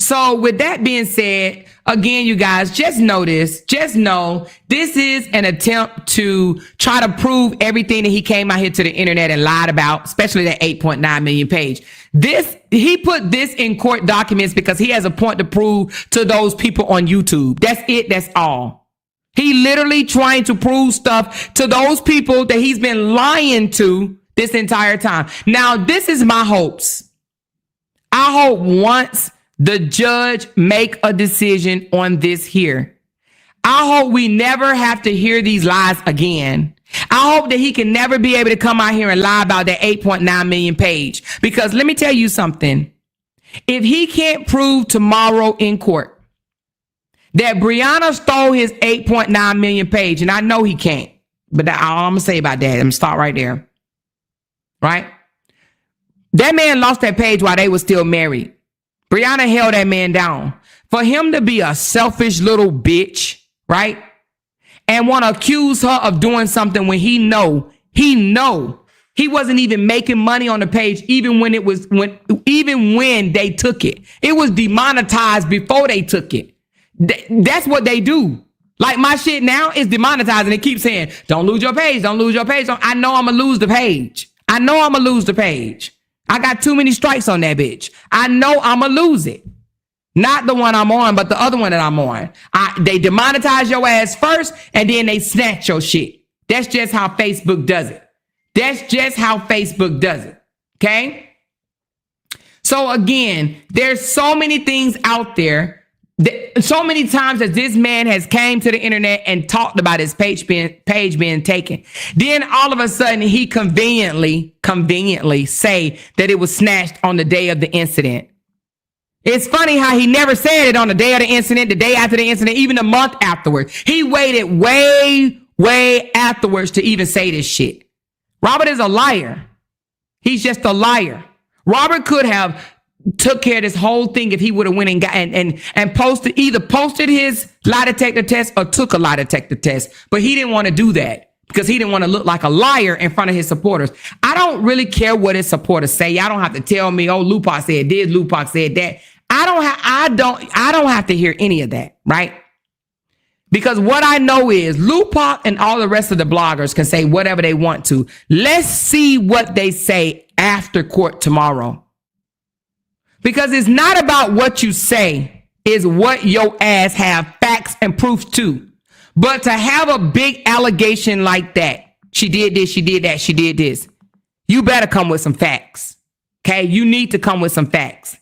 So with that being said, again, you guys, just know this. Just know this is an attempt to try to prove everything that he came out here to the internet and lied about, especially that 8.9 million page. He put this in court documents because he has a point to prove to those people on YouTube. That's it. That's all. He literally trying to prove stuff to those people that he's been lying to this entire time. Now, this is my hopes. I hope once the judge make a decision on this here, I hope we never have to hear these lies again. I hope that he can never be able to come out here and lie about that 8.9 million page. Because let me tell you something. If he can't prove tomorrow in court that Briana stole his 8.9 million page, and I know he can't, but that's all I'm going to say about that. I'm going to start right there. Right? That man lost that page while they were still married. Briana held that man down. For him to be a selfish little bitch, right? And want to accuse her of doing something when he know he wasn't even making money on the page, even when they took it. It was demonetized before they took it. That's what they do. Like, my shit now is demonetized and it keeps saying, don't lose your page, don't lose your page. I know I'm going to lose the page. I know I'm going to lose the page. I got too many strikes on that bitch. I know I'm going to lose it. Not the one I'm on, but the other one that I'm on. They demonetize your ass first, and then they snatch your shit. That's just how Facebook does it. That's just how Facebook does it. Okay? So again, there's so many things out there. So many times that this man has came to the internet and talked about his page being taken. Then all of a sudden he conveniently say that it was snatched on the day of the incident. It's funny how he never said it on the day of the incident, the day after the incident, even a month afterwards. He waited way afterwards to even say this shit. Robert is a liar. He's just a liar. Robert could have took care of this whole thing if he would have went and got and posted his lie detector test or took a lie detector test. But he didn't want to do that because he didn't want to look like a liar in front of his supporters. I don't really care what his supporters say. Y'all don't have to tell me, oh, Lupac said this, Lupac said that. I don't have to hear any of that, right? Because what I know is Lupac and all the rest of the bloggers can say whatever they want to. Let's see what they say after court tomorrow. Because it's not about what you say, it's what your ass have facts and proof to. But to have a big allegation like that, she did this, she did that, she did this, you better come with some facts. Okay? You need to come with some facts.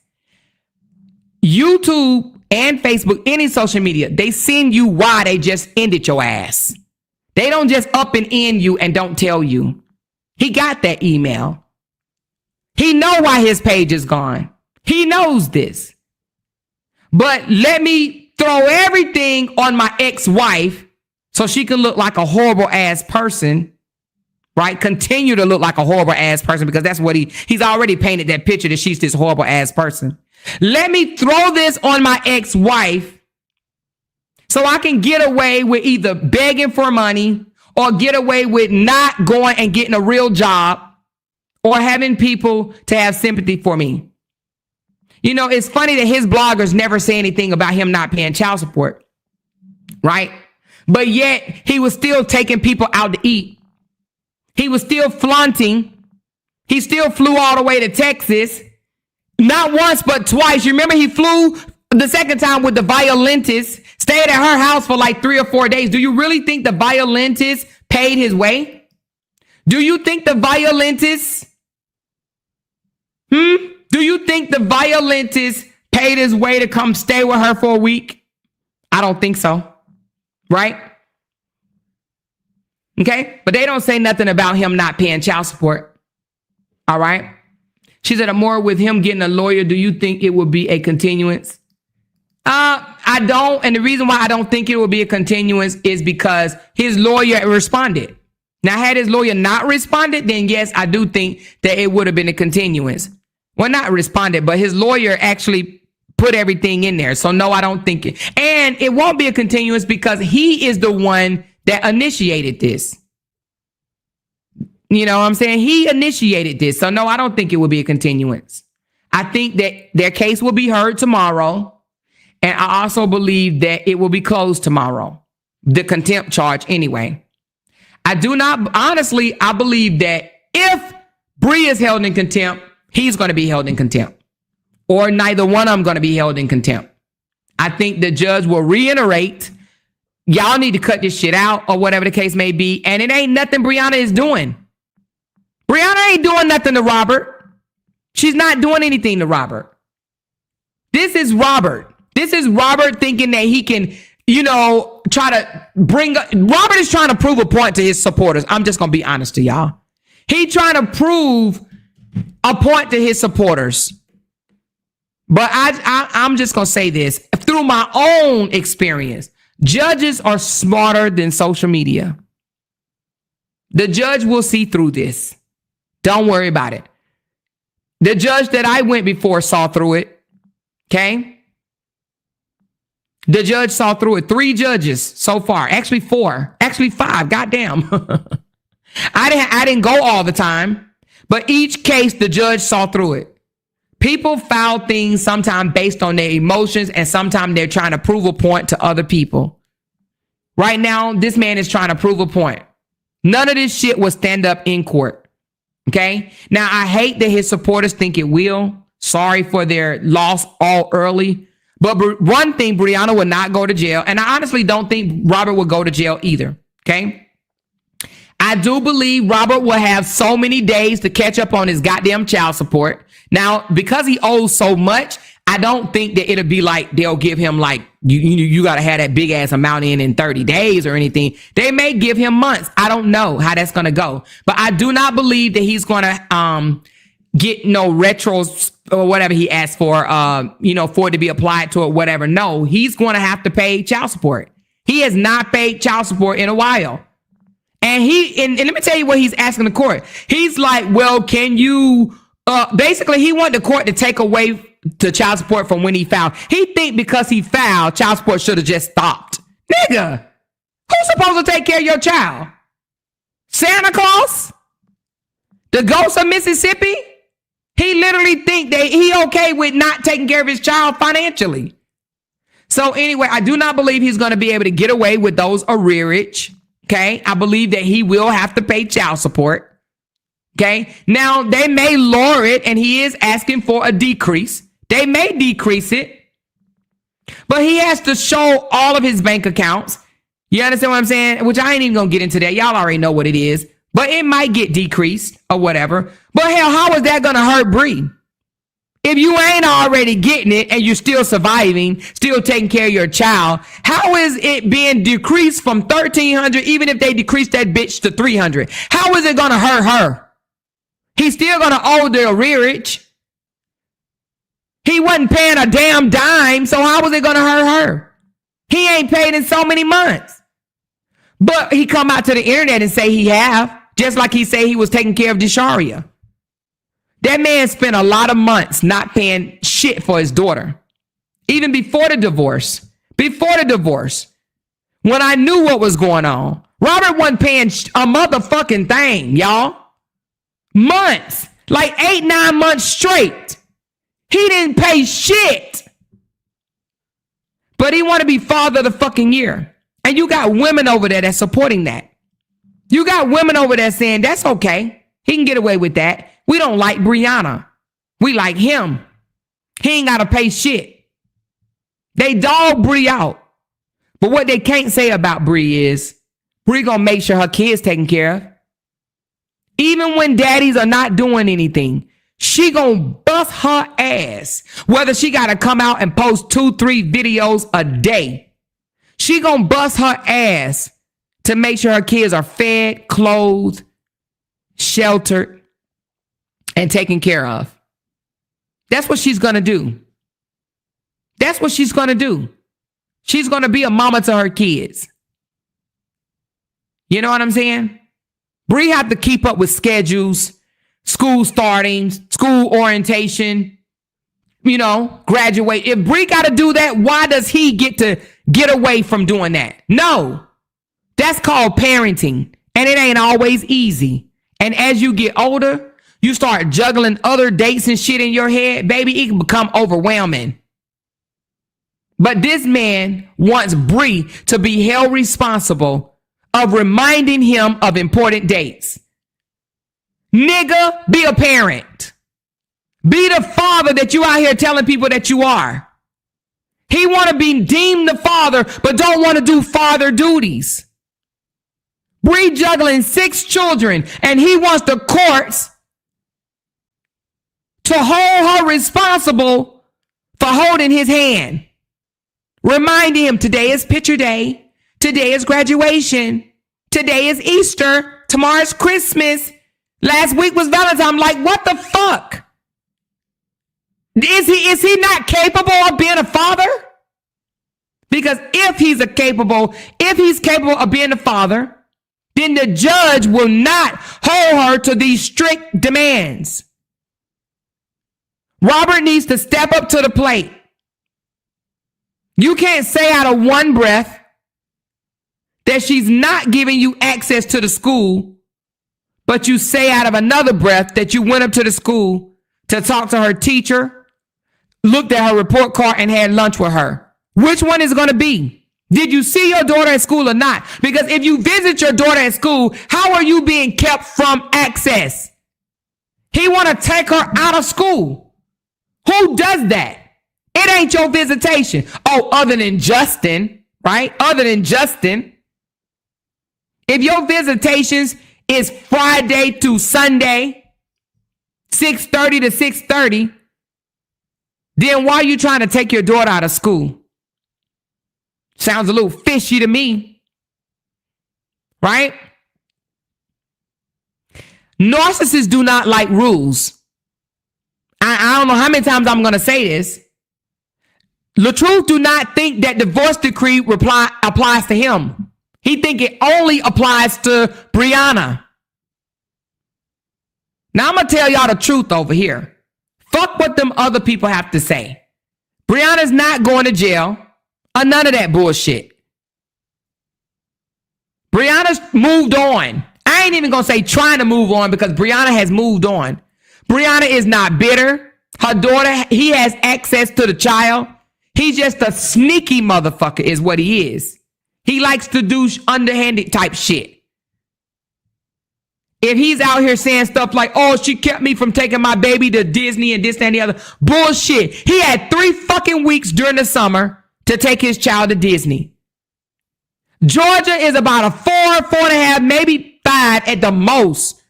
YouTube and Facebook, any social media, they send you why they just ended your ass. They don't just up and end you and don't tell you. He got that email. He know why his page is gone. He knows this. But let me throw everything on my ex-wife so she can look like a horrible ass person, right? Continue to look like a horrible ass person because that's what he's already painted that picture that she's this horrible ass person. Let me throw this on my ex-wife so I can get away with either begging for money or get away with not going and getting a real job or having people to have sympathy for me. You know, it's funny that his bloggers never say anything about him not paying child support, right? But yet he was still taking people out to eat. He was still flaunting. He still flew all the way to Texas. Not once, but twice. You remember he flew the second time with the violentist, stayed at her house for like 3 or 4 days. Do you really think the violentist paid his way? Do you think the violentist, do you think the violentist paid his way to come stay with her for a week? I don't think so. Right? Okay. But they don't say nothing about him not paying child support. All right. She said, more with him getting a lawyer, do you think it would be a continuance? I don't. And the reason why I don't think it will be a continuance is because his lawyer responded. Now, had his lawyer not responded, then yes, I do think that it would have been a continuance. Well, not responded, but his lawyer actually put everything in there. So no, I don't think it. And it won't be a continuance because he is the one that initiated this. You know what I'm saying? He initiated this. So no, I don't think it will be a continuance. I think that their case will be heard tomorrow. And I also believe that it will be closed tomorrow. The contempt charge anyway. I do not, honestly, I believe that if Bree is held in contempt, he's going to be held in contempt. Or neither one of them going to be held in contempt. I think the judge will reiterate, y'all need to cut this shit out or whatever the case may be. And it ain't nothing Briana is doing. Briana ain't doing nothing to Robert. She's not doing anything to Robert. This is Robert. This is Robert thinking that he can, you know, try to bring up. Robert is trying to prove a point to his supporters. I'm just going to be honest to y'all. He trying to prove a point to his supporters. But I'm just going to say this. Through my own experience, judges are smarter than social media. The judge will see through this. Don't worry about it. The judge that I went before saw through it. Okay? The judge saw through it. 3 judges so far. Actually 4. Actually 5. Goddamn. I didn't go all the time. But each case, the judge saw through it. People file things sometimes based on their emotions, and sometimes they're trying to prove a point to other people. Right now, this man is trying to prove a point. None of this shit will stand up in court. Okay? Now, I hate that his supporters think it will. Sorry for their loss all early. But one thing, Briana will not go to jail. And I honestly don't think Robert will go to jail either. Okay? I do believe Robert will have so many days to catch up on his goddamn child support. Now, because he owes so much, I don't think that it'll be like they'll give him like, you got to have that big ass amount in 30 days or anything. They may give him months. I don't know how that's going to go. But I do not believe that he's going to get no retros or whatever he asked for, for it to be applied to it, whatever. No, he's going to have to pay child support. He has not paid child support in a while. And and let me tell you what he's asking the court. He's like, well, can you, basically he wanted the court to take away the child support from when he filed. He think because he filed, child support should have just stopped. Nigga, who's supposed to take care of your child? Santa Claus? The ghost of Mississippi? He literally think that he okay with not taking care of his child financially. So anyway, I do not believe he's going to be able to get away with those arrearage. Okay. I believe that he will have to pay child support. Okay. Now they may lower it, and he is asking for a decrease. They may decrease it, but he has to show all of his bank accounts. You understand what I'm saying? Which I ain't even going to get into that. Y'all already know what it is, but it might get decreased or whatever. But hell, how is that going to hurt Bree? If you ain't already getting it and you're still surviving, still taking care of your child, how is it being decreased from $1,300, even if they decrease that bitch to $300? How is it going to hurt her? He's still going to owe the arrearage. He wasn't paying a damn dime, so how was it going to hurt her? He ain't paid in so many months. But he come out to the internet and say he have, just like he say he was taking care of Desharia. That man spent a lot of months not paying shit for his daughter. Even before the divorce. When I knew what was going on. Robert wasn't paying a motherfucking thing, y'all. Months. Like 8-9 months straight. He didn't pay shit. But he want to be father of the fucking year. And you got women over there that's supporting that. You got women over there saying, that's okay. He can get away with that. We don't like Briana. We like him. He ain't got to pay shit. They dog Bree out. But what they can't say about Bree is, Bree gonna make sure her kids taken care of. Even when daddies are not doing anything, she gonna bust her ass. Whether she gotta come out and post 2-3 videos a day. She gonna bust her ass to make sure her kids are fed, clothed, sheltered, and taken care of. That's what she's gonna do. That's what she's gonna do. She's gonna be a mama to her kids. You know what I'm saying? Bree have to keep up with schedules, school starting, school orientation, graduate. If Bree got to do that, why does he get to get away from doing that? No, that's called parenting. And it ain't always easy. And as you get older, you start juggling other dates and shit in your head, baby, it can become overwhelming. But this man wants Bree to be held responsible of reminding him of important dates. Nigga, be a parent. Be the father that you out here telling people that you are. He want to be deemed the father, but don't want to do father duties. Bree juggling 6 children, and he wants the courts to hold her responsible for holding his hand. Reminding him today is picture day. Today is graduation. Today is Easter. Tomorrow's Christmas. Last week was Valentine's. I'm like, what the fuck? Is he not capable of being a father? Because if he's capable of being a father, then the judge will not hold her to these strict demands. Robert needs to step up to the plate. You can't say out of one breath that she's not giving you access to the school, but you say out of another breath that you went up to the school to talk to her teacher, looked at her report card, and had lunch with her. Which one is going to be? Did you see your daughter at school or not? Because if you visit your daughter at school, how are you being kept from access? He want to take her out of school. Who does that? It ain't your visitation. Oh, other than Justin, right? Other than Justin. If your visitations is Friday to Sunday, 6:30 to 6:30, then why are you trying to take your daughter out of school? Sounds a little fishy to me. Right? Narcissists do not like rules. I don't know how many times I'm going to say this. LaTruuth do not think that divorce decree applies to him. He think it only applies to Briana. Now I'm going to tell y'all the truth over here. Fuck what them other people have to say. Briana's not going to jail or none of that bullshit. Briana's moved on. I ain't even going to say trying to move on because Briana has moved on. Briana is not bitter. Her daughter, he has access to the child. He's just a sneaky motherfucker is what he is. He likes to do underhanded type shit. If he's out here saying stuff like, oh, she kept me from taking my baby to Disney and this and the other. Bullshit. He had 3 fucking weeks during the summer to take his child to Disney. Georgia is about a 4.5, maybe 5 at the most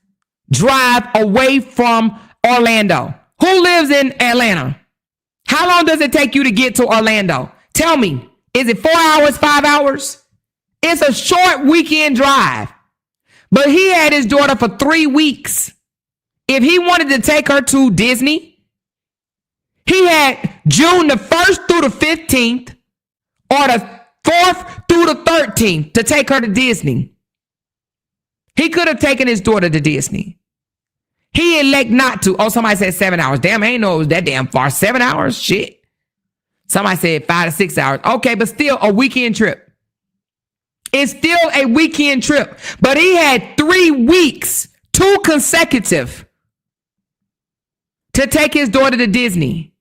drive away from Orlando. Who lives in Atlanta? How long does it take you to get to Orlando? Tell me, is it 4 hours, 5 hours? It's a short weekend drive. But he had his daughter for 3 weeks. If he wanted to take her to Disney, he had June the 1st through the 15th or the 4th through the 13th to take her to Disney. He could have taken his daughter to Disney. He elect not to. Oh, somebody said 7 hours. Damn, I ain't know it was that damn far. 7 hours? Shit. Somebody said 5 to 6 hours. Okay, but still a weekend trip. It's still a weekend trip. But he had 3 weeks, 2 consecutive, to take his daughter to Disney.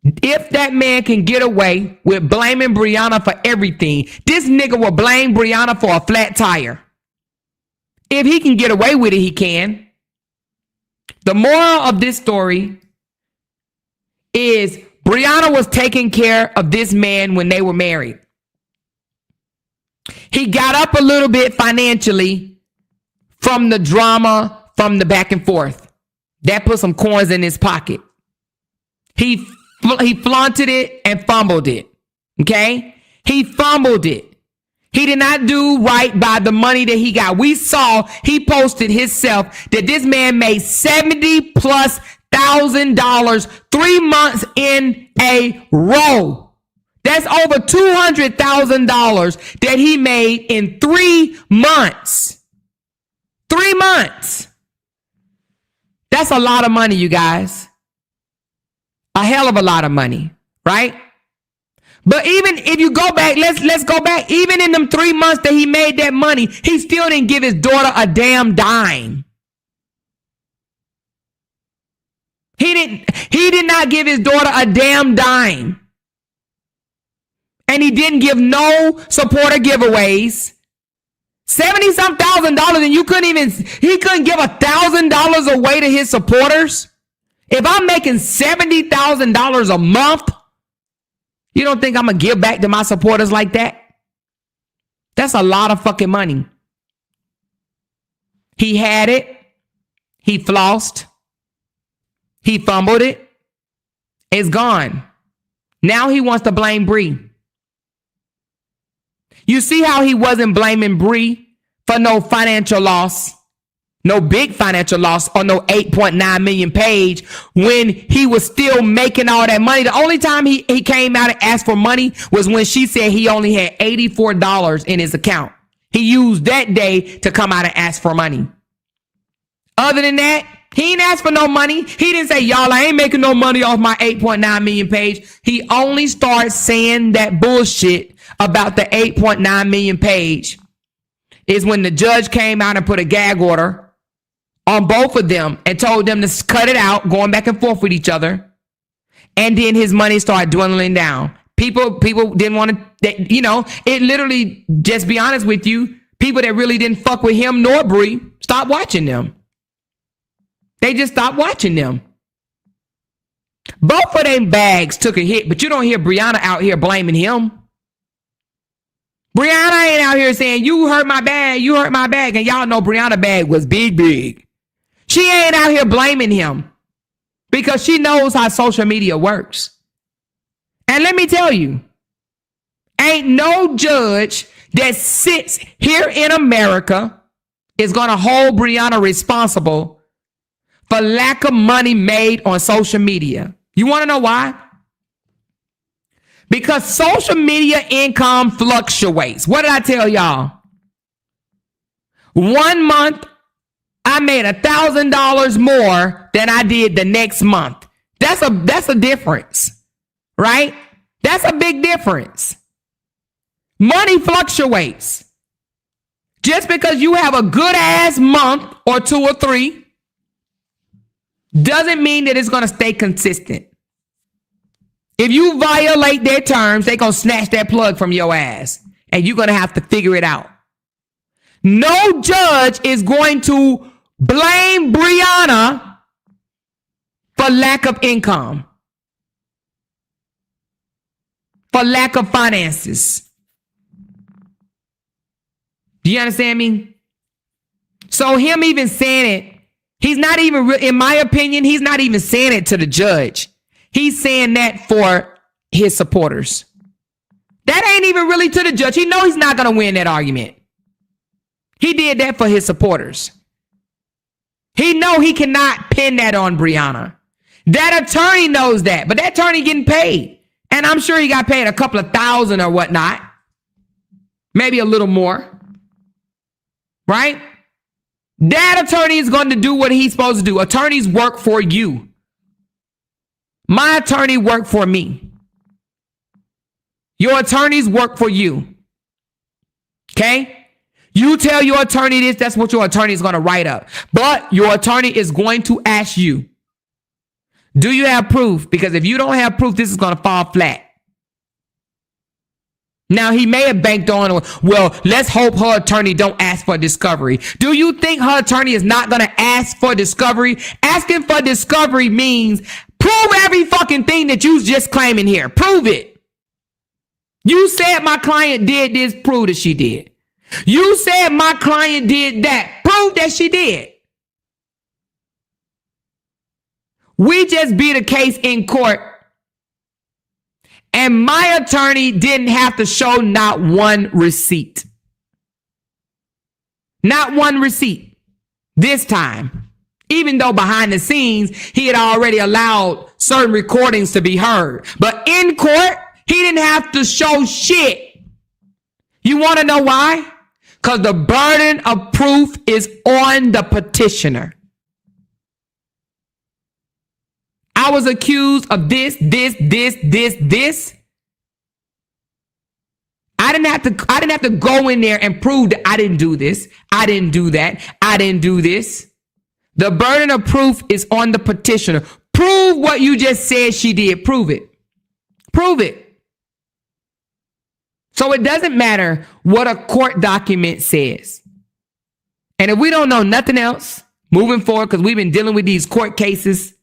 If that man can get away with blaming Briana for everything, this nigga will blame Briana for a flat tire. If he can get away with it, he can. The moral of this story is Briana was taking care of this man when they were married. He got up a little bit financially from the drama, from the back and forth. That put some coins in his pocket. He flaunted it and fumbled it. Okay? He fumbled it. He did not do right by the money that he got. We saw he posted himself that this man made $70,000+ 3 months in a row. That's over $200,000 that he made in 3 months. 3 months. That's a lot of money, you guys. A hell of a lot of money, right? But even if you go back, let's go back. Even in them 3 months that he made that money, he still didn't give his daughter a damn dime. He did not give his daughter a damn dime. And he didn't give no supporter giveaways. $70-some thousand, and he couldn't give $1,000 away to his supporters. If I'm making $70,000 a month, you don't think I'm going to give back to my supporters like that? That's a lot of fucking money. He had it. He flossed. He fumbled it. It's gone. Now he wants to blame Bree. You see how he wasn't blaming Bree for no financial loss, no big financial loss, or no 8.9 million page when he was still making all that money. The only time he came out and asked for money was when she said he only had $84 in his account. He used that day to come out and ask for money. Other than that, he ain't asked for no money. He didn't say, y'all, I ain't making no money off my 8.9 million page. He only started saying that bullshit about the 8.9 million page is when the judge came out and put a gag order on both of them and told them to cut it out, going back and forth with each other. And then his money started dwindling down. People didn't want to, it literally, just be honest with you, people that really didn't fuck with him nor Bree stopped watching them. They just stopped watching them. Both of them bags took a hit, but you don't hear Briana out here blaming him. Briana ain't out here saying, you hurt my bag, you hurt my bag. And y'all know Briana's bag was big. She ain't out here blaming him because she knows how social media works. And let me tell you, ain't no judge that sits here in America is going to hold Briana responsible for lack of money made on social media. You want to know why? Because social media income fluctuates. What did I tell y'all? 1 month, I made $1,000 more than I did the next month. That's a difference, right? That's a big difference. Money fluctuates. Just because you have a good ass month or 2 or 3 doesn't mean that it's going to stay consistent. If you violate their terms, they're going to snatch that plug from your ass. And you're going to have to figure it out. No judge is going to blame Briana for lack of income. For lack of finances. Do you understand me? So him even saying it, he's not even, in my opinion, he's not even saying it to the judge. He's saying that for his supporters. That ain't even really to the judge. He knows he's not going to win that argument. He did that for his supporters. He know he cannot pin that on Briana. That attorney knows that, but that attorney getting paid. And I'm sure he got paid a couple of thousand or whatnot. Maybe a little more. Right? That attorney is going to do what he's supposed to do. Attorneys work for you. My attorney worked for me. Your attorneys work for you. Okay? You tell your attorney this, that's what your attorney is going to write up. But your attorney is going to ask you, Do you have proof? Because if you don't have proof, this is going to fall flat. Now, he may have banked on, well, let's hope her attorney don't ask for discovery. Do you think her attorney is not going to ask for discovery? Asking for discovery means prove every fucking thing that you just claiming here. Prove it. You said my client did this. Prove that she did. You said my client did that. Prove that she did. We just beat a case in court, and my attorney didn't have to show not one receipt. Not one receipt this time. Even though behind the scenes, he had already allowed certain recordings to be heard. But in court, he didn't have to show shit. You want to know why? Because the burden of proof is on the petitioner. I was accused of this. I didn't have to go in there and prove that I didn't do this. I didn't do that. I didn't do this. The burden of proof is on the petitioner. Prove what you just said she did. Prove it. Prove it. So it doesn't matter what a court document says. And if we don't know nothing else moving forward, because we've been dealing with these court cases,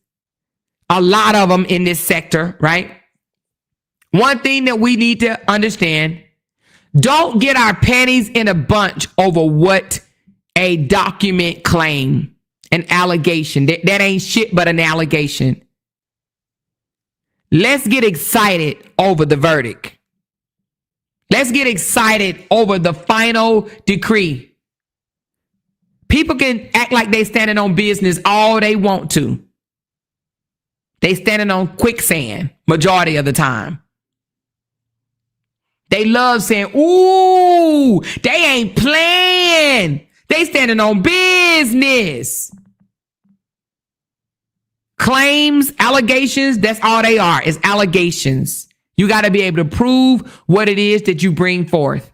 a lot of them in this sector, right? One thing that we need to understand, don't get our panties in a bunch over what a document claim, an allegation. That ain't shit but an allegation. Let's get excited over the verdict. Let's get excited over the final decree. People can act like they standing on business all they want to. They standing on quicksand majority of the time. They love saying, ooh, they ain't playing. They standing on business. Claims, allegations, that's all they are, is allegations. You got to be able to prove what it is that you bring forth.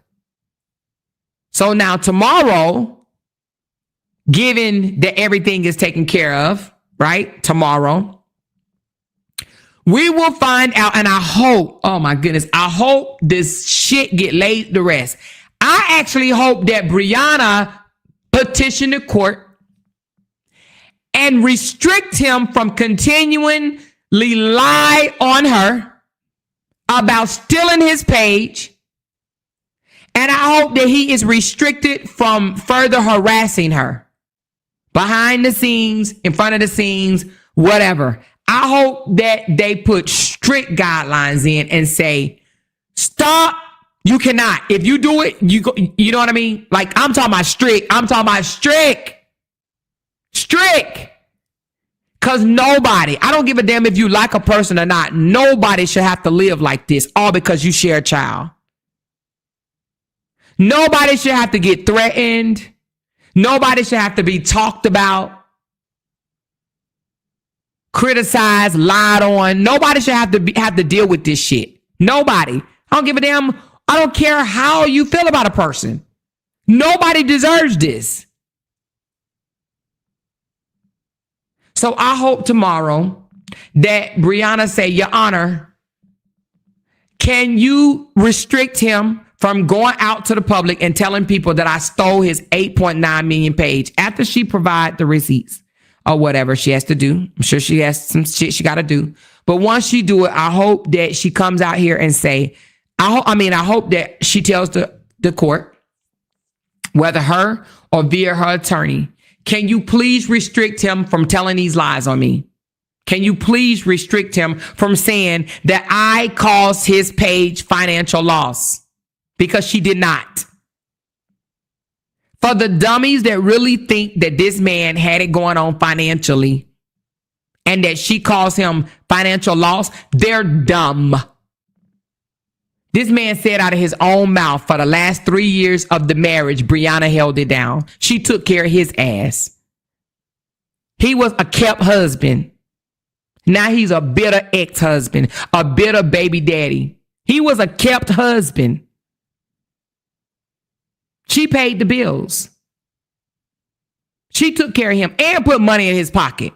So now tomorrow, given that everything is taken care of, right? Tomorrow, we will find out, and I hope, oh my goodness, I hope this shit get laid to rest. I actually hope that Briana petition the court and restrict him from continually lie on her about stealing his page. And I hope that he is restricted from further harassing her behind the scenes, in front of the scenes, whatever. I hope that they put strict guidelines in and say, stop. You cannot. If you do it, you go, you know what I mean? Like, I'm talking about strict. I'm talking about strict. Strict. Because nobody, I don't give a damn if you like a person or not, nobody should have to live like this, all because you share a child. Nobody should have to get threatened. Nobody should have to be talked about, criticized, lied on. Nobody should have to deal with this shit. Nobody. I don't give a damn. I don't care how you feel about a person. Nobody deserves this. So I hope tomorrow that Briana say, Your Honor, can you restrict him from going out to the public and telling people that I stole his 8.9 million page after she provide the receipts or whatever she has to do? I'm sure she has some shit she got to do. But once she do it, I hope that she comes out here and say, I hope that she tells the court, whether her or via her attorney, can you please restrict him from telling these lies on me? Can you please restrict him from saying that I caused his page financial loss? Because she did not. For the dummies that really think that this man had it going on financially and that she caused him financial loss, they're dumb. This man said out of his own mouth, for the last 3 years of the marriage, Briana held it down. She took care of his ass. He was a kept husband. Now he's a bitter ex-husband, a bitter baby daddy. He was a kept husband. She paid the bills. She took care of him and put money in his pocket.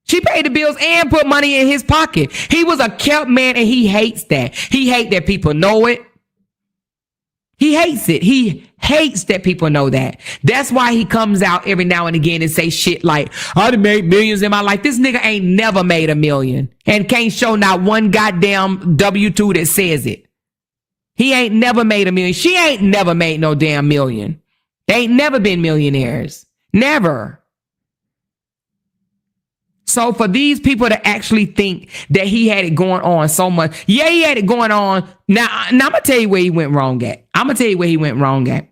She paid the bills and put money in his pocket. He was a kept man, and he hates that. He hates that people know it. He hates it. He hates that people know that. That's why he comes out every now and again and say shit like, I done made millions in my life. This nigga ain't never made a million and can't show not one goddamn W-2 that says it. He ain't never made a million. She ain't never made no damn million. They ain't never been millionaires. Never. So for these people to actually think that he had it going on so much, yeah, he had it going on. Now I'm going to tell you where he went wrong at.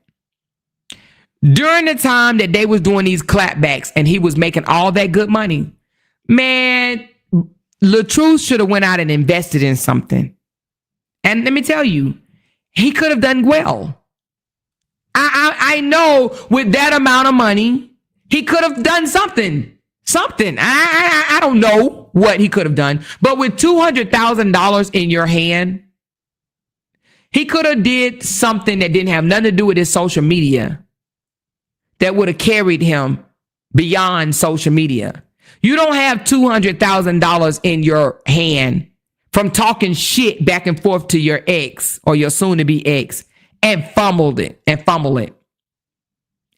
During the time that they was doing these clapbacks and he was making all that good money, man, LaTruuth should have went out and invested in something. And let me tell you, he could have done well. I know with that amount of money, he could have done something. I don't know what he could have done, but with $200,000 in your hand, he could have did something that didn't have nothing to do with his social media that would have carried him beyond social media. You don't have $200,000 in your hand from talking shit back and forth to your ex or your soon-to-be ex and fumble it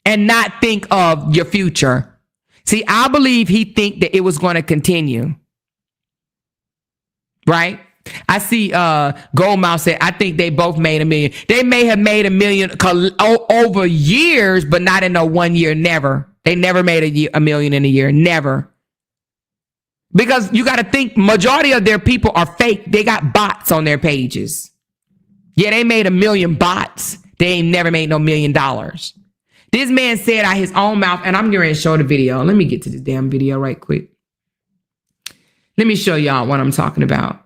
and not think of your future. See, I believe he think that it was going to continue. Right? I see Goldmouth said, I think they both made $1 million. They may have made $1 million over years, but not in no 1 year. Never. They never made $1 million in a year. Never. Because you got to think, majority of their people are fake. They got bots on their pages. Yeah, they made $1 million bots. They ain't never made no $1 million. This man said out his own mouth, and I'm going to show the video. Let me get to this damn video right quick. Let me show y'all what I'm talking about.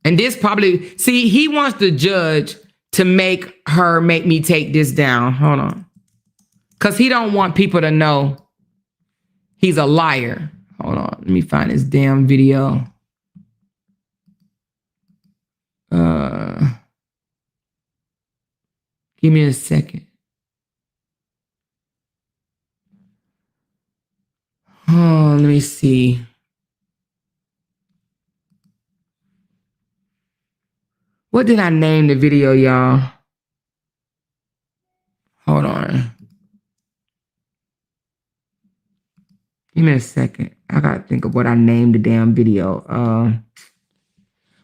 And this probably, see, he wants the judge to make me take this down. Hold on. Because he don't want people to know he's a liar. Hold on. Let me find this damn video. Give me a second. Oh, let me see. What did I name the video, y'all? Hold on. Give me a second. I gotta think of what I named the damn video.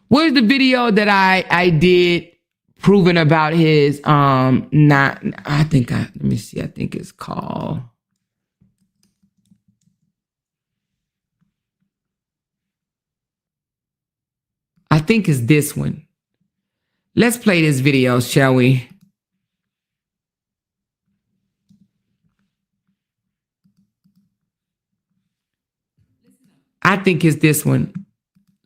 Where's the video that I did proving about his let me see, I think it's called it's this one. Let's play this video, shall we? I think it's this one.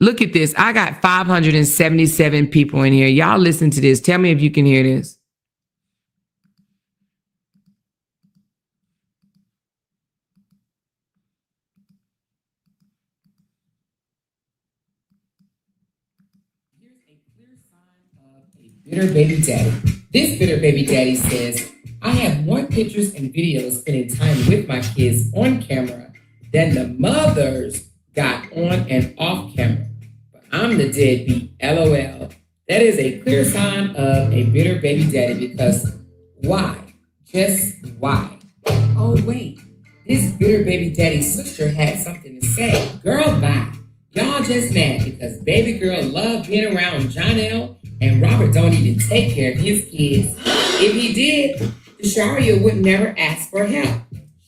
Look at this. I got 577 people in here. Y'all listen to this. Tell me if you can hear this. Here's a clear sign of a bitter baby daddy. This bitter baby daddy says, I have more pictures and videos spending time with my kids on camera than the mothers got on and off camera. I'm the deadbeat, LOL. That is a clear sign of a bitter baby daddy because why? Just why? Oh, wait. This bitter baby daddy's sister had something to say. Girl, bye. Y'all just mad because baby girl loved being around John L. and Robert don't even take care of his kids. If he did, Sharia would never ask for help.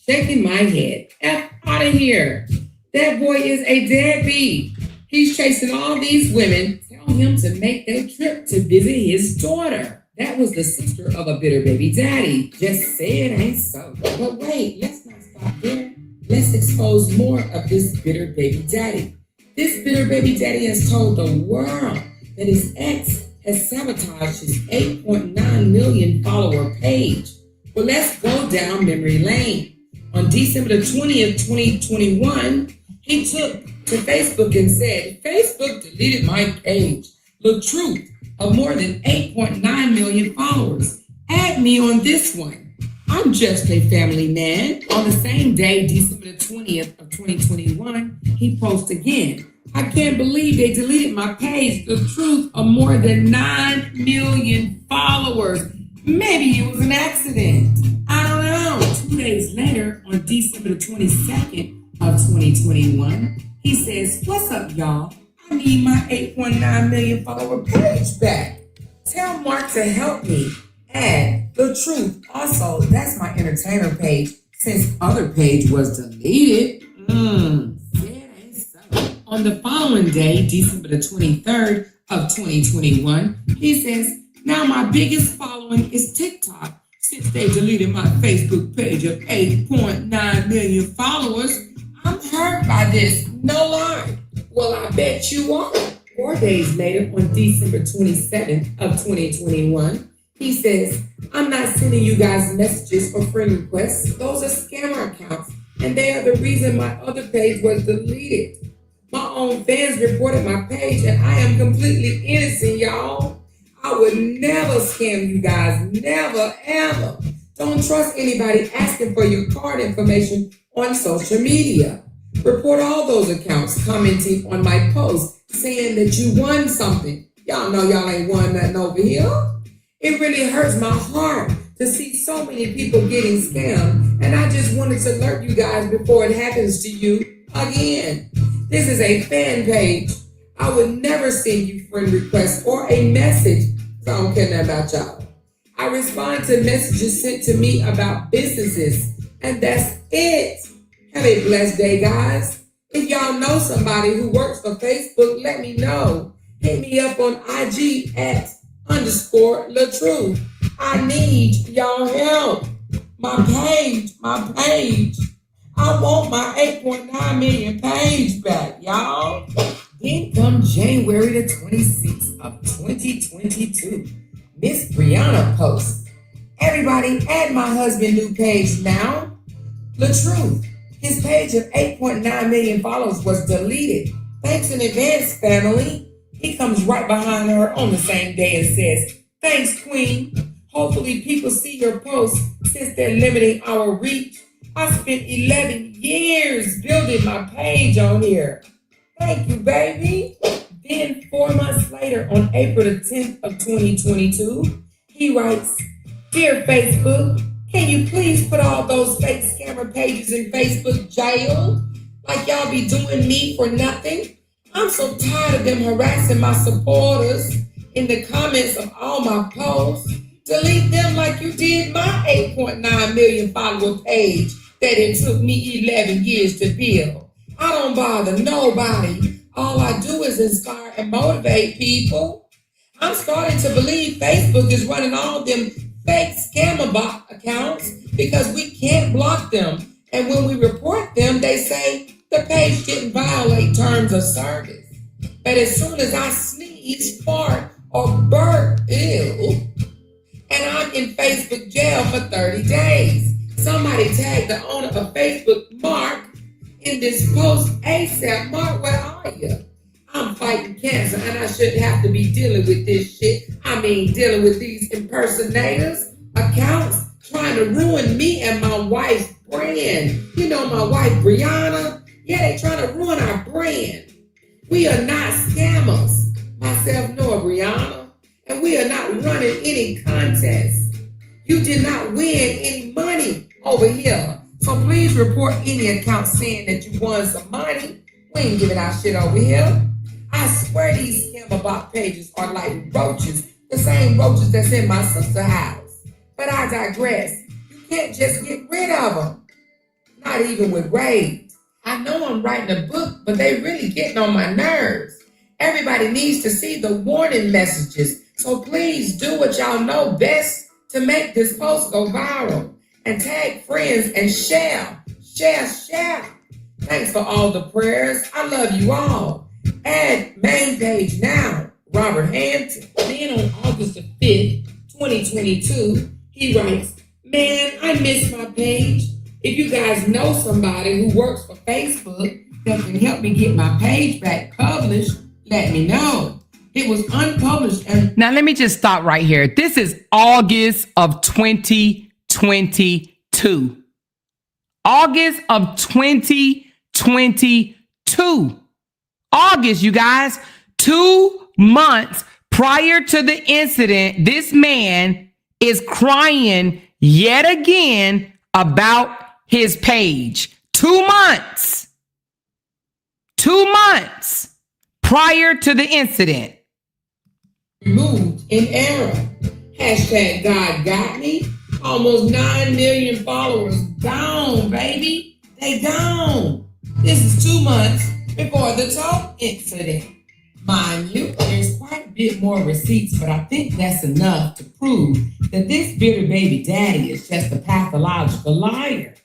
Shaking my head. F out of here. That boy is a deadbeat. He's chasing all these women. Tell him to make that trip to visit his daughter. That was the sister of a bitter baby daddy. Just say it ain't so. But wait, let's not stop there. Let's expose more of this bitter baby daddy. This bitter baby daddy has told the world that his ex has sabotaged his 8.9 million follower page. Well, let's go down memory lane. On December the 20th, 2021, he took to Facebook and said, Facebook deleted my page. LaTruuth of more than 8.9 million followers. Add me on this one. I'm just a family man. On the same day, December the 20th of 2021, he posts again. I can't believe they deleted my page, LaTruuth, of more than 9 million followers. Maybe it was an accident. I don't know. 2 days later, on December the 22nd of 2021, he says, what's up, y'all? I need my 8.9 million follower page back. Tell Mark to help me. Add LaTruuth. Also, that's my entertainer page since other page was deleted. On the following day, December the 23rd of 2021, he says, now my biggest following is TikTok since they deleted my Facebook page of 8.9 million followers. I'm hurt by this, no lie. Well, I bet you are. 4 days later, on December 27th of 2021, he says, I'm not sending you guys messages or friend requests. Those are scammer accounts, and they are the reason my other page was deleted. My own fans reported my page, and I am completely innocent, y'all. I would never scam you guys, never, ever. Don't trust anybody asking for your card information on social media. Report all those accounts commenting on my post saying that you won something. Y'all know y'all ain't won nothing over here. It really hurts my heart to see so many people getting scammed, and I just wanted to alert you guys before it happens to you again. This is a fan page. I would never send you friend requests or a message, so I don't care nothing about y'all. I respond to messages sent to me about businesses, and that's it. Have a blessed day, guys. If y'all know somebody who works for Facebook, let me know. Hit me up on IG at _LaTruuth. I need y'all help. My page. I want my 8.9 million page back, y'all. Then come January the 26th of 2022, Miss Briana posts, everybody add my husband new page now. LaTruuth. His page of 8.9 million followers was deleted. Thanks in advance, family. He comes right behind her on the same day and says, thanks, Queen. Hopefully people see your post since they're limiting our reach. I spent 11 years building my page on here. Thank you, baby. Then 4 months later, on April the 10th of 2022, he writes, dear Facebook, can you please put all those fake scammer pages in Facebook jail? Like y'all be doing me for nothing? I'm so tired of them harassing my supporters in the comments of all my posts. Delete them like you did my 8.9 million follower page that it took me 11 years to build. I don't bother nobody. All I do is inspire and motivate people. I'm starting to believe Facebook is running all them fake scammer bot accounts because we can't block them. And when we report them, they say the page didn't violate terms of service. But as soon as I sneeze, fart, or burp, ew, and I'm in Facebook jail for 30 days. Somebody tagged the owner of Facebook, Mark, in this post ASAP. Mark, where are you? I'm fighting cancer and I shouldn't have to be dealing with this shit. I mean, dealing with these impersonators, accounts, trying to ruin me and my wife's brand. You know my wife, Briana? Yeah, they trying to ruin our brand. We are not scammers. Myself nor Briana. And we are not running any contest. You did not win any money over here. So please report any account saying that you won some money. We ain't giving out shit over here. I swear these scammer bot pages are like roaches. The same roaches that's in my sister's house. But I digress. You can't just get rid of them. Not even with raids. I know I'm writing a book, but they really getting on my nerves. Everybody needs to see the warning messages. So please do what y'all know best to make this post go viral. And tag friends and share. Share. Thanks for all the prayers. I love you all. Add main page now, Robert Hampton. Then on August the 5th, 2022, he writes, man, I miss my page. If you guys know somebody who works for Facebook that can help me get my page back published, let me know. It was unpublished. And now let me just stop right here. This is August of 2022. 2022. August of 2022. August, you guys, 2 months prior to the incident, this man is crying yet again about his page. 2 months. 2 months prior to the incident. Removed in error. Hashtag God got me. Almost 9 million followers gone, baby. They gone. This is 2 months before the talk incident. Mind you, there's quite a bit more receipts, but I think that's enough to prove that this bitter baby daddy is just a pathological liar.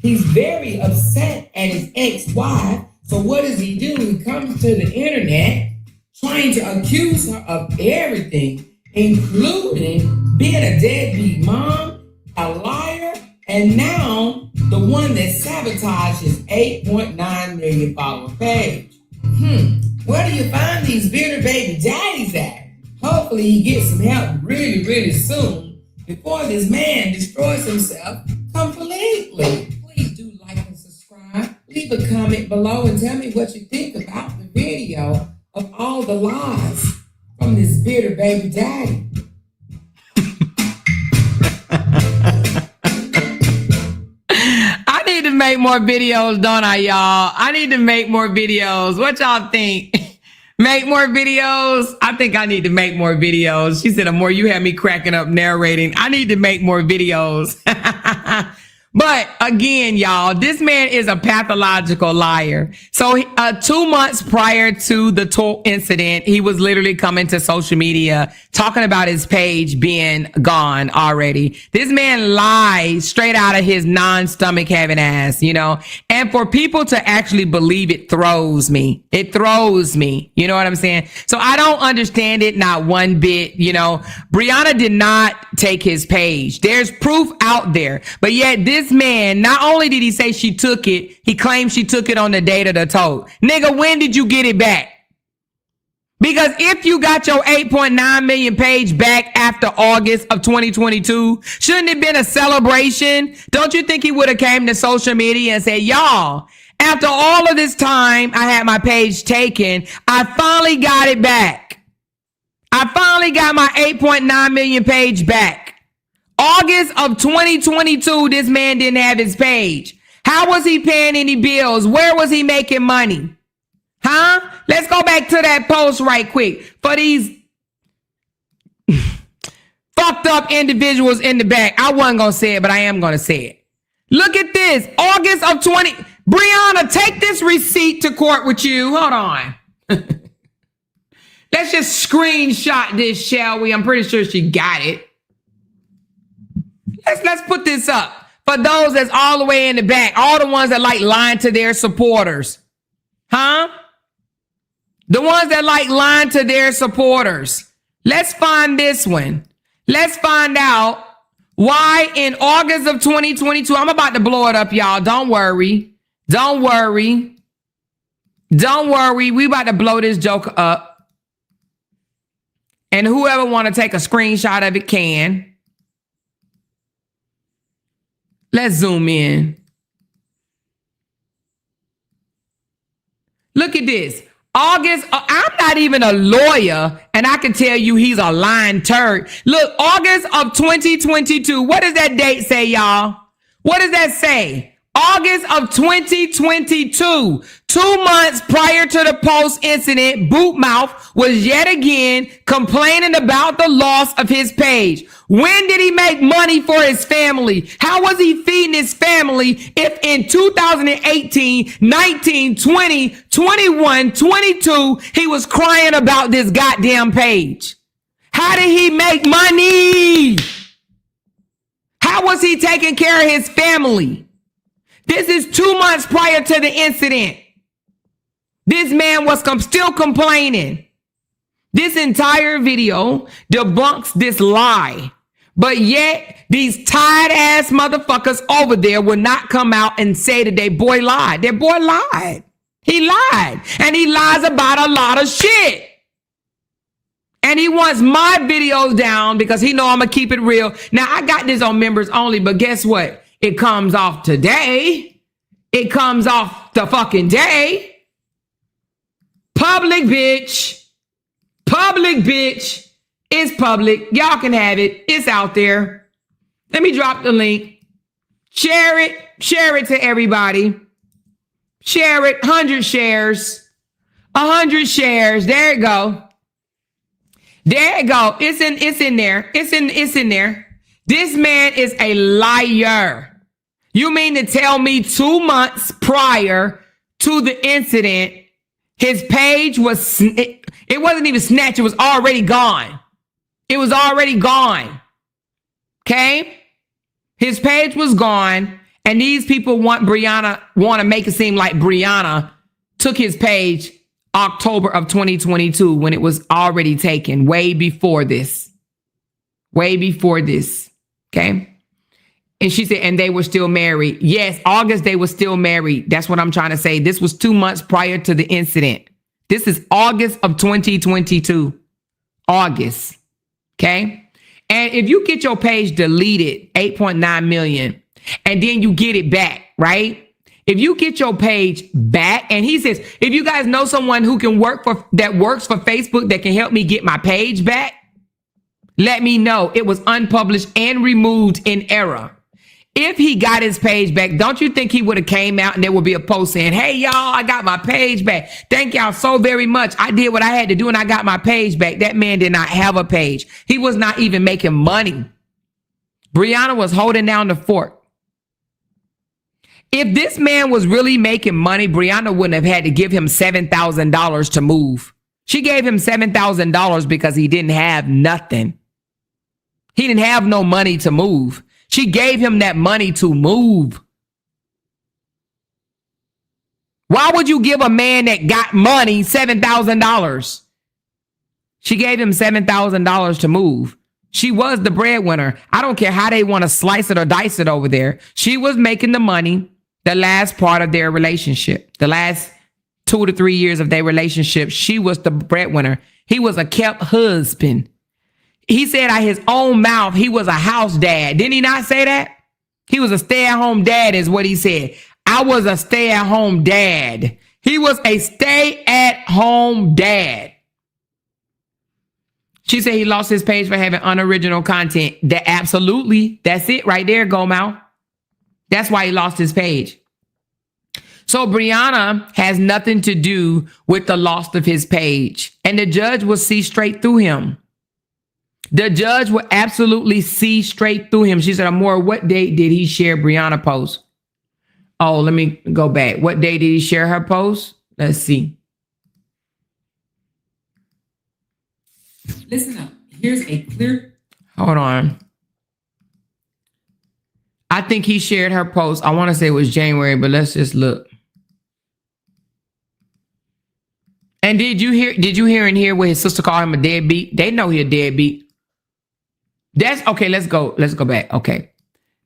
He's very upset at his ex-wife, so what does he do? He comes to the internet trying to accuse her of everything, including being a deadbeat mom, a liar, and now the one that sabotaged his 8.9 million follower page. Where do you find these bitter baby daddies at? Hopefully he gets some help really, really soon before this man destroys himself completely. Please do like and subscribe. Leave a comment below and tell me what you think about the video of all the lies from this bitter baby daddy. I need to make more videos, don't I, y'all? I need to make more videos. What y'all think? Make more videos? I think I need to make more videos. She said, the more you have me cracking up narrating, I need to make more videos. But again, y'all, this man is a pathological liar. So 2 months prior to the toll incident, he was literally coming to social media talking about his page being gone already. This man lies straight out of his non-stomach having ass, you know, and for people to actually believe it throws me. It throws me. You know what I'm saying? So I don't understand it, not one bit. You know, Briana did not take his page. There's proof out there, but yet this man, not only did he say she took it, he claimed she took it on the date of the tote. Nigga, when did you get it back? Because if you got your 8.9 million page back after August of 2022, shouldn't it have been a celebration? Don't you think he would have came to social media and said, y'all, after all of this time I had my page taken, I finally got it back. I finally got my 8.9 million page back. August of 2022, this man didn't have his page. How was he paying any bills? Where was he making money? Huh? Let's go back to that post right quick for these fucked up individuals in the back. I wasn't going to say it, but I am going to say it. Look at this. August of 20. Briana, take this receipt to court with you. Hold on. Let's just screenshot this, shall we? I'm pretty sure she got it. Let's put this up for those that's all the way in the back. All the ones that like lying to their supporters. Huh? The ones that like lying to their supporters. Let's find this one. Let's find out why in August of 2022, I'm about to blow it up, y'all. Don't worry. Don't worry. Don't worry. We about to blow this joke up. And whoever want to take a screenshot of it can. Let's zoom in. Look at this. August, I'm not even a lawyer, and I can tell you he's a lying turd. Look, August of 2022. What does that date say, y'all? What does that say? August of 2022. 2 months prior to the post incident, Bootmouth was yet again complaining about the loss of his page. When did he make money for his family? How was he feeding his family if in 2018, 19, 20, 21, 22, he was crying about this goddamn page? How did he make money? How was he taking care of his family? This is 2 months prior to the incident. This man was still complaining. This entire video debunks this lie. But yet, these tired ass motherfuckers over there will not come out and say that their boy lied. Their boy lied. He lied. And he lies about a lot of shit. And he wants my videos down because he know I'm going to keep it real. Now, I got this on members only, but guess what? It comes off today. It comes off the fucking day. Public, bitch. Public, bitch. It's public. Y'all can have it. It's out there. Let me drop the link. Share it. Share it to everybody. Share it. 100 shares. 100 shares. There it go. There it go. It's in there. It's in there. This man is a liar. You mean to tell me 2 months prior to the incident, his page was, it wasn't even snatched. It was already gone. It was already gone. Okay? His page was gone. And these people want to make it seem like Briana took his page October of 2022 when it was already taken, way before this. Way before this. Okay? And she said, and they were still married. Yes, August, they were still married. That's what I'm trying to say. This was 2 months prior to the incident. This is August of 2022. August. Okay? And if you get your page deleted, 8.9 million, and then you get it back, right? If you get your page back, and he says, if you guys know someone who can works for Facebook that can help me get my page back, let me know. It was unpublished and removed in error. If he got his page back, don't you think he would have came out and there would be a post saying, hey, y'all, I got my page back. Thank y'all so very much. I did what I had to do and I got my page back. That man did not have a page. He was not even making money. Briana was holding down the fort. If this man was really making money, Briana wouldn't have had to give him $7,000 to move. She gave him $7,000 because he didn't have nothing. He didn't have no money to move. She gave him that money to move. Why would you give a man that got money $7,000? She gave him $7,000 to move. She was the breadwinner. I don't care how they want to slice it or dice it over there. She was making the money the last part of their relationship. The last 2 to 3 years of their relationship, she was the breadwinner. He was a kept husband. He said out his own mouth, he was a house dad. Didn't he not say that? He was a stay-at-home dad is what he said. I was a stay-at-home dad. He was a stay-at-home dad. She said he lost his page for having unoriginal content. That absolutely, that's it right there, Gomau. That's why he lost his page. So Briana has nothing to do with the loss of his page. And the judge will see straight through him. The judge will absolutely see straight through him. She said, Amora, what date did he share Briana post? Oh, let me go back. What day did he share her post? Let's see. Listen up. Here's a clear. Hold on. I think he shared her post. I want to say it was January, but let's just look. And did you hear in here where his sister called him a deadbeat? They know he a deadbeat. That's okay. Let's go back. Okay.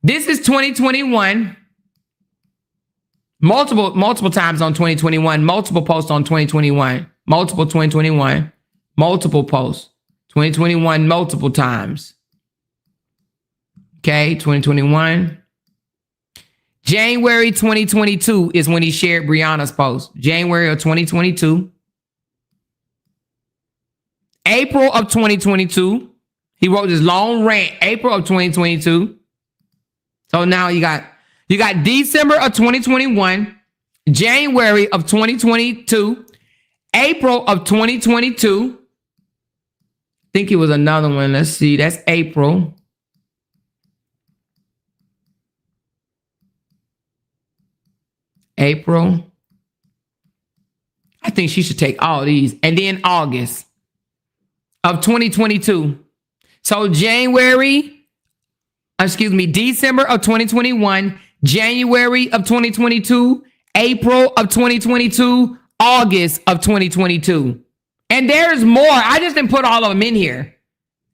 This is 2021. Multiple times on 2021, multiple posts on 2021, multiple 2021, multiple posts, 2021, multiple times. Okay, 2021. January 2022 is when he shared Briana's post. January of 2022. April of 2022. He wrote this long rant, April of 2022. So now you got December of 2021, January of 2022, April of 2022. I think it was another one. Let's see. That's April. April. I think she should take all these. And then August of 2022. So December of 2021, January of 2022, April of 2022, August of 2022. And there's more. I just didn't put all of them in here.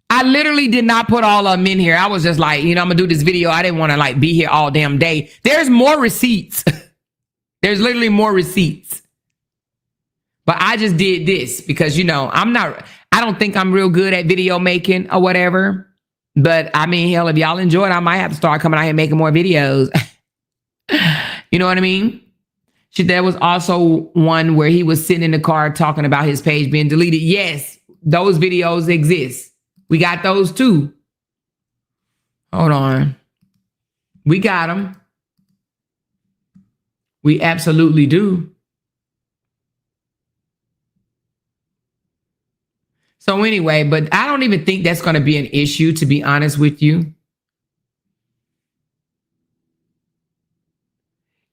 I literally did not put all of them in here. I was just like, I'm going to do this video. I didn't want to be here all damn day. There's more receipts. There's literally more receipts. But I just did this because, I don't think I'm real good at video making or whatever. But I mean, hell, if y'all enjoy it, I might have to start coming out here making more videos. You know what I mean? There was also one where he was sitting in the car talking about his page being deleted. Yes, those videos exist. We got those too. Hold on. We got them. We absolutely do. So anyway, but I don't even think that's going to be an issue, to be honest with you.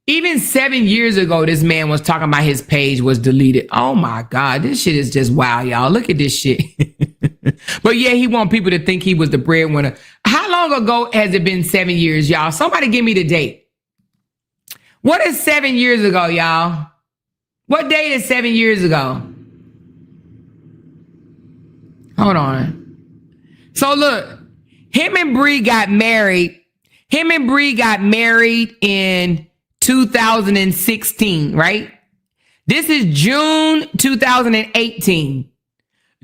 Even 7 years ago, this man was talking about his page was deleted. Oh my God, this shit is just wild, y'all. Look at this shit. But yeah, he want people to think he was the breadwinner. How long ago has it been 7 years, y'all? Somebody give me the date. What is 7 years ago, y'all? What date is 7 years ago? Hold on. So look, him and Bree got married. Him and Bree got married in 2016, right? This is June 2018.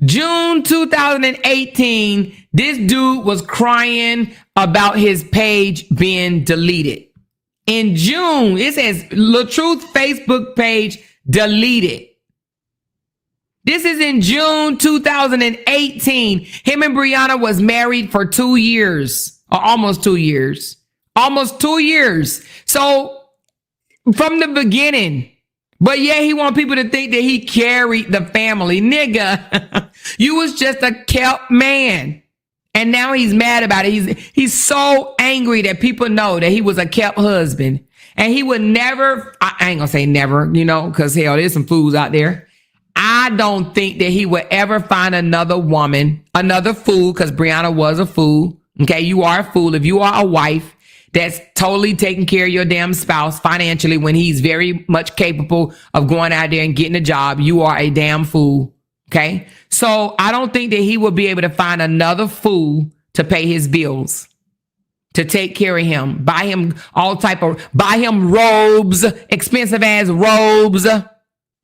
June 2018, this dude was crying about his page being deleted. In June, it says LaTruuth Facebook page deleted. This is in June 2018. Him and Briana was married for 2 years, or almost 2 years. Almost 2 years. So from the beginning. But yeah, he want people to think that he carried the family. Nigga, you was just a kept man. And now he's mad about it. He's so angry that people know that he was a kept husband. And he would never, I ain't gonna say never, you know, because hell, there's some fools out there. I don't think that he would ever find another woman, another fool, because Briana was a fool. Okay, you are a fool. If you are a wife that's totally taking care of your damn spouse financially when he's very much capable of going out there and getting a job, you are a damn fool. Okay, so I don't think that he will be able to find another fool to pay his bills, to take care of him, buy him buy him robes, expensive ass robes.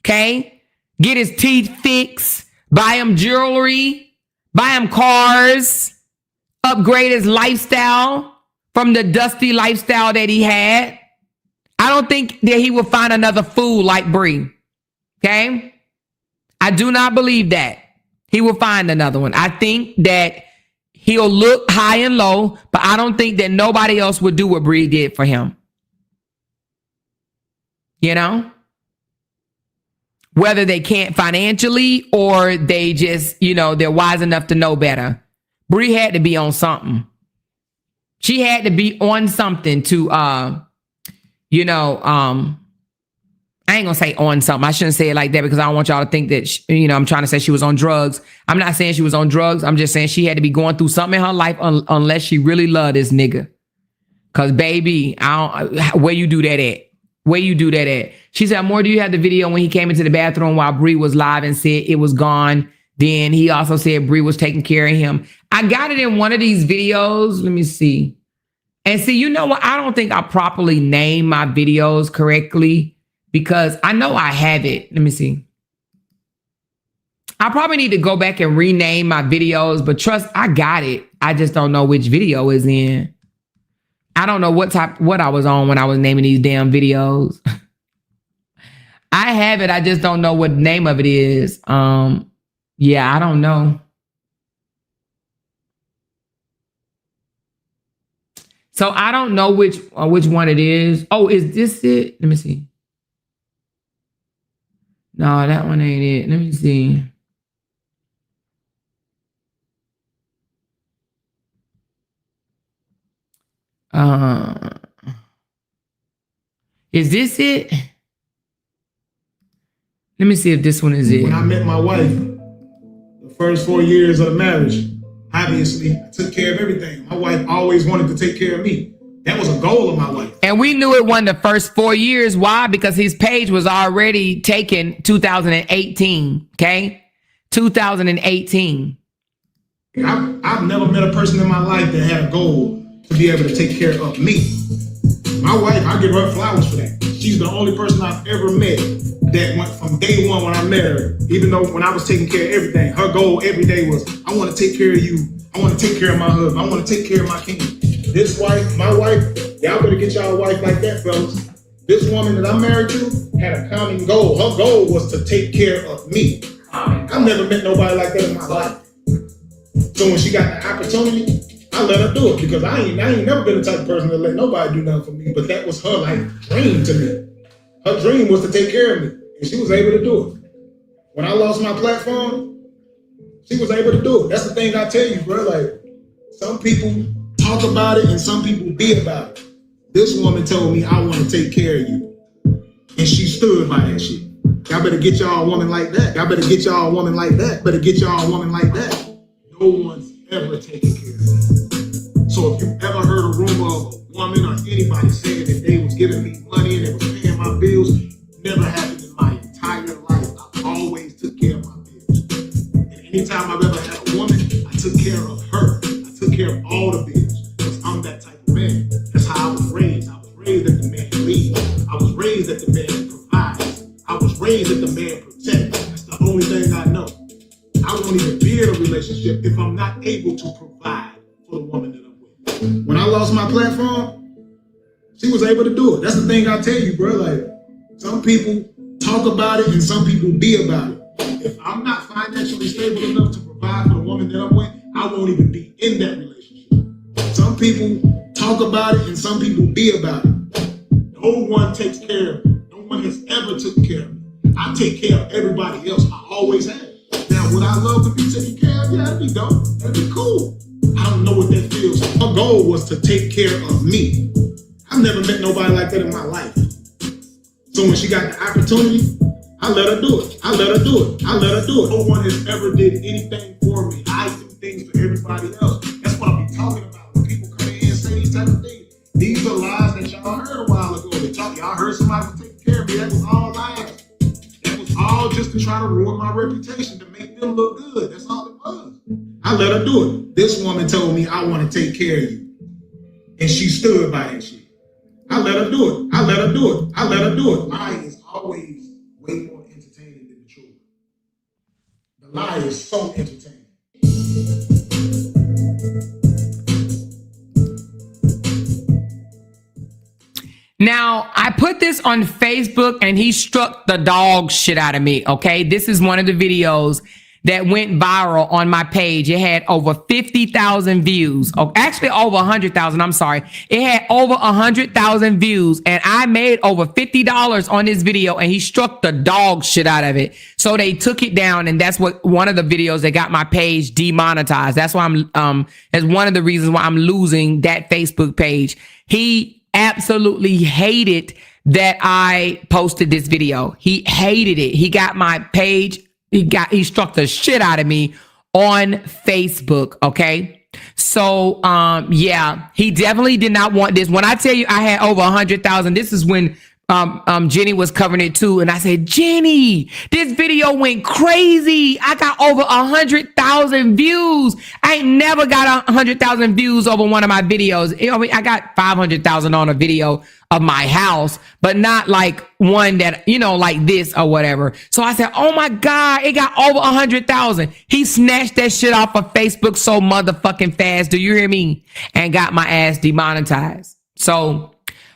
Okay, get his teeth fixed, buy him jewelry, buy him cars, upgrade his lifestyle from the dusty lifestyle that he had. I don't think that he will find another fool like Bree. Okay? I do not believe that he will find another one. I think that he'll look high and low, but I don't think that nobody else would do what Bree did for him. You know? Whether they can't financially or they just, you know, they're wise enough to know better. Bree had to be on something. She had to be on something to, you know, I ain't gonna say on something. I shouldn't say it like that because I don't want y'all to think that, you know, I'm trying to say she was on drugs. I'm not saying she was on drugs. I'm just saying she had to be going through something in her life unless she really loved this nigga. Cause baby, where you do that at? Where you do that at? She said, "More, do you have the video when he came into the bathroom while Bree was live and said it was gone? Then he also said Bree was taking care of him." I got it in one of these videos. Let me see. And see, you know what? I don't think I properly named my videos correctly because I know I have it. Let me see. I probably need to go back and rename my videos, but trust, I got it. I just don't know which video is in. I don't know what I was on when I was naming these damn videos. I have it. I just don't know what the name of it is. Yeah, I don't know. So I don't know which one it is. Oh, is this it? Let me see. No, that one ain't it. Let me see. Is this it? Let me see if this one is it. When I met my wife, the first 4 years of the marriage, obviously I took care of everything. My wife always wanted to take care of me. That was a goal of my wife. And we knew it wasn't the first 4 years. Why? Because his page was already taken 2018. Okay? 2018. I've never met a person in my life that had a goal to be able to take care of me. My wife, I give her flowers for that. She's the only person I've ever met that went from day one when I met her, even though when I was taking care of everything, her goal every day was, I want to take care of you. I want to take care of my husband. I want to take care of my king. This wife, my wife, y'all better get y'all a wife like that, fellas. This woman that I'm married to had a common goal. Her goal was to take care of me. I've never met nobody like that in my life. So when she got the opportunity, I let her do it because I ain't never been the type of person to let nobody do nothing for me. But that was her like dream to me. Her dream was to take care of me, and she was able to do it. When I lost my platform, she was able to do it. That's the thing I tell you, bro. Like, some people talk about it and some people be about it. This woman told me, I want to take care of you. And she stood by that shit. Y'all better get y'all a woman like that. Y'all better get y'all a woman like that. Better get y'all a woman like that. No one's ever taken care of me. So if you ever heard a rumor of a woman or anybody saying that they was giving me money and they was paying my bills, never happened in my entire life. I always took care of my bills. And anytime I've ever had a woman, I took care of her. I took care of all the bills because I'm that type of man. That's how I was raised. I was raised that the man leads. I was raised that the man provides. I was raised that the man protects. That's the only thing I know. I won't even be in a relationship if I'm not able to provide for the woman that I'm with. When I lost my platform, she was able to do it. That's the thing I tell you, bro. Like, some people talk about it and some people be about it. If I'm not financially stable enough to provide for the woman that I'm with, I won't even be in that relationship. Some people talk about it and some people be about it. No one takes care of me. No one has ever taken care of me. I take care of everybody else. I always have. Now, would I love to be taken care of? Yeah, that'd be dope. That'd be cool. I don't know what that feels like. Her goal was to take care of me. I've never met nobody like that in my life. So when she got the opportunity, I let her do it. I let her do it. I let her do it. No one has ever did anything for me. I do things for everybody else. That's what I be talking about when people come in and say these type of things. These are lies that y'all heard a while ago. Y'all heard somebody was taking care of me. That was all lies. That was all just to try to ruin my reputation, to make them look good. That's all it was. I let her do it. This woman told me, I want to take care of you. And she stood by that shit. I let her do it. I let her do it. I let her do it. Lying is always way more entertaining than the truth. The lie is so entertaining. Now, I put this on Facebook and he struck the dog shit out of me, okay? This is one of the videos that went viral on my page. It had over 50,000 views. Oh, actually over 100,000, I'm sorry. It had over 100,000 views and I made over $50 on this video and he struck the dog shit out of it. So they took it down and that's what one of the videos that got my page demonetized. That's why that's one of the reasons why I'm losing that Facebook page. He absolutely hated that I posted this video. He hated it. He got my page. He struck the shit out of me on Facebook. Okay. So, yeah, he definitely did not want this. When I tell you I had over 100,000, this is when Jenny was covering it too. And I said, Jenny, this video went crazy. I got over 100,000 views. I ain't never got 100,000 views over one of my videos. I got 500,000 on a video of my house, but not like one that, like this or whatever. So I said, oh my God, it got over 100,000. He snatched that shit off of Facebook so motherfucking fast. Do you hear me? And got my ass demonetized. So,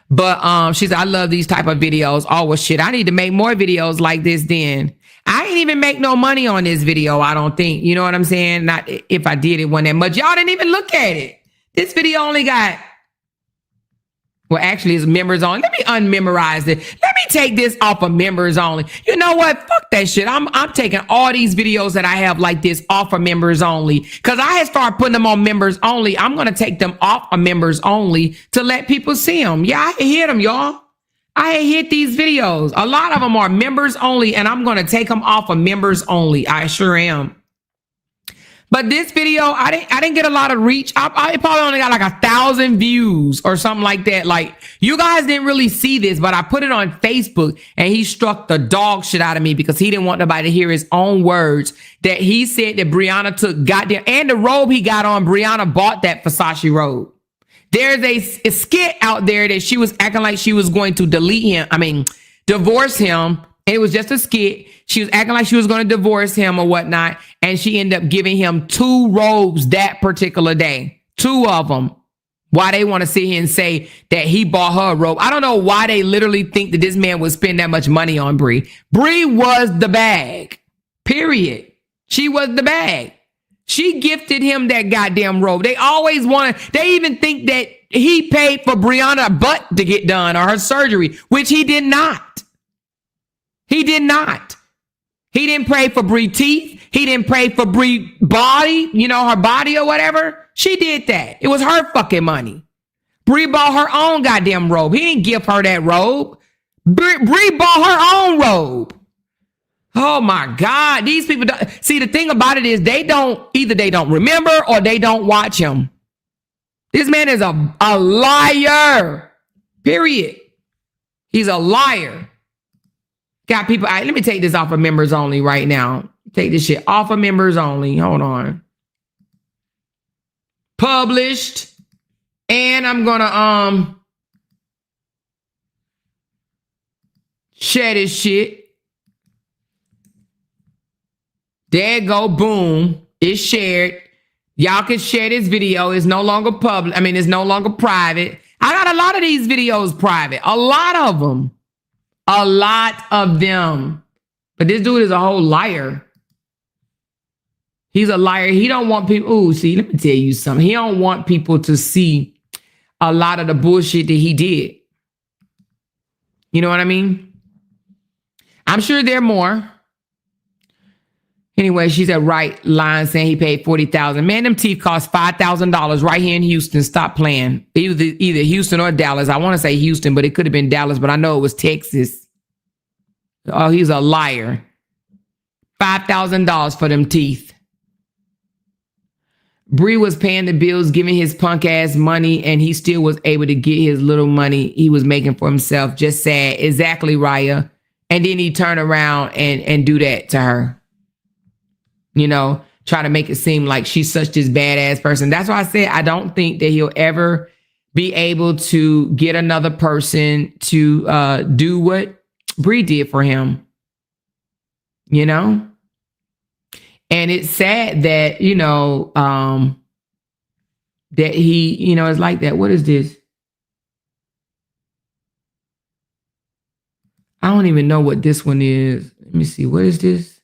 but she said, I love these type of videos. Oh, well, shit, I need to make more videos like this then. I ain't even make no money on this video, I don't think. You know what I'm saying? Not if I did, it wasn't that much. Y'all didn't even look at it. This video only got, well, actually, it's members only. Let me unmemorize it. Let me take this off of members only. You know what? Fuck that shit. I'm taking all these videos that I have like this off of members only because I had started putting them on members only. I'm going to take them off of members only to let people see them. Yeah, I hit them, y'all. I hit these videos. A lot of them are members only, and I'm going to take them off of members only. I sure am. But this video, I didn't get a lot of reach. I probably only got like 1,000 views or something like that. Like, you guys didn't really see this, but I put it on Facebook and he struck the dog shit out of me because he didn't want nobody to hear his own words that he said that Briana took goddamn, and the robe he got on, Briana bought that Versace robe. There's a skit out there that she was acting like she was going to divorce him It was just a skit. She was acting like she was going to divorce him or whatnot. And she ended up giving him 2 robes that particular day. 2 of them. Why they want to sit here and say that he bought her a robe. I don't know why they literally think that this man would spend that much money on Bree. Bree was the bag. Period. She was the bag. She gifted him that goddamn robe. They always want to, they even think that he paid for Briana's butt to get done or her surgery, which he did not. He did not. He didn't pay for Bree teeth. He didn't pay for Bree body, her body or whatever. She did that. It was her fucking money. Bree bought her own goddamn robe. He didn't give her that robe. Bree bought her own robe. Oh my God. These people don't see, the thing about it is they don't remember or they don't watch him. This man is a liar. Period. He's a liar. Got people. Let me take this off of members only right now. Take this shit off of members only. Hold on. Published. And I'm gonna share this shit. There you go. Boom. It's shared. Y'all can share this video. It's no longer public. It's no longer private. I got a lot of these videos private. A lot of them. A lot of them. But this dude is a whole liar. He's a liar. He don't want people. Ooh, see, let me tell you something. He don't want people to see a lot of the bullshit that he did. You know what I mean? I'm sure there are more. Anyway, she's at right line saying he paid $40,000. Man, them teeth cost $5,000 right here in Houston. Stop playing. Either Houston or Dallas. I want to say Houston, but it could have been Dallas, but I know it was Texas. Oh, he's a liar. $5,000 for them teeth. Bree was paying the bills, giving his punk ass money, and he still was able to get his little money he was making for himself. Just sad. Exactly, Raya. And then he turned around and do that to her. Try to make it seem like she's such this badass person. That's why I said I don't think that he'll ever be able to get another person to do what Bree did for him. And it's sad that, that he, is like that. What is this? I don't even know what this one is. Let me see. What is this?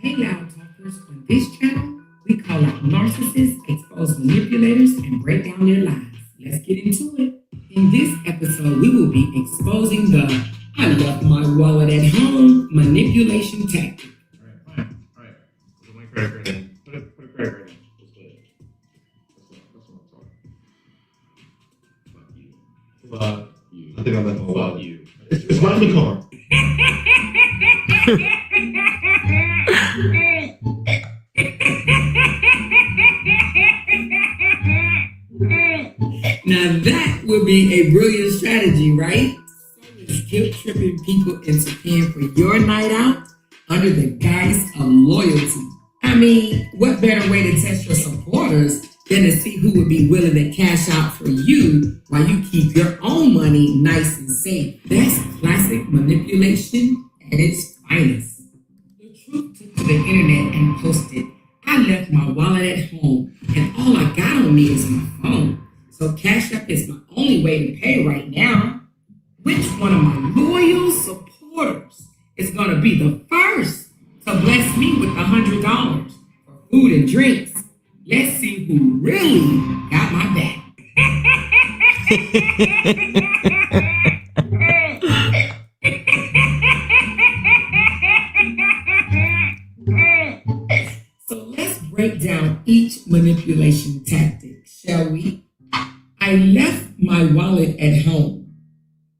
Hey, Loud Talkers, on this channel, we call out narcissists, expose manipulators, and break down their lies. Let's get into it. In this episode, we will be exposing the I left my wallet at home manipulation tactic. All right. Put my credit card in. Put a credit card in. Let's do it. That's what I'm talking. Fuck you. I think I left my wallet. Fuck you. It's right in the car. Now that would be a brilliant strategy, right? So is guilt-tripping people into paying for your night out under the guise of loyalty. What better way to test your supporters than to see who would be willing to cash out for you while you keep your own money nice and safe? That's classic manipulation at its finest. LaTruuth took to the internet and posted, I left my wallet at home and all I got on me is my phone. So Cash App is my only way to pay right now. Which one of my loyal supporters is going to be the first to bless me with $100 for food and drinks? Let's see who really got my back. So let's break down each manipulation tactic, shall we? I left my wallet at home.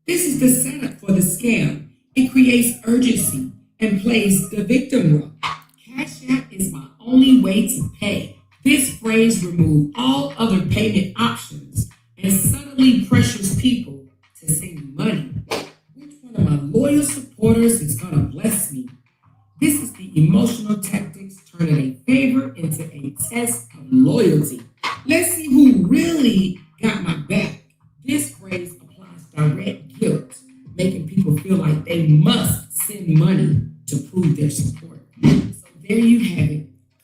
This is the setup for the scam. It creates urgency and plays the victim role. Cash App is my only way to pay. This phrase removes all other payment options and subtly pressures people to send you money. Which one of my loyal supporters is going to bless me? This is the emotional tactics turning a favor into a test of loyalty. Let's see who really got my back. This phrase applies direct guilt, making people feel like they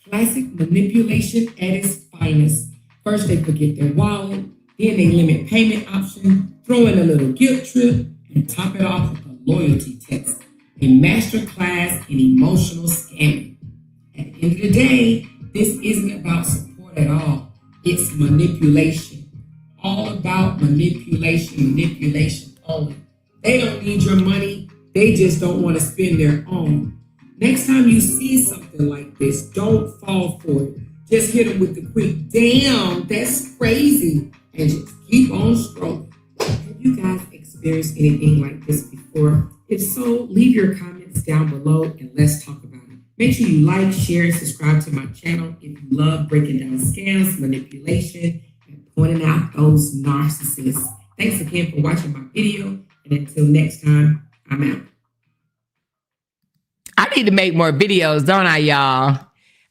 Classic manipulation at its finest. First, they forget their wallet, then they limit payment options, throw in a little guilt trip, and top it off with a loyalty test. A master class in emotional scamming. At the end of the day, this isn't about support at all. It's manipulation. All about manipulation only. They don't need your money. They just don't want to spend their own. Next time you see something like this, don't fall for it. Just hit them with the quick, damn, that's crazy. And just keep on scrolling. Have you guys experienced anything like this before? If so, leave your comments down below and let's talk about it. Make sure you like, share, and subscribe to my channel if you love breaking down scams, manipulation, and pointing out those narcissists. Thanks again for watching my video, and until next time, I'm out. I need to make more videos, don't I, y'all?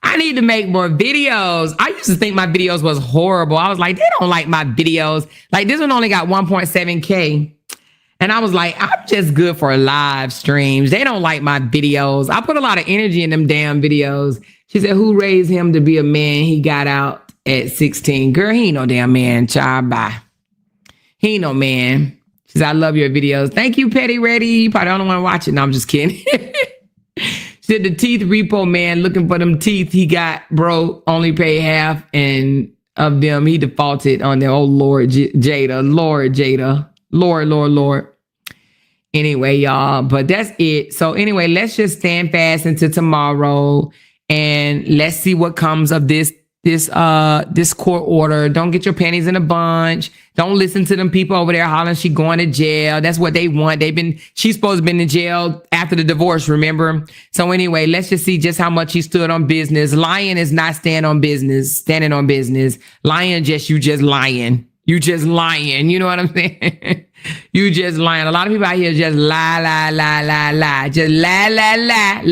I need to make more videos. I used to think my videos was horrible. I was like, they don't like my videos. Like, this one only got 1.7K. And I was like, I'm just good for live streams. They don't like my videos. I put a lot of energy in them damn videos. She said, who raised him to be a man? He got out at 16. Girl, he ain't no damn man. Child, bye. He ain't no man. She said, I love your videos. Thank you, Petty Ready. You probably don't want to watch it. No, I'm just kidding. She said, the teeth repo man looking for them teeth he got, bro, only pay half. And of them, he defaulted on the old Lord Jada. Lord Jada. Lord. Anyway, y'all, but that's it. So anyway, let's just stand fast into tomorrow and let's see what comes of this court order. Don't get your panties in a bunch. Don't listen to them people over there hollering she going to jail. That's what they want. She's supposed to have been in jail after the divorce, remember? So anyway, let's just see just how much he stood on business. Lying is not standing on business. Lying, you just lying. You just lying. You know what I'm saying? You just lying. A lot of people out here just lie. Just lie.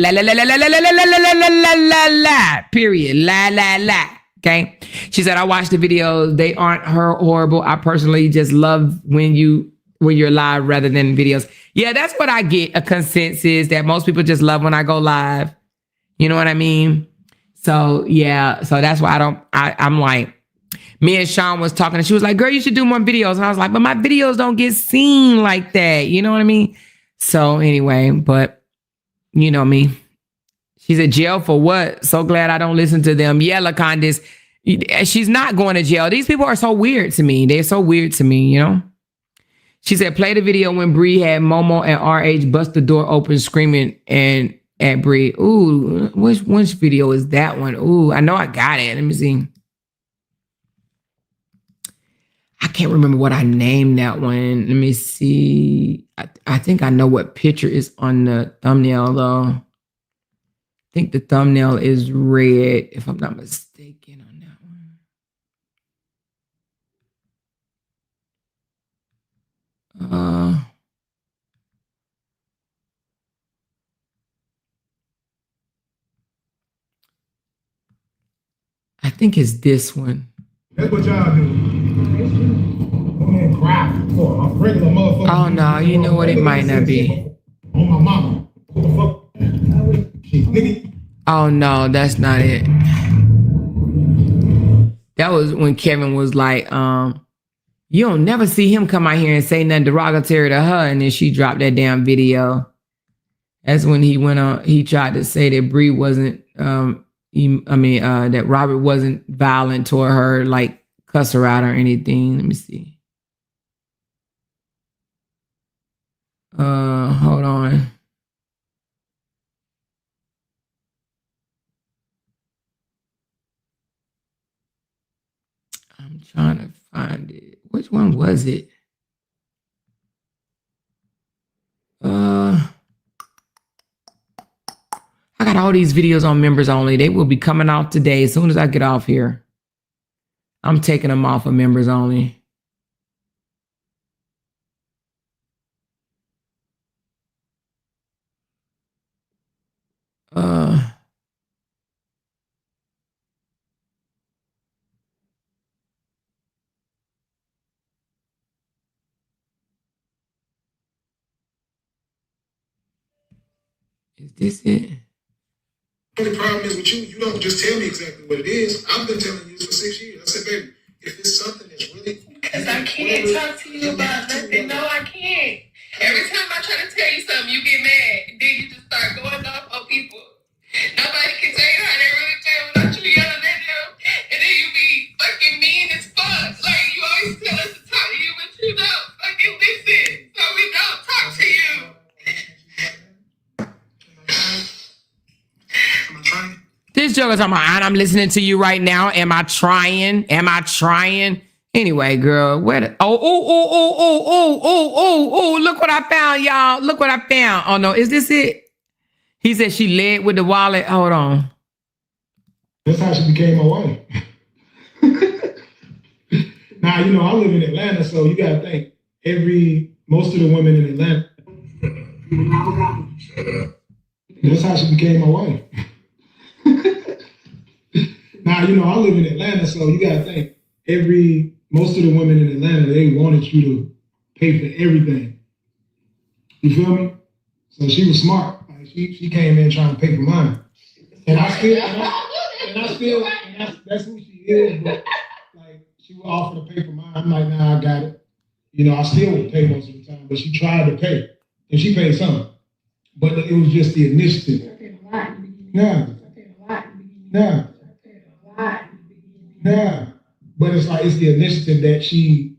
Period. Lie. Okay. She said, I watched the videos. They aren't horrible. I personally just love when you're live rather than videos. Yeah, that's what I get a consensus that most people just love when I go live. You know what I mean? So yeah. So that's why I'm like, me and Sean was talking and she was like, girl, you should do more videos. And I was like, but my videos don't get seen like that. You know what I mean? So anyway, but you know me. She's in jail for what? So glad I don't listen to them. Yeah, LaCondace, she's not going to jail. These people are so weird to me. They're so weird to me, you know? She said, play the video when Bree had Momo and RH bust the door open screaming and at Bree. Ooh, which video is that one? Ooh, I know I got it. Let me see. I can't remember what I named that one. Let me see. I think I know what picture is on the thumbnail, though. I think the thumbnail is red, if I'm not mistaken on that one. I think it's this one. That's what y'all do. Come on, cry for a regular motherfucker. Oh no, you know what? It might not be. On my mama. What the fuck? Oh no, that's not it. That was when Kevin was like, you don't never see him come out here and say nothing derogatory to her, and then she dropped that damn video. That's when he went on. He tried to say that Bree wasn't. That Robert wasn't violent toward her, like cuss her out or anything. Let me see. Hold on. I'm trying to find it. Which one was it? I got all these videos on members only. They will be coming out today as soon as I get off here. I'm taking them off of members only. Is this it? The only problem is with you, you don't just tell me exactly what it is. I've been telling you this for 6 years. I said, baby, if it's something that's really... Because I can't talk to you about nothing. No, I can't. Every time I try to tell you something, you get mad. And then you just start going off on people. Nobody can tell you how they really feel without you yelling at them. And then you be fucking mean as fuck. Like, you always tell us to talk to you, but you don't fucking listen. So we don't talk to you. Am I trying? This joker talking about, I'm listening to you right now. Am I trying? Am I trying? Anyway, girl, where the look what I found, y'all. Look what I found. Oh no, is this it? He said she led with the wallet. Hold on. That's how she became my wife. Now, you know, I live in Atlanta, so you gotta think most of the women in Atlanta. That's how she became my wife. Now, you know, I live in Atlanta, so you gotta think most of the women in Atlanta, they wanted you to pay for everything. You feel me? So she was smart. Like she came in trying to pay for mine. And that's who she is, but like she would offer to pay for mine. I'm like, nah, I got it. You know, I still would pay most of the time, but she tried to pay. And she paid some. But it was just the initiative. Nah. But it's the initiative that she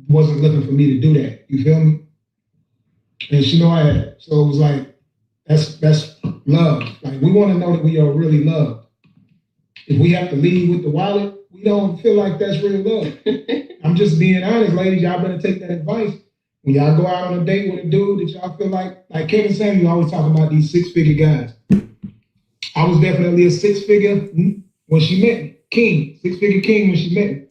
wasn't looking for me to do that. You feel me? And she know I had it. So it was like, that's love. Like, we want to know that we are really loved. If we have to leave with the wallet, we don't feel like that's real love. I'm just being honest, ladies. Y'all better take that advice. When y'all go out on a date with a dude that y'all feel like Kevin Samuel always talk about these 6-figure guys. I was definitely a 6-figure when she met me. King, 6-figure king when she met me.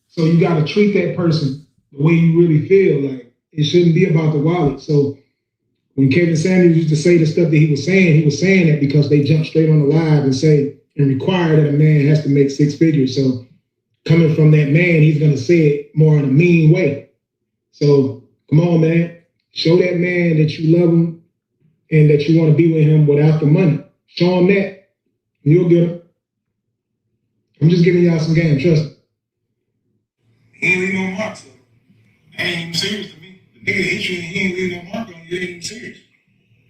So you got to treat that person the way you really feel. Like, it shouldn't be about the wallet. So when Kevin Samuels used to say the stuff that he was saying that because they jumped straight on the live and require that a man has to make 6 figures. So coming from that man, he's going to say it more in a mean way. So come on, man. Show that man that you love him and that you want to be with him without the money. Show him that, and you'll get him. I'm just giving y'all some game, trust me. He ain't leave no mark, so that ain't even serious to me. The nigga hit you and he ain't leave no mark on you, it ain't even serious.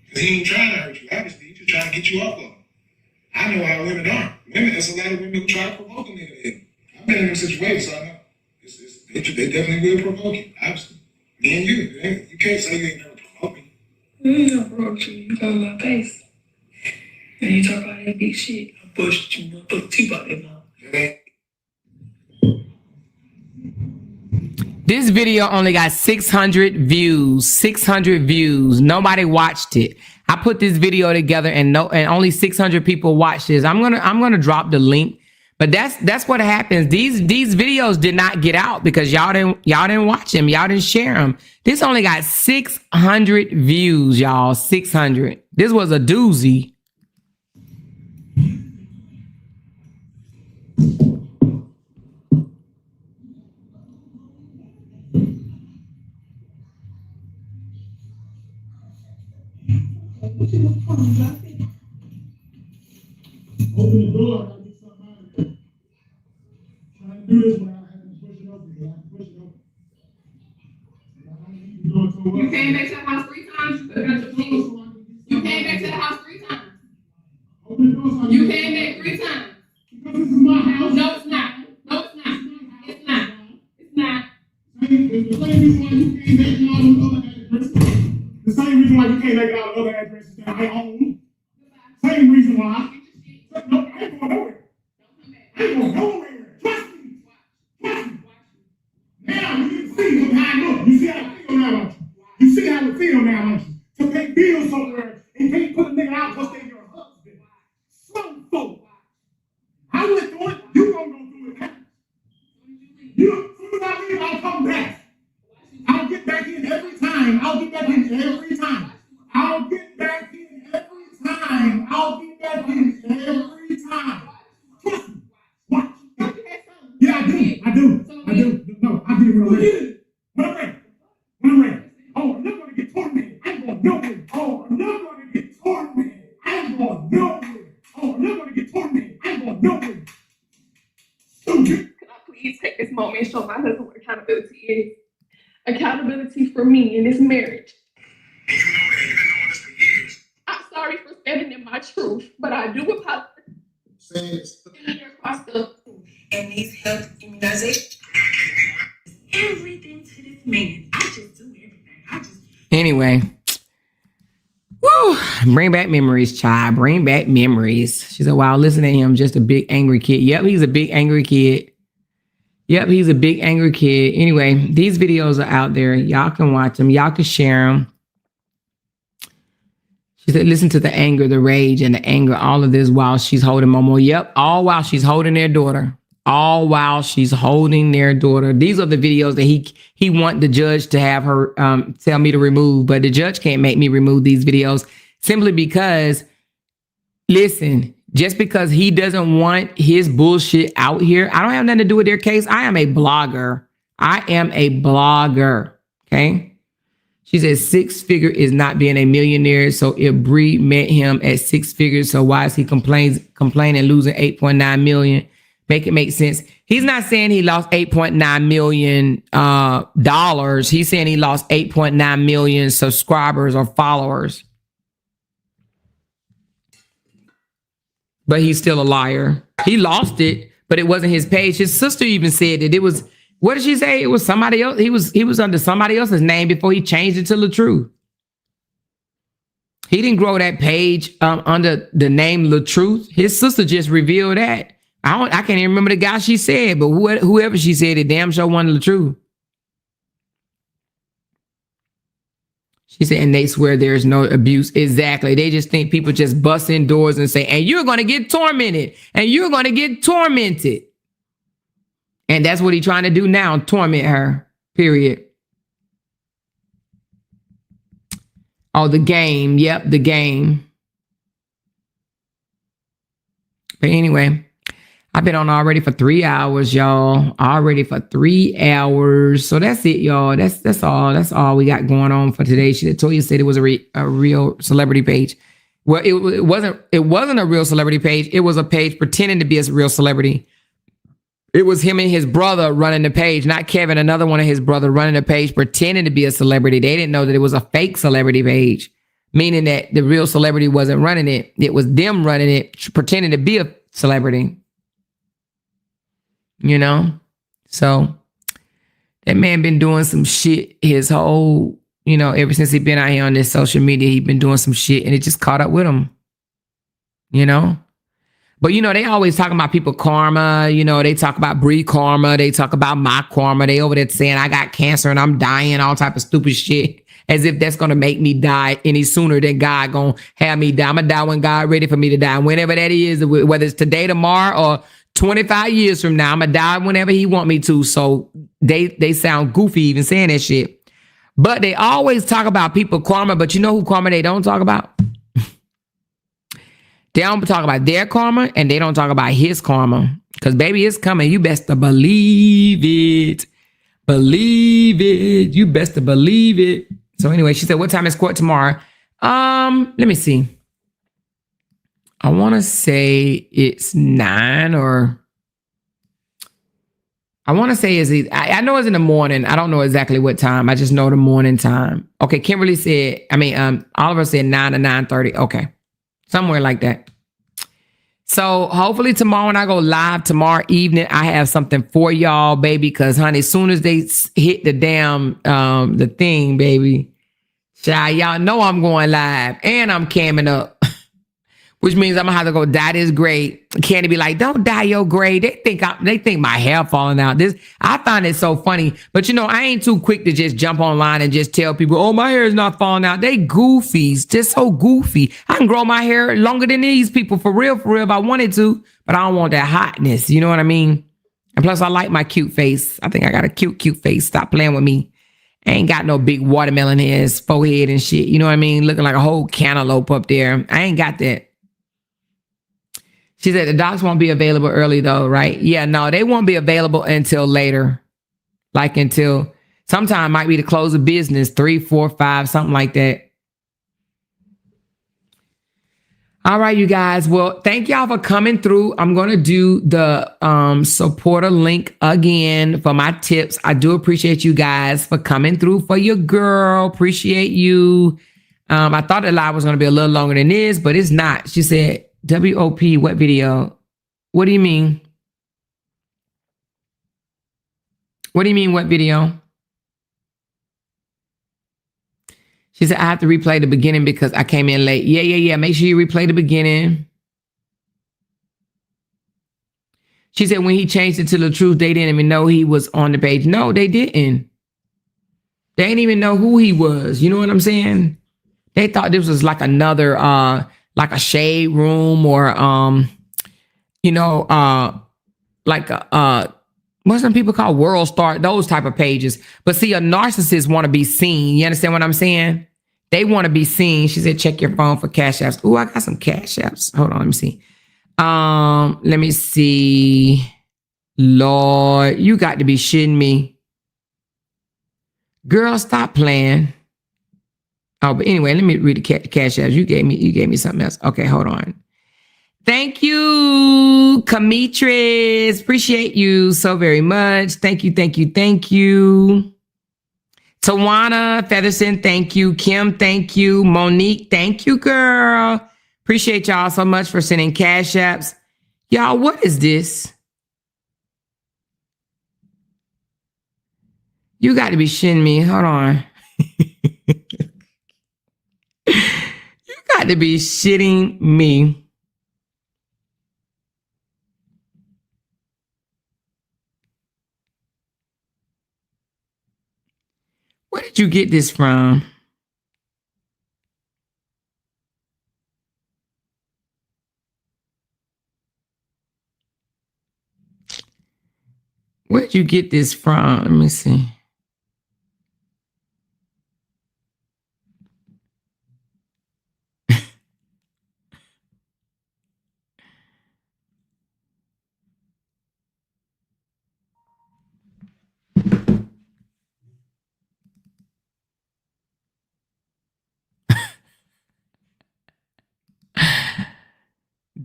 Because he ain't trying to hurt you, obviously. He's just trying to get you off of him. I know how women are. There's a lot of women who try to provoke a nigga. I've been in them situations, so I know. They definitely will provoke you, obviously. Me and you. You can't say you ain't never provoked me. You ain't never provoked you. You talk about face. And you talk about that big shit. I pushed you, I put two about it now. This video only got 600 views. 600 views. Nobody watched it. I put this video together and only 600 people watched this. I'm gonna drop the link. But that's what happens. These videos did not get out because y'all didn't watch them. Y'all didn't share them. This only got 600 views, y'all. 600. This was a doozy. Open the door, I gotta get something out of here. Trying to do this without having to push it open, because I can push it open. You came back to the house 3 times. You came back to the house 3 times. Open the door so I can You came back 3 times. Because this is my house. No, it's not. No, it's not. It's not. It's not. The same reason why you came back to all those other addresses. The same reason why you came back to all the other addresses that I own. Same reason why. No, I ain't going nowhere. I ain't going nowhere. Trust me. Trust me. Now you can see how I look. You see how I feel now, don't you? You see how I feel now, don't you? To pay bills somewhere and can't put a nigga out because they're your husband. Some folk. I went through it. You gonna go through it now. You, as soon as I leave, I'll come back. I'll get back in every time. I'll get back in every time. I'll get back in every time. I'll get back in every time. Trust me. Watch. Yeah, I do. No, I do when I'm ready. When I'm ready. Oh, I'm not going to get tormented. I'm going nowhere. Oh, I'm not going to get tormented. I'm going nowhere. Oh, No. Can I please take this moment and show my husband what accountability is? Accountability for me in this marriage. And you know that. You've been knowing this for years. I'm sorry for standing in my truth, but I do apologize. Across the And needs health immunization. Everything to this man. I just do everything. Anyway. Woo, bring back memories, child. Bring back memories. She said, wow, listen to him, just a big angry kid. Yep, he's a big angry kid. Anyway, these videos are out there. Y'all can watch them. Y'all can share them. She said, listen to the anger, the rage, and the anger, all of this while she's holding Momo. Yep, all while she's holding their daughter. These are the videos that he want the judge to have her tell me to remove, but the judge can't make me remove these videos simply because, listen, just because he doesn't want his bullshit out here, I don't have nothing to do with their case. I am a blogger. Okay? She says 6 figure is not being a millionaire. So if Bree met him at 6 figures, so why is he complaining losing 8.9 million? Make it make sense. He's not saying he lost $8.9 million dollars. He's saying he lost 8.9 million subscribers or followers. But he's still a liar. He lost it, but it wasn't his page. His sister even said that it was, what did she say? It was somebody else. He was under somebody else's name before he changed it to LaTruuth. He didn't grow that page under the name LaTruuth. His sister just revealed that. I can't even remember the guy she said, but whoever she said, it damn sure wasn't LaTruuth. She said, and they swear there's no abuse. Exactly. They just think people just bust in doors and say, and you're going to get tormented, and you're going to get tormented. And that's what he's trying to do now, torment her, period. Oh, the game. Yep, the game. But anyway, I've been on already for 3 hours, y'all. Already for 3 hours. So that's it, y'all. That's all. That's all we got going on for today. Toya said it was a real celebrity page. Well, it wasn't a real celebrity page. It was a page pretending to be a real celebrity. It was him and his brother running the page, not Kevin, another one of his brother running the page, pretending to be a celebrity. They didn't know that it was a fake celebrity page, meaning that the real celebrity wasn't running it. It was them running it, pretending to be a celebrity. You know? So that man been doing some shit his whole, ever since he been out here on this social media, he been doing some shit and it just caught up with him. But, they always talking about people karma. They talk about Bree karma. They talk about my karma. They over there saying I got cancer and I'm dying, all type of stupid shit, as if that's going to make me die any sooner than God going to have me die. I'm going to die when God ready for me to die. Whenever that is, whether it's today, tomorrow, or 25 years from now, I'm going to die whenever he want me to. So they sound goofy even saying that shit. But they always talk about people karma. But you know who karma they don't talk about? They don't talk about their karma, and they don't talk about his karma. Because, baby, it's coming. You best to believe it. Believe it. You best to believe it. So, anyway, she said, what time is court tomorrow? Let me see. I want to say it's 9 or... I want to say it's... I know it's in the morning. I don't know exactly what time. I just know the morning time. Okay, Kimberly said... Oliver said 9 to 9:30. Okay. Somewhere like that. So hopefully tomorrow when I go live tomorrow evening, I have something for y'all, baby. Because, honey, as soon as they hit the damn the thing, baby, y'all know I'm going live and I'm camming up, which means I'm gonna have to go dye this gray. Candy be like, don't dye your gray. They think my hair falling out. I find it so funny, but I ain't too quick to just jump online and just tell people, oh, my hair is not falling out. They goofies, just so goofy. I can grow my hair longer than these people for real if I wanted to, but I don't want that hotness. You know what I mean? And plus, I like my cute face. I think I got a cute face. Stop playing with me. I ain't got no big watermelon heads, forehead and shit. You know what I mean? Looking like a whole cantaloupe up there. I ain't got that. She said the docs won't be available early though, right? Yeah, no, they won't be available until later. Like until sometime might be the close of business, 3, 4, 5, something like that. All right, you guys. Well, thank y'all for coming through. I'm going to do the supporter link again for my tips. I do appreciate you guys for coming through for your girl. Appreciate you. I thought the live was going to be a little longer than this, but it's not. She said, WOP, what video? What do you mean? What do you mean, what video? She said, I have to replay the beginning because I came in late. Yeah. Make sure you replay the beginning. She said, when he changed it to LaTruuth, they didn't even know he was on the page. No, they didn't. They didn't even know who he was. You know what I'm saying? They thought this was like another, like a shade room or, like what some people call World Star, those type of pages. But see, a narcissist want to be seen. You understand what I'm saying? They want to be seen. She said, check your phone for cash apps. Oh, I got some cash apps. Hold on, let me see. Let me see. Lord, you got to be shitting me. Girl, stop playing. Oh, but anyway, let me read the cash apps. You gave me something else. Okay, hold on. Thank you, Kamitris. Appreciate you so very much. Thank you. Tawana Featherson, thank you. Kim, thank you. Monique, thank you, girl. Appreciate y'all so much for sending cash apps. Y'all, what is this? You got to be shitting me. Hold on. You got to be shitting me. Where did you get this from? Where did you get this from? Let me see.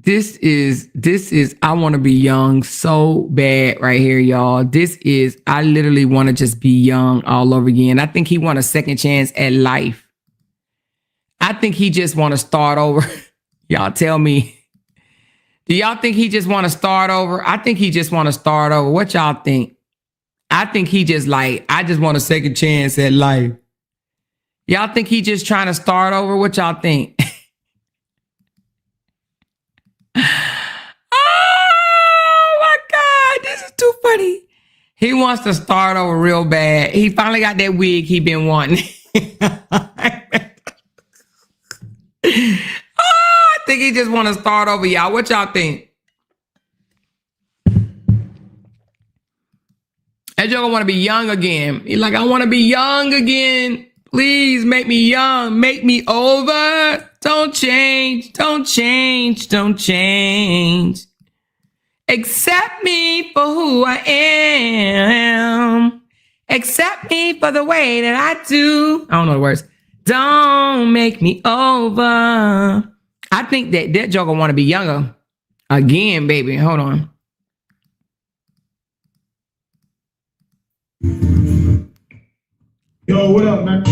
This is, I want to be young so bad right here, y'all. I literally want to just be young all over again. I think he want a second chance at life. I think he just want to start over. Y'all tell me. Do y'all think he just want to start over? I think he just want to start over. What y'all think? I think he just like, I just want a second chance at life. Y'all think he just trying to start over? What y'all think? Oh my God, this is too funny. He wants to start over real bad. He finally got that wig he been wanting. I think he just want to start over, y'all. What y'all think? That joker want to be young again. He's like, I want to be young again. Please make me young. Make me over. Don't change. Don't change. Don't change. Accept me for who I am. Accept me for the way that I do. I don't know the words. Don't make me over. I think that joker want to be younger again, baby. Hold on. Yo, what up, man?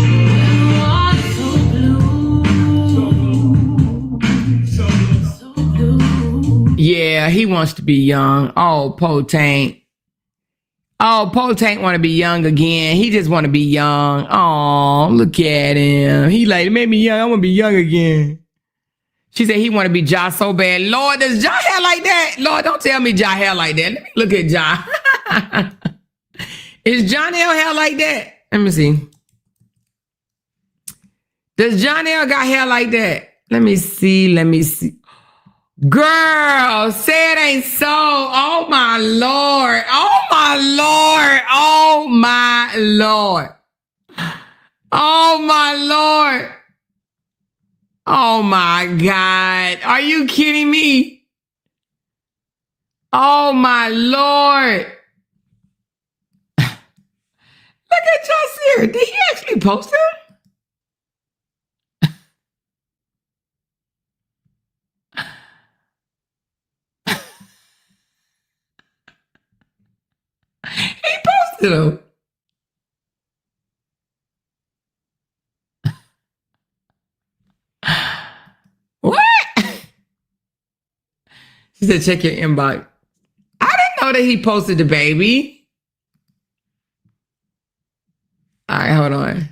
Yeah, he wants to be young. Oh, Potank. Oh, Potank want to be young again. He just want to be young. Oh, look at him. He like, it made me young. I want to be young again. She said he want to be Ja so bad. Lord, does Ja hair like that? Lord, don't tell me Ja hair like that. Let me look at Ja. Is John L hair like that? Let me see. Does John L got hair like that? Let me see. Girl, say it ain't so. Oh my Lord. Oh my Lord. Oh my Lord. Oh my Lord. Oh my God. Are you kidding me? Oh my Lord. Look at Josir. Did he actually post him? to them. What? She said, check your inbox. I didn't know that he posted the baby. All right, hold on.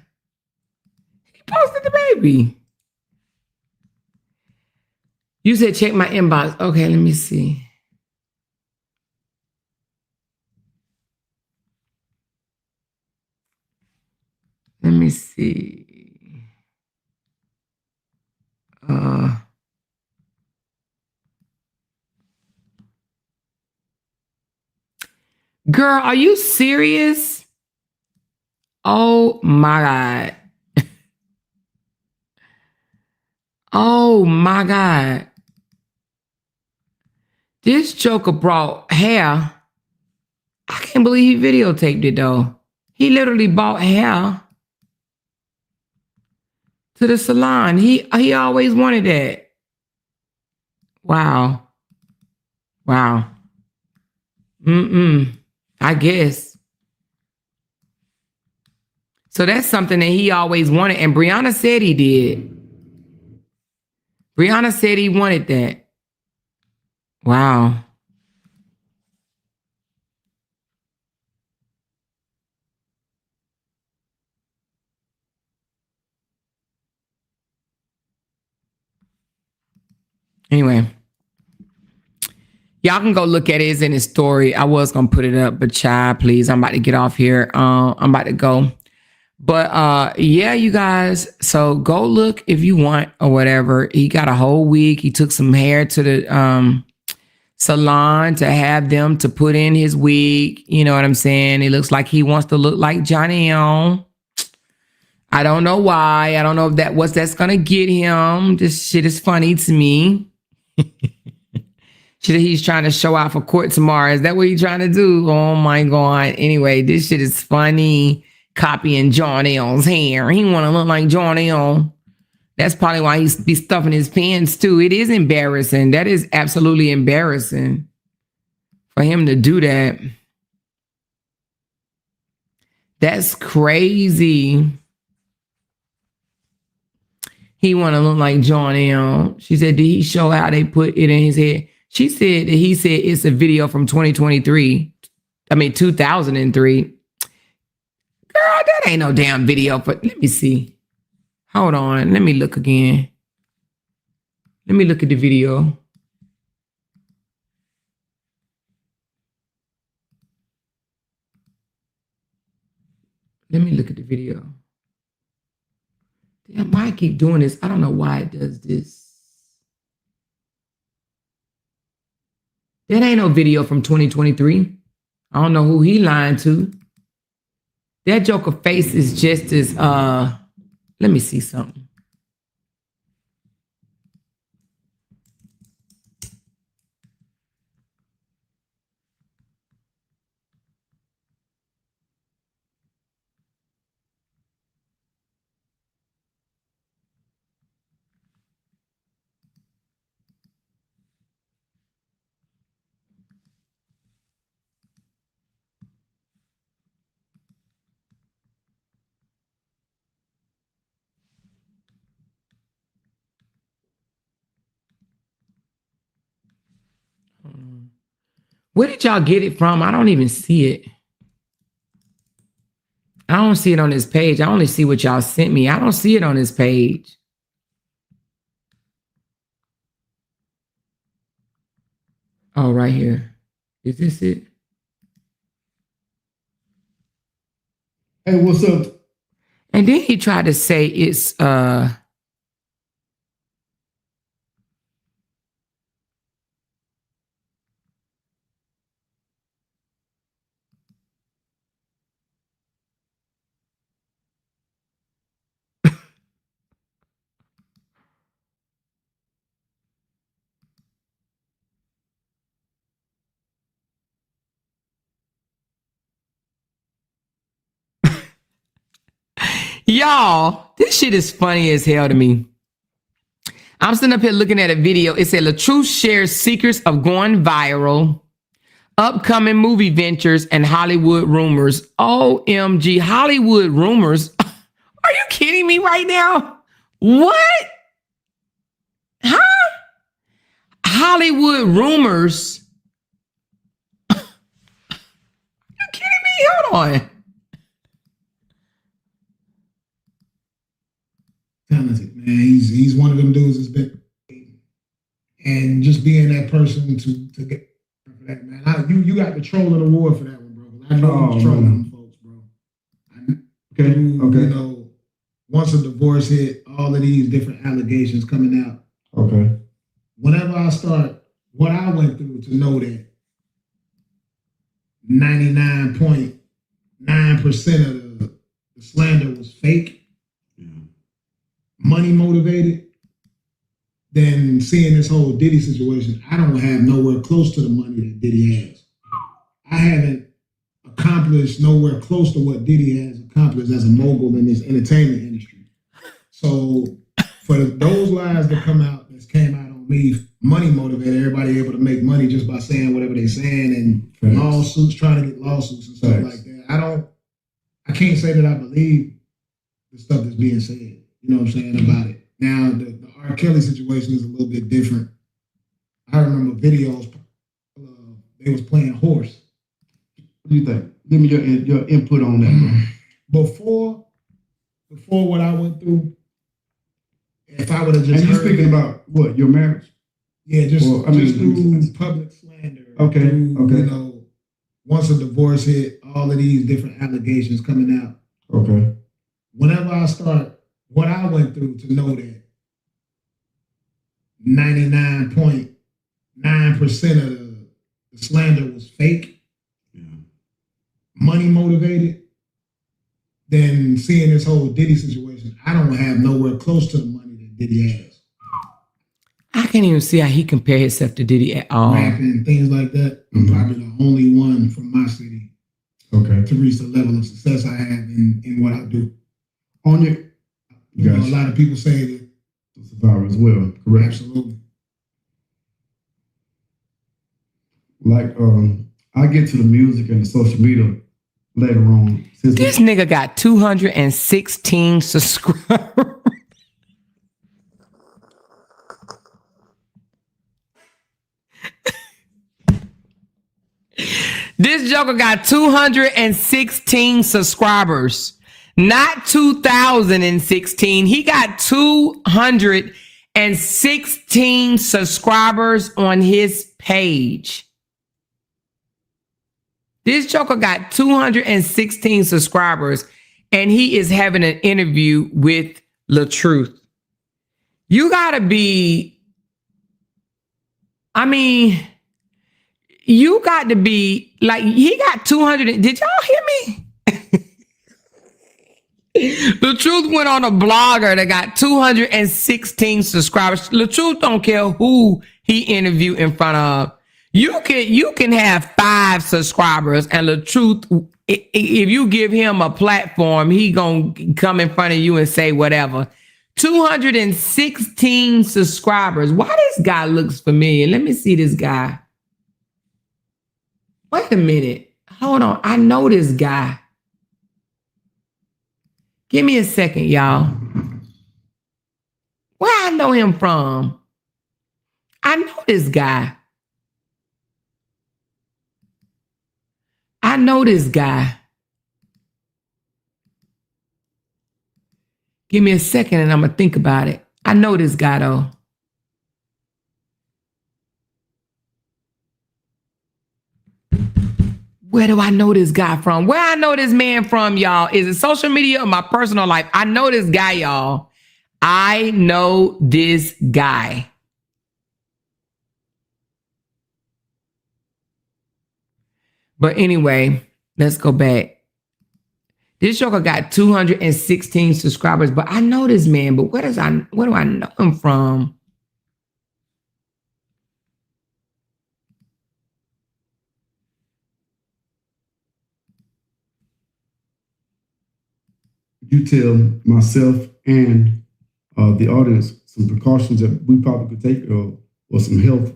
He posted the baby. You said, check my inbox. Okay, let me see. Let me see. Girl, are you serious? Oh my God. Oh my God. This joker brought hair. I can't believe he videotaped it though. He literally bought hair to the salon. He always wanted that. Wow. Wow. I guess. So that's something that he always wanted. And Briana said he did. Briana said he wanted that. Wow. Anyway. Y'all can go look at it. It's in his story. I was going to put it up, but child, please, I'm about to get off here. I'm about to go. But yeah, you guys, so go look if you want or whatever. He got a whole week. He took some hair to the salon to have them to put in his wig. You know what I'm saying? It looks like he wants to look like Johnny on. I don't know why. I don't know if that's going to get him. This shit is funny to me. He's trying to show out for court tomorrow. Is that what he's trying to do? Oh my God. Anyway, this shit is funny. Copying John L's hair. He want to look like John L. That's probably why he's be stuffing his pants too. It is embarrassing. That is absolutely embarrassing for him to do that. That's crazy. He want to look like John L. She said, did he show how they put it in his head? She said that he said it's a video from 2003. I mean, 2003. Girl, that ain't no damn video. But let me see. Hold on. Let me look again. Let me look at the video. Let me look at the video. Damn, why I keep doing this? I don't know why it does this. That ain't no video from 2023. I don't know who he lying to. That Joker face is just as, let me see something. Where did y'all get it from? I don't even see it. I don't see it on this page. I only see what y'all sent me. I don't see it on this page. Oh, right here. Is this it? Hey, what's up? And then he tried to say it's y'all, this shit is funny as hell to me. I'm sitting up here looking at a video. It said LaTruth shares secrets of going viral. upcoming movie ventures and Hollywood rumors. OMG, Hollywood rumors. Are you kidding me right now? What? Huh? Hollywood rumors. Are you kidding me? Hold on. Talented, man. He's one of them dudes that's been, and just being that person to get for that, man. You got the trolling award for that one, bro. I know he's trolling them folks, bro. Okay. You know, once a divorce hit, all of these different allegations coming out. Okay. Whenever I start, what I went through to know that 99.9% of the slander was fake, money motivated, then seeing this whole Diddy situation, I don't have nowhere close to the money that Diddy has. I haven't accomplished nowhere close to what Diddy has accomplished as a mogul in this entertainment industry. So for those lies that came out on me, money motivated, everybody able to make money just by saying whatever they're saying, and lawsuits, trying to get lawsuits and stuff like that. I can't say that I believe the stuff that's being said, you know what I'm saying, about it. Now, the R. Kelly situation is a little bit different. I remember videos, they was playing horse. What do you think? Give me your input on that, bro. Before what I went through, if I would have just and you speaking about what, your marriage? Yeah, just through public slander. Okay. You know, once a divorce hit, all of these different allegations coming out. Okay. Whenever I start, what I went through to know that 99.9% of the slander was fake, money motivated, then seeing this whole Diddy situation, I don't have nowhere close to the money that Diddy has. I can't even see how he compare himself to Diddy at all. Rapping, things like that. I'm probably the only one from my city to reach the level of success I have in what I do. On your, you know, a lot of people say that it's a viral as well, correct? Absolutely. Like, I get to the music and the social media later on. This nigga got 216 subscribers. This joker got 216 subscribers. Not 2016. He got 216 subscribers on his page. This joker got 216 subscribers, and he is having an interview with LaTruth. You gotta be, you got to be like, he got 200. Did y'all hear me? LaTruth went on a blogger that got 216 subscribers. LaTruth don't care who he interviewed in front of. You can have 5 subscribers, and LaTruth, if you give him a platform, he gonna come in front of you and say whatever. 216 subscribers. Why this guy looks familiar? Let me see this guy. Wait a minute. Hold on. I know this guy. Give me a second, y'all. Where I know him from? I know this guy. I know this guy. Give me a second and I'm going to think about it. I know this guy, though. Where do I know this guy from? Where I know this man from, y'all? Is it social media or my personal life? I know this guy, y'all. I know this guy. But anyway, let's go back. This joker got 216 subscribers, but I know this man, but where do I know him from? You tell myself and the audience some precautions that we probably could take, or some health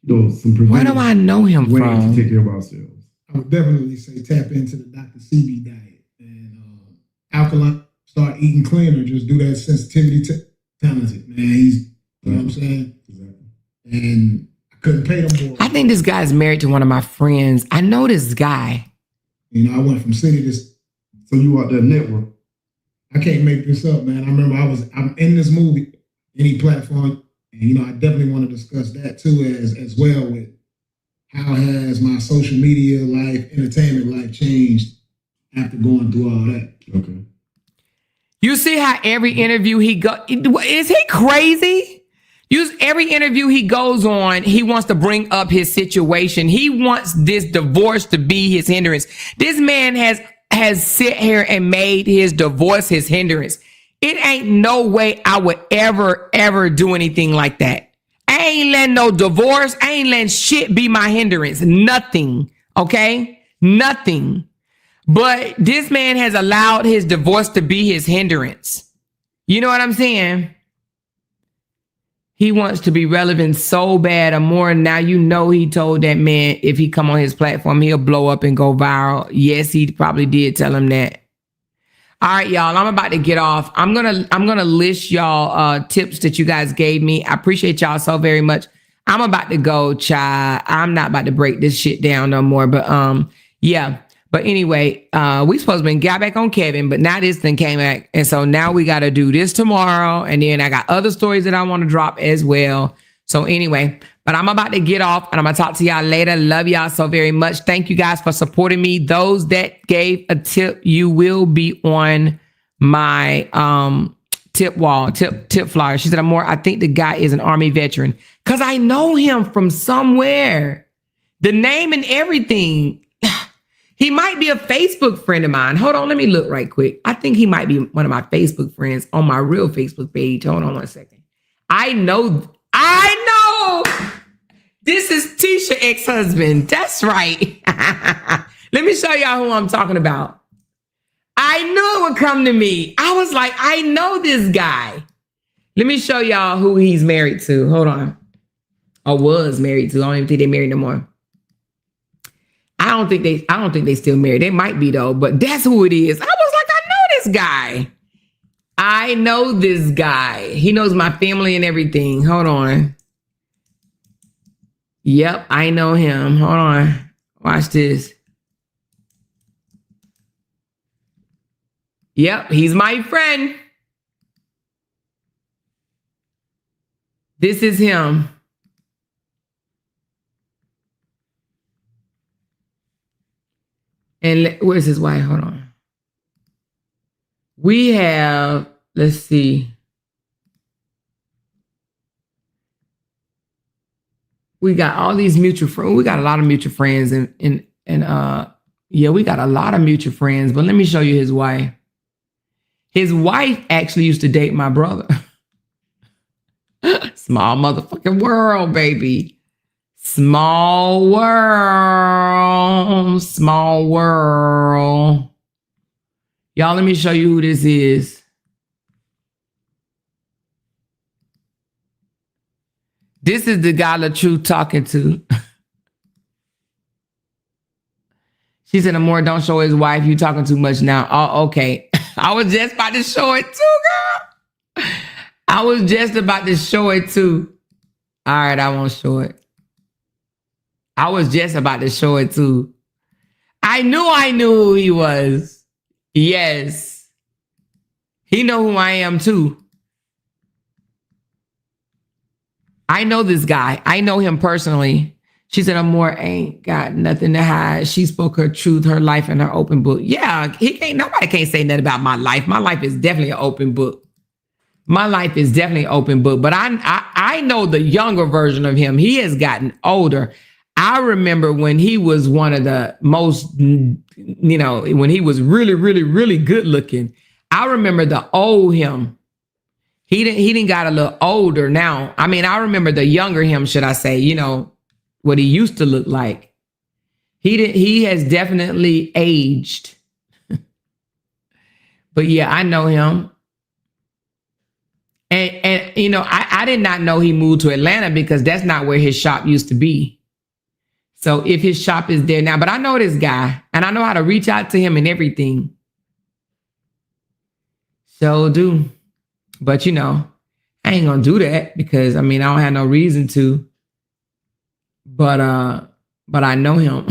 some Where do I know him ways from? to take care of ourselves. I would definitely say tap into the Dr. CB diet and alkaline. Start eating cleaner. Just do that sensitivity talented, man. He's, you know what I'm saying? Exactly. And I couldn't pay them more. I think this guy's married to one of my friends. I know this guy. You know, I went from city to. So you out there network. I can't make this up, man. I remember I'm in this movie, any platform, and you know, I definitely want to discuss that too as well with how has my social media life, entertainment life changed after going through all that. Okay. You see how every interview he go, is he crazy? Every interview he goes on, he wants to bring up his situation. He wants this divorce to be his hindrance. This man has sit here and made his divorce his hindrance. It ain't no way I would ever do anything like that. I ain't letting no divorce. I ain't letting shit be my hindrance. Nothing. Okay? Nothing. But this man has allowed his divorce to be his hindrance. You know what I'm saying? He wants to be relevant so bad or more. Now you know he told that man if he come on his platform, he'll blow up and go viral. Yes, he probably did tell him that. All right, y'all, I'm about to get off. I'm gonna list y'all tips that you guys gave me. I appreciate y'all so very much. I'm about to go, child. I'm not about to break this shit down no more. But yeah. But anyway, we supposed to got back on Kevin, but now this thing came back. And so now we got to do this tomorrow. And then I got other stories that I want to drop as well. So anyway, but I'm about to get off and I'm going to talk to y'all later. Love y'all so very much. Thank you guys for supporting me. Those that gave a tip, you will be on my tip wall, tip flyer. She said, I think the guy is an Army veteran because I know him from somewhere. The name and everything. He might be a Facebook friend of mine. Hold on, let me look right quick. I think he might be one of my Facebook friends on my real Facebook page. Hold on one second. I know. This is Tisha ex-husband. That's right. Let me show y'all who I'm talking about. I knew it would come to me. I was like, I know this guy. Let me show y'all who he's married to. Hold on. Or was married to. I don't even think they're married no more. I don't think they still married. They might be though, but that's who it is. I was like, I know this guy. I know this guy. He knows my family and everything. Hold on. Yep, I know him. Hold on. Watch this. Yep, he's my friend. This is him. And where's his wife? Hold on. We have, let's see. We got all these mutual friends. We got a lot of mutual friends and yeah, we got a lot of mutual friends, but let me show you his wife. His wife actually used to date my brother. Small motherfucking world, baby. Small world. Small world. Y'all, let me show you who this is. This is the guy LaTruth talking to. She said, Amor, don't show his wife. You talking too much now. Oh, okay. I was just about to show it too, girl. I was just about to show it too. All right, I won't show it. I was just about to show it too. I knew who he was. Yes. He know who I am too. I know this guy. I know him personally. She said, Amor ain't got nothing to hide. She spoke her truth, her life, and her open book. Yeah, nobody can't say nothing about my life. My life is definitely an open book. My life is definitely an open book. But I know the younger version of him. He has gotten older. I remember when he was one of the most, you know, when he was really, really, really good looking. I remember the old him. He didn't got a little older now. I mean, I remember the younger him, should I say, you know, what he used to look like. He has definitely aged. But yeah, I know him. And you know, I did not know he moved to Atlanta because that's not where his shop used to be. So if his shop is there now, but I know this guy and I know how to reach out to him and everything. So do. But you know, I ain't gonna do that because I mean I don't have no reason to. But I know him.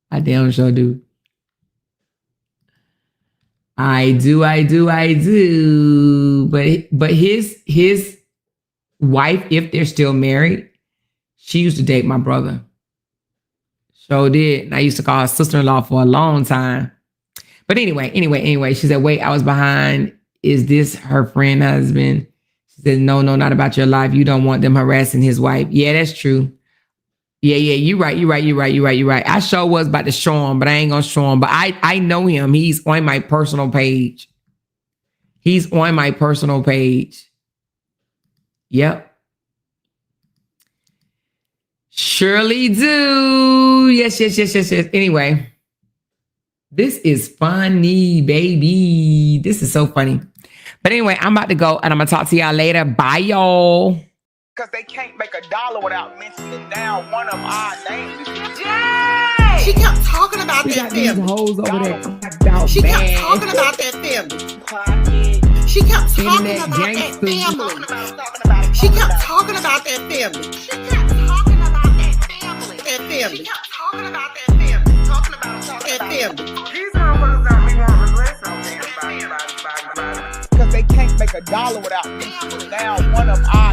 I damn sure do. I do. But his wife, if they're still married, she used to date my brother. So did. And I used to call her sister-in-law for a long time. But anyway, she said, wait, I was behind. Is this her friend husband? She said, no, not about your life. You don't want them harassing his wife. Yeah, that's true. Yeah, you're right. I sure was about to show him, but I ain't gonna show him. But I know him. He's on my personal page. Yep. Surely do. Yes. Anyway, this is funny, baby. This is so funny. But anyway, I'm about to go and I'm gonna talk to y'all later. Bye, y'all. Because they can't make $1 without mentioning down one of our names. She kept talking about that family. Hoes over there. She kept talking about that family. She kept talking about that family. She kept talking about that family. She kept talking about that family. That family. She kept talking about that family. Talking about that family. These motherfuckers don't be wanting to bless on them. Because they can't make $1 without mentioning down one of our